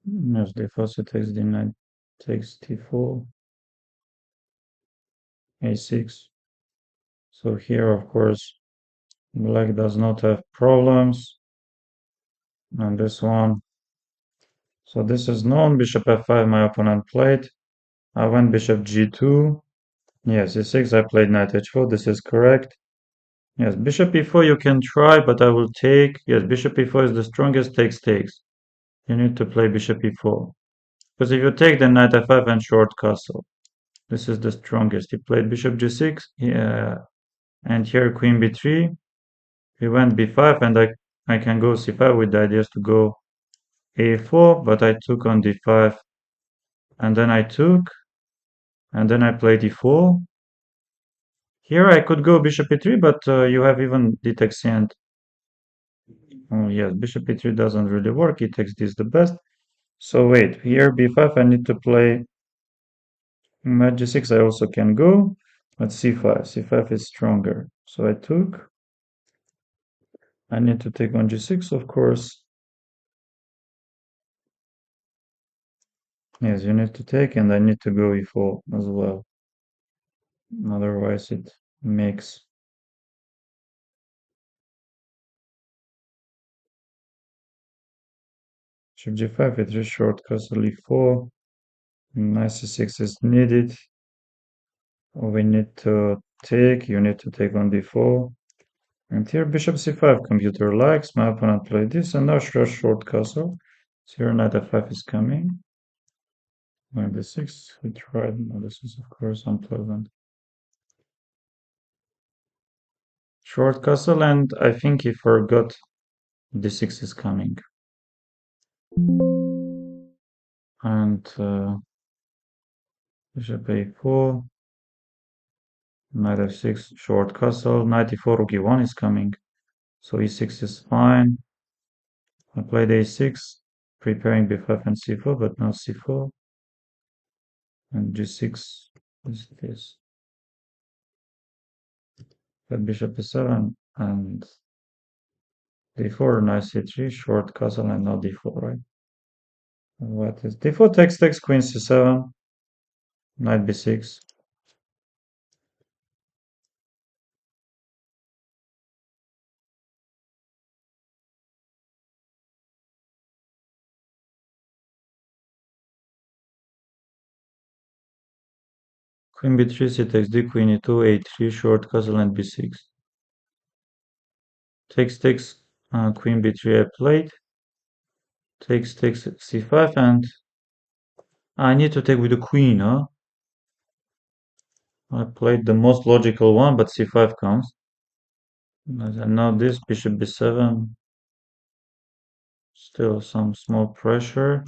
Yes, d4, c takes d9, takes d4, a6. So here, of course, black does not have problems. And this one. So this is known, bishop f5, my opponent played. I went bishop g2. Yes, e6, I played knight h4, this is correct. Yes, bishop e4 you can try, but I will take. Yes, bishop e4 is the strongest, takes. You need to play bishop e4. Because if you take, then knight f5 and short castle. This is the strongest. He played bishop g6, yeah, and here queen b3. He went b5, and I can go c5 with the ideas to go a4, but I took on d5, and then I took, and then I played e4. Here I could go bishop e3, but you have even d takes and oh yes, bishop e3 doesn't really work. E takes this the best. So wait, here b5 I need to play knight g6. I also can go, but c5. C5 is stronger. So I took. I need to take on g6, of course. Yes, you need to take, and I need to go e4 as well. Otherwise, it makes. Bishop g5, it is short, castle e4. Knight c6 is needed. We need to take, you need to take on d4. And here bishop c5, computer likes. My opponent played this, and now short castle. So here knight f5 is coming. Knight d6, we tried. No, this is of course unpleasant. Short castle, and I think he forgot d6 is coming. And bishop a4, knight f6, short castle, knight e4, rook e1 is coming. So e6 is fine. I played a6, preparing b5 and c4, but now c4. And g6 is this. But bishop e7 and d4, knight c3, short castle, and now d4, right? What is d4 takes, queen c7, knight b6. Queen b3, c takes d, queen e2, a3, short castle and b6. Takes, queen b3 I played. Takes c5 and I need to take with the queen, huh? I played the most logical one, but c5 comes. And now this, bishop b7. Still some small pressure.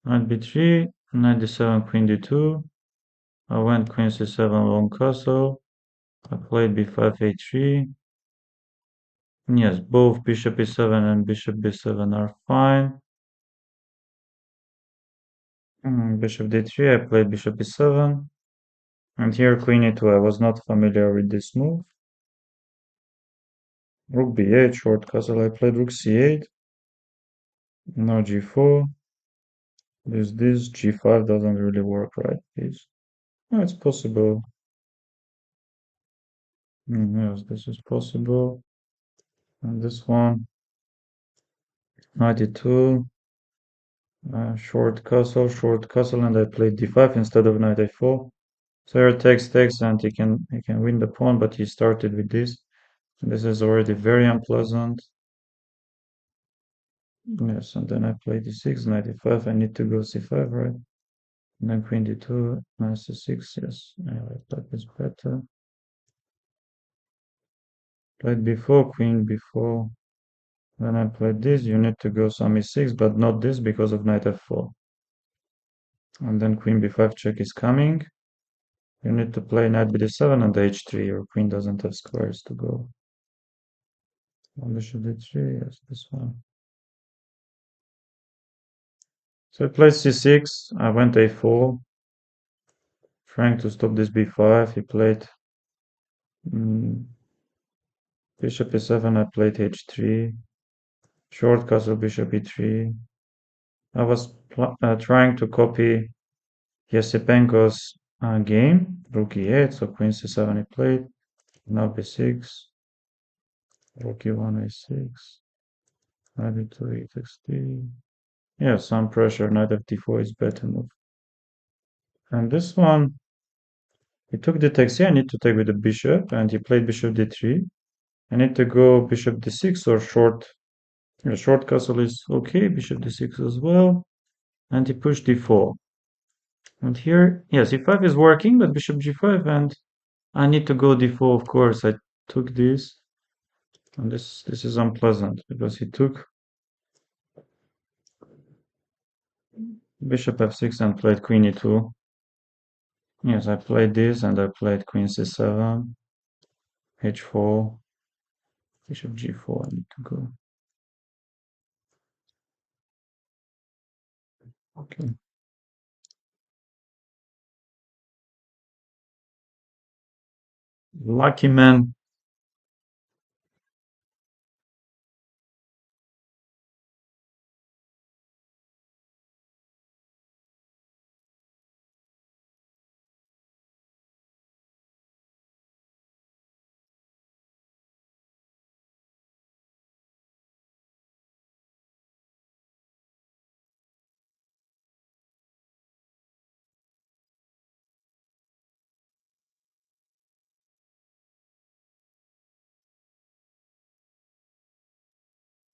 Knight b3, knight d7, queen d2. I went queen c7, long castle. I played b5, a3. Yes, both bishop e7 and bishop b7 are fine. Bishop d3, I played bishop e7. And here queen e2, I was not familiar with this move. Rook b8, short castle, I played rook c8. Now g4. This g5 doesn't really work, right? Please. No, it's possible. Yes, this is possible. And this one, knight e2, short castle, and I played d5 instead of knight a4. So here takes, and he can win the pawn, but he started with this. This is already very unpleasant. Yes, and then I play d6, knight e5. I need to go c5, right? And then queen d2, knight c6. Yes, anyway, that is better. Played before, queen before. Then I played this. You need to go some e6, but not this because of knight f4. And then queen b5 check is coming. You need to play knight bd7 and h3. Your queen doesn't have squares to go. Bishop d3, yes, this one. So I played c6. I went a4, trying to stop this b5. He played bishop e7. I played h3. Short castle, bishop e3. I was trying to copy Yasipenko's game, rook e8. So queen c7 he played. Now b6. Rook e1, a6. Knight e2, e takes d. Yeah, some pressure. Knight f d4 is better move. And this one, he took the taxi. I need to take with the bishop, and he played bishop d3. I need to go bishop d6 or short. Yeah, short castle is okay. Bishop d6 as well, and he pushed d4. And here, yes, e5 is working, but bishop g5, and I need to go d4. Of course, I took this, and this is unpleasant because he took bishop f6 and played queen e2. Yes, I played this, and I played queen c7, h4. Bishop g4, I need to go. Okay. Lucky man.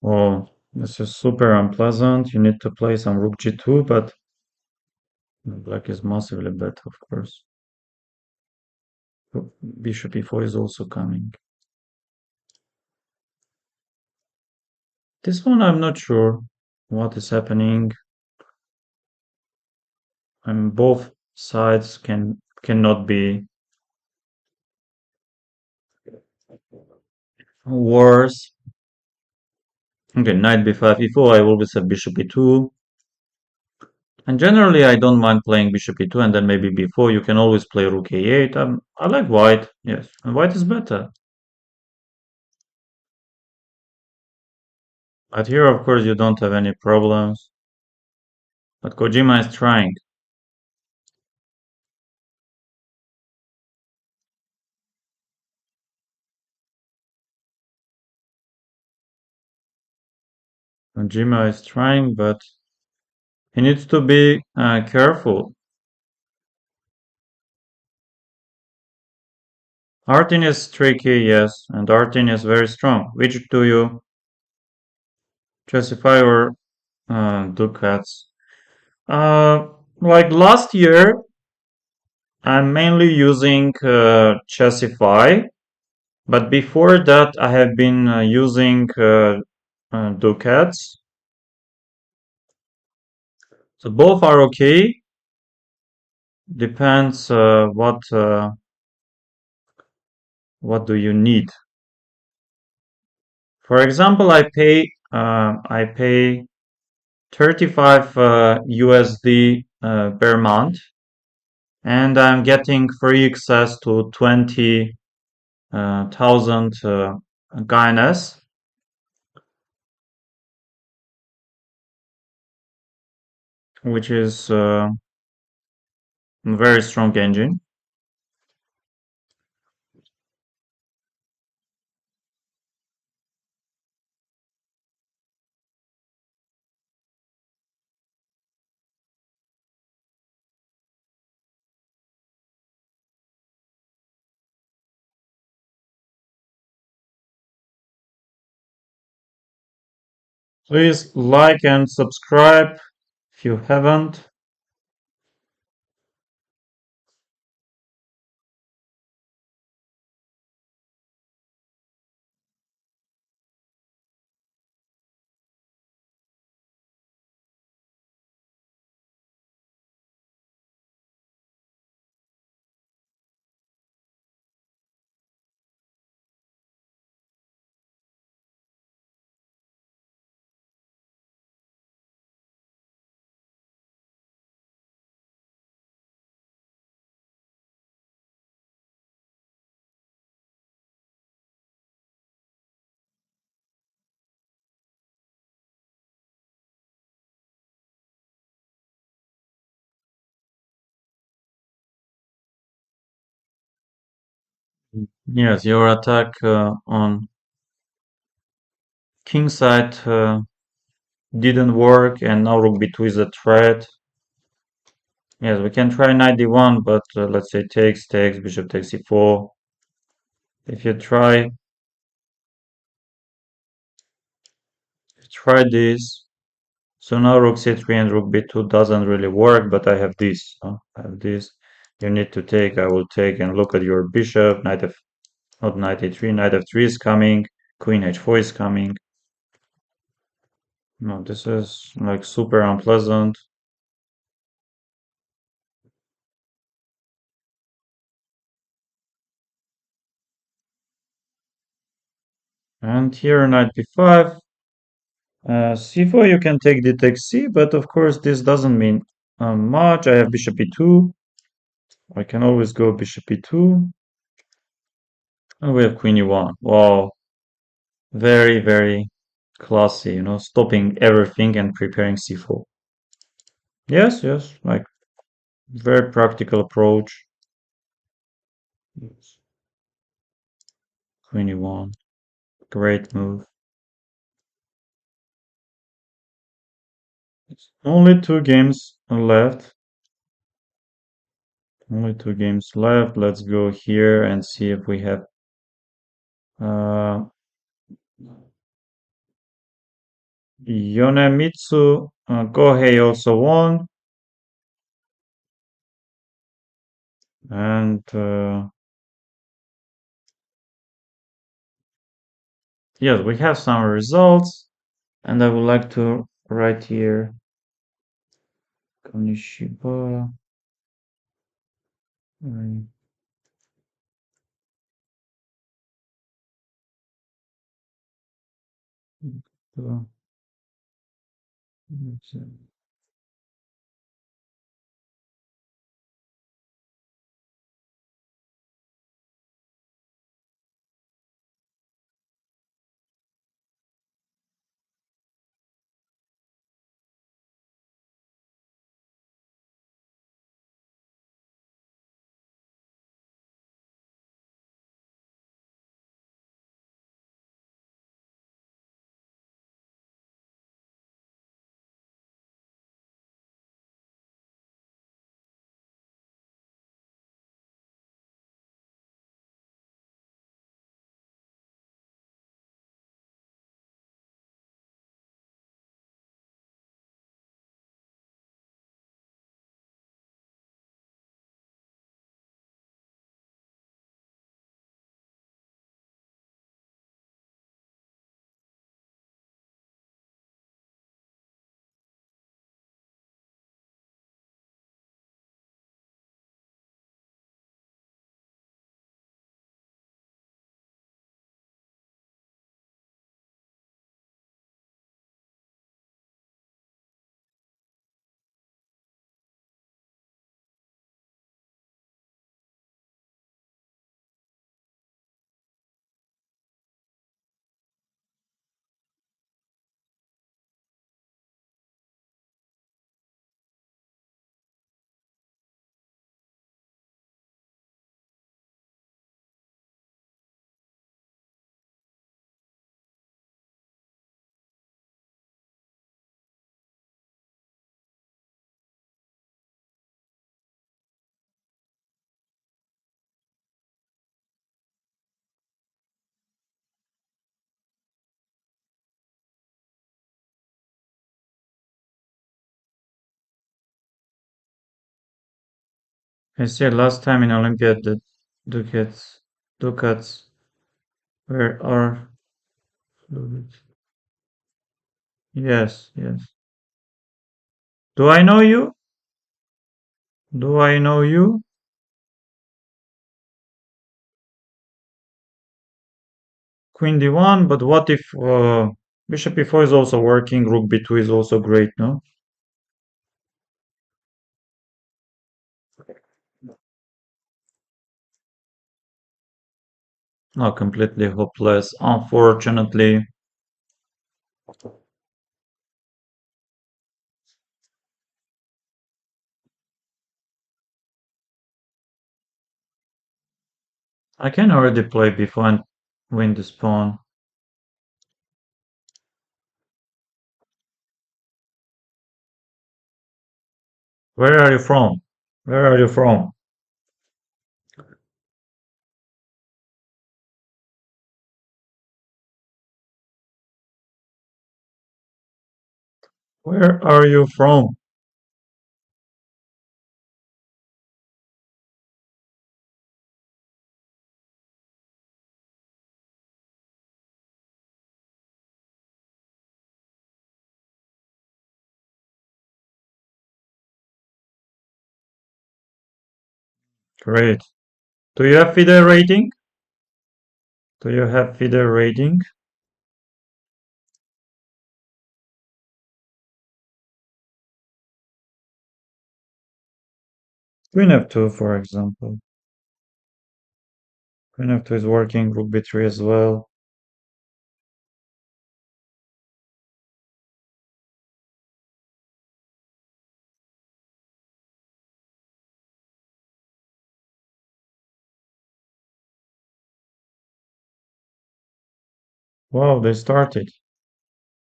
Oh, this is super unpleasant. You need to play some rook g2, but black is massively better, of course. Bishop e4 is also coming. This one I'm not sure what is happening. Both sides cannot be worse. Okay, knight b5, e4. I always have bishop e2. And generally, I don't mind playing bishop e2 and then maybe b4. You can always play rook a8. I like white, yes. And white is better. But here, of course, you don't have any problems. But Kojima is trying. Kojima is trying, but he needs to be careful. Artin is tricky, yes, and Artin is very strong. Which do you Chessify or Ducats? Like last year, I'm mainly using Chessify, but before that, I have been using Ducats. So both are okay. Depends what do you need. For example, I pay 35 USD per month, and I'm getting free access to 20,000 Guinness, which is a very strong engine. Please like and subscribe if you haven't. Yes, your attack on king side didn't work, and now rook b2 is a threat. Yes, we can try knight d1, but let's say takes, bishop takes e4. If you try this, so now rook c3 and rook b2 doesn't really work, but I have this. I have this. You need to take, I will take, and look at your bishop. Not knight a3, knight f3 is coming. Queen h4 is coming. No, this is like super unpleasant. And here knight b5. c4 you can take d takes c, but of course this doesn't mean much. I have bishop e2. I can always go bishop e2. And we have queen e1. Wow, very, very classy, stopping everything and preparing c4. Yes, yes, like very practical approach. Yes. Queen e1, great move. Only two games left. Only two games left. Let's go here and see if we have uh, Yonemitsu Kohei also won. And yes, we have some results. And I would like to write here Konishiba. I said last time in Olympiad that ducats, ducats were are fluid. Yes, yes. Do I know you? Do I know you? Queen d1, but what if bishop e4 is also working, rook b2 is also great, no? Not completely hopeless, unfortunately. I can already play before and win this pawn. Where are you from? Where are you from? Where are you from? Great. Do you have FIDE rating? Do you have FIDE rating? Queen f2, for example. Queen f2 is working, rook b3 as well. Wow, they started.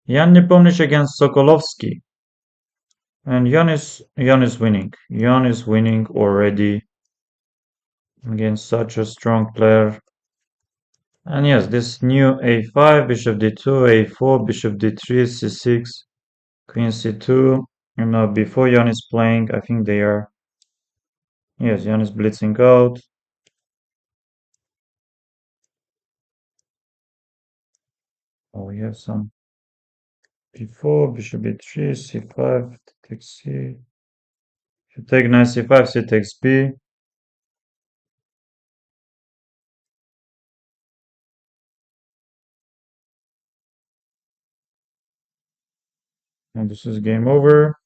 Jan Nepomniachtchi against Sokolovsky. And Jan is winning. Jan is winning already against such a strong player. And yes, this new a5, bishop d2, a4, bishop d3, c6, queen c2. You know, before Jan is playing, I think they are. Yes, Jan is blitzing out. Oh, we have some b4, bishop b3, c5, takes c. If you take knight c5, c takes b. And this is game over.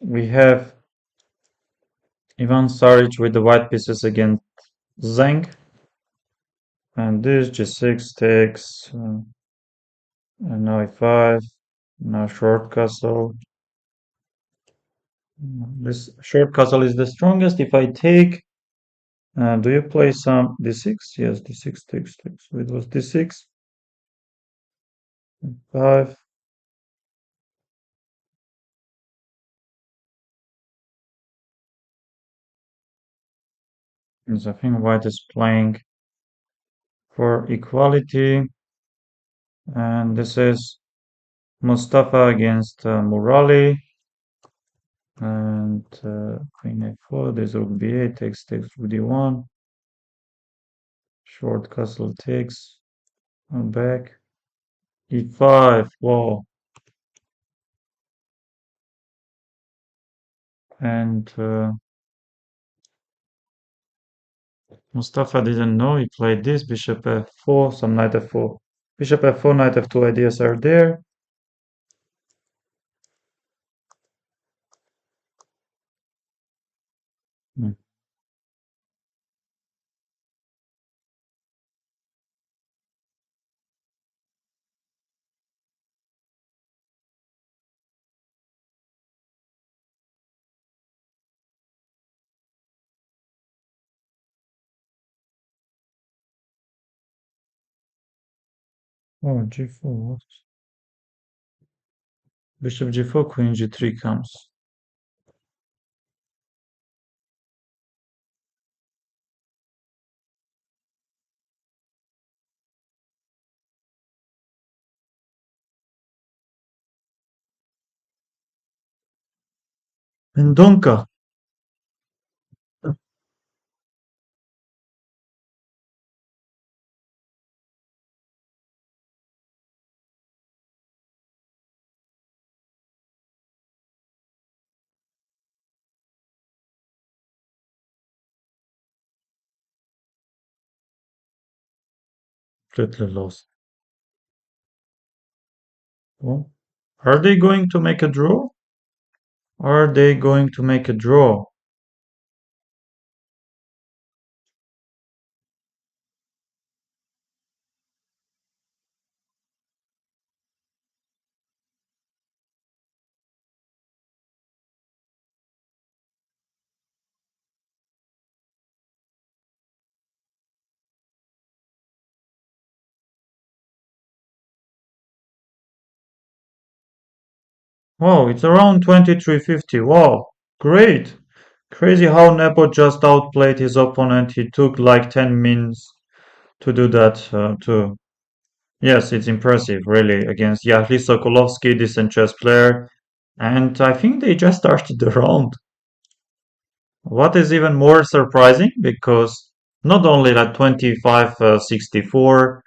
We have Ivan Saric with the white pieces against Zheng. And this g6 takes, and now e5, now short castle. This short castle is the strongest. If I take, do you play some d6? Yes, d6 takes. So it was d6, 5. Yes, I think white is playing for equality. And this is Mustafa against Murali. And queen a4, there's rook b8, takes rook d1. Short castle takes, back. e5, wow. And Mustafa didn't know he played this, bishop f4, some knight f4. Bishop f4, knight f2 ideas are there. Hmm. Oh, g4, what? Bishop g4, queen g3 comes. And Donka. Completely lost. Oh. Are they going to make a draw? Are they going to make a draw? Wow, it's around 2350. Wow, great. Crazy how Nepo just outplayed his opponent. He took like 10 mins to do that too. Yes, it's impressive, really, against Yahli Sokolovsky, decent chess player. And I think they just started the round. What is even more surprising, because not only that 25-64,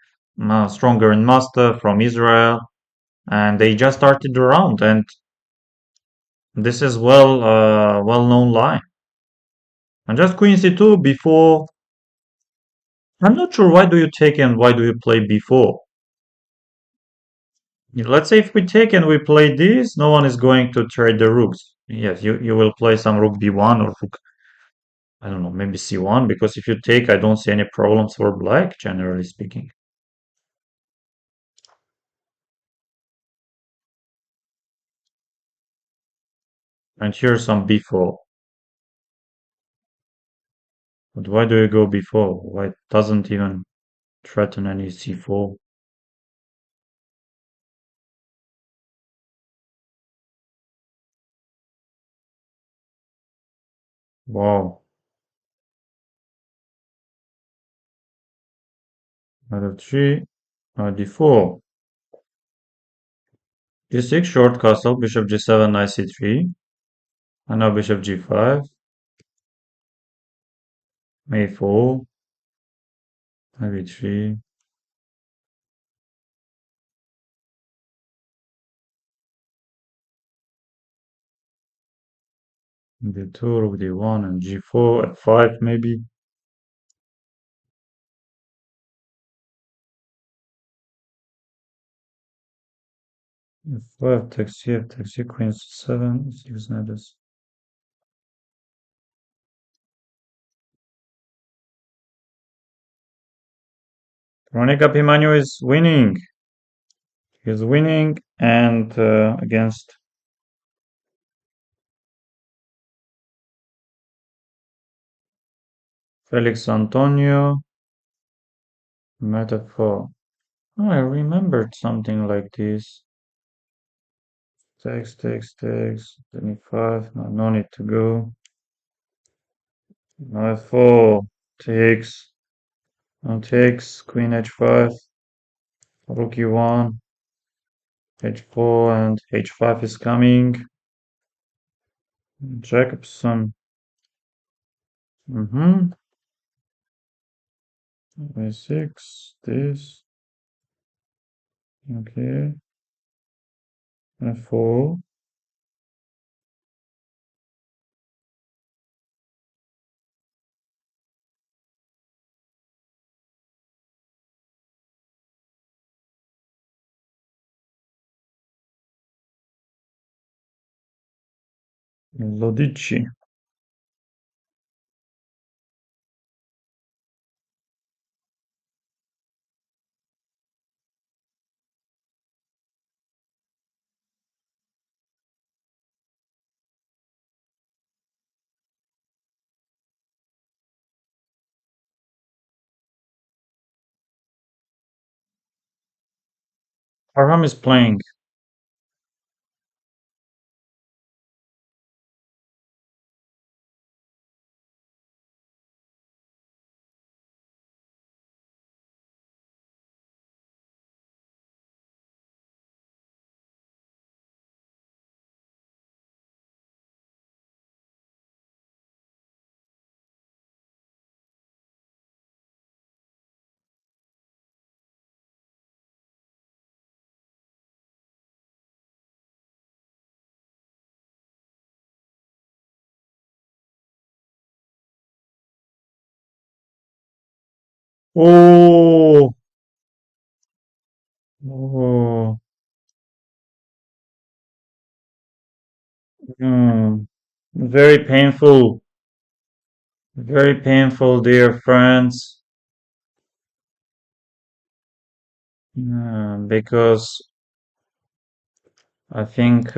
stronger in master from Israel, and they just started the round, and this is well-known line. And just queen c2 before. I'm not sure why do you take and why do you play before. Let's say if we take and we play this, no one is going to trade the rooks. Yes, you will play some rook b1 or rook, I don't know, maybe c1, because if you take, I don't see any problems for black, generally speaking. And here's some b4. But why do you go b4? Why it doesn't even threaten any c4? Wow. Knight f3, d4. g6, short castle, bishop g7, knight c3. And now bishop g5, a4, knight b3. d2, rook d1, and g4, f5 maybe. f5, takes here, takes here, queen c7, 6 knights. Veronica Pimaño is winning. He's winning, and against Felix Antonio, metaphor. Oh, I remembered something like this. Takes, 25, no need to go. Knight 4, takes, no takes, queen h5, rook e1, h4, and h5 is coming. Jacobson. A6, this, okay, f4, Lodici. Aram is playing. Oh, Oh, mm, very painful. Very painful, dear friends. Because I think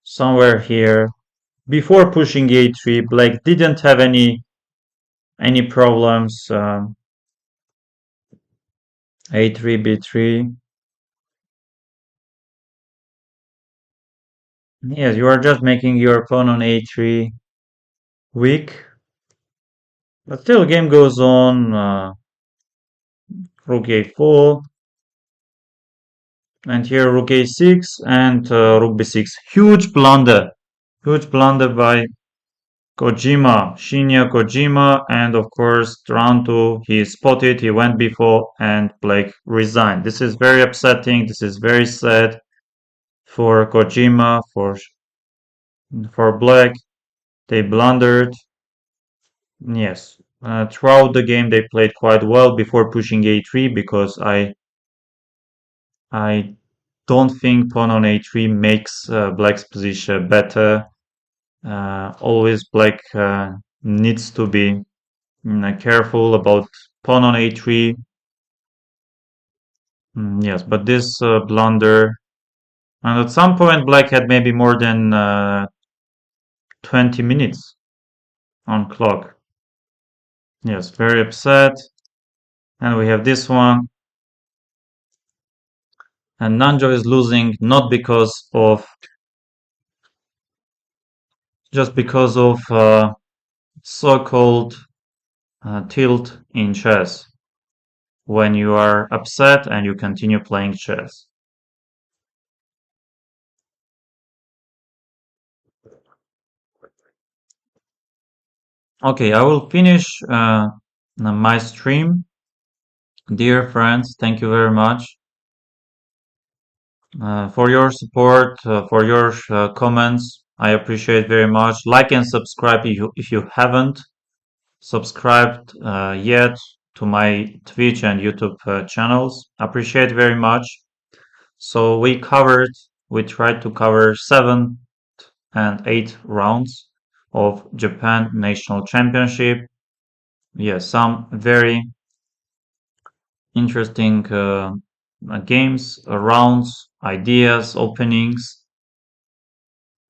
somewhere here, before pushing a3, Black didn't have any problems. A3, b3. Yes, you are just making your pawn on a3 weak. But still, game goes on. Rook a4, and here rook a6 and rook b6. Huge blunder by Kojima, Shinya Kojima, and of course, round two, he spotted, he went before, and Blake resigned. This is very upsetting. This is very sad for Kojima, for Black. They blundered. Yes. Throughout the game, they played quite well before pushing a3 because I don't think pawn on a3 makes Black's position better. Always Black needs to be careful about pawn on a3. Yes, but this blunder, and at some point Black had maybe more than 20 minutes on clock. Yes, very upset. And we have this one. And Nanjo is losing not because of, just because of so-called tilt in chess. When you are upset and you continue playing chess. Okay, I will finish my stream. Dear friends, thank you very much for your support, for your comments. I appreciate very much. Like and subscribe if you haven't subscribed yet to my Twitch and YouTube channels. Appreciate very much. So we tried to cover 7 and 8 rounds of Japan National Championship. Yes, some very interesting games, rounds, ideas, openings.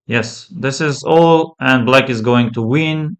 Yes, this is all, and Black is going to win.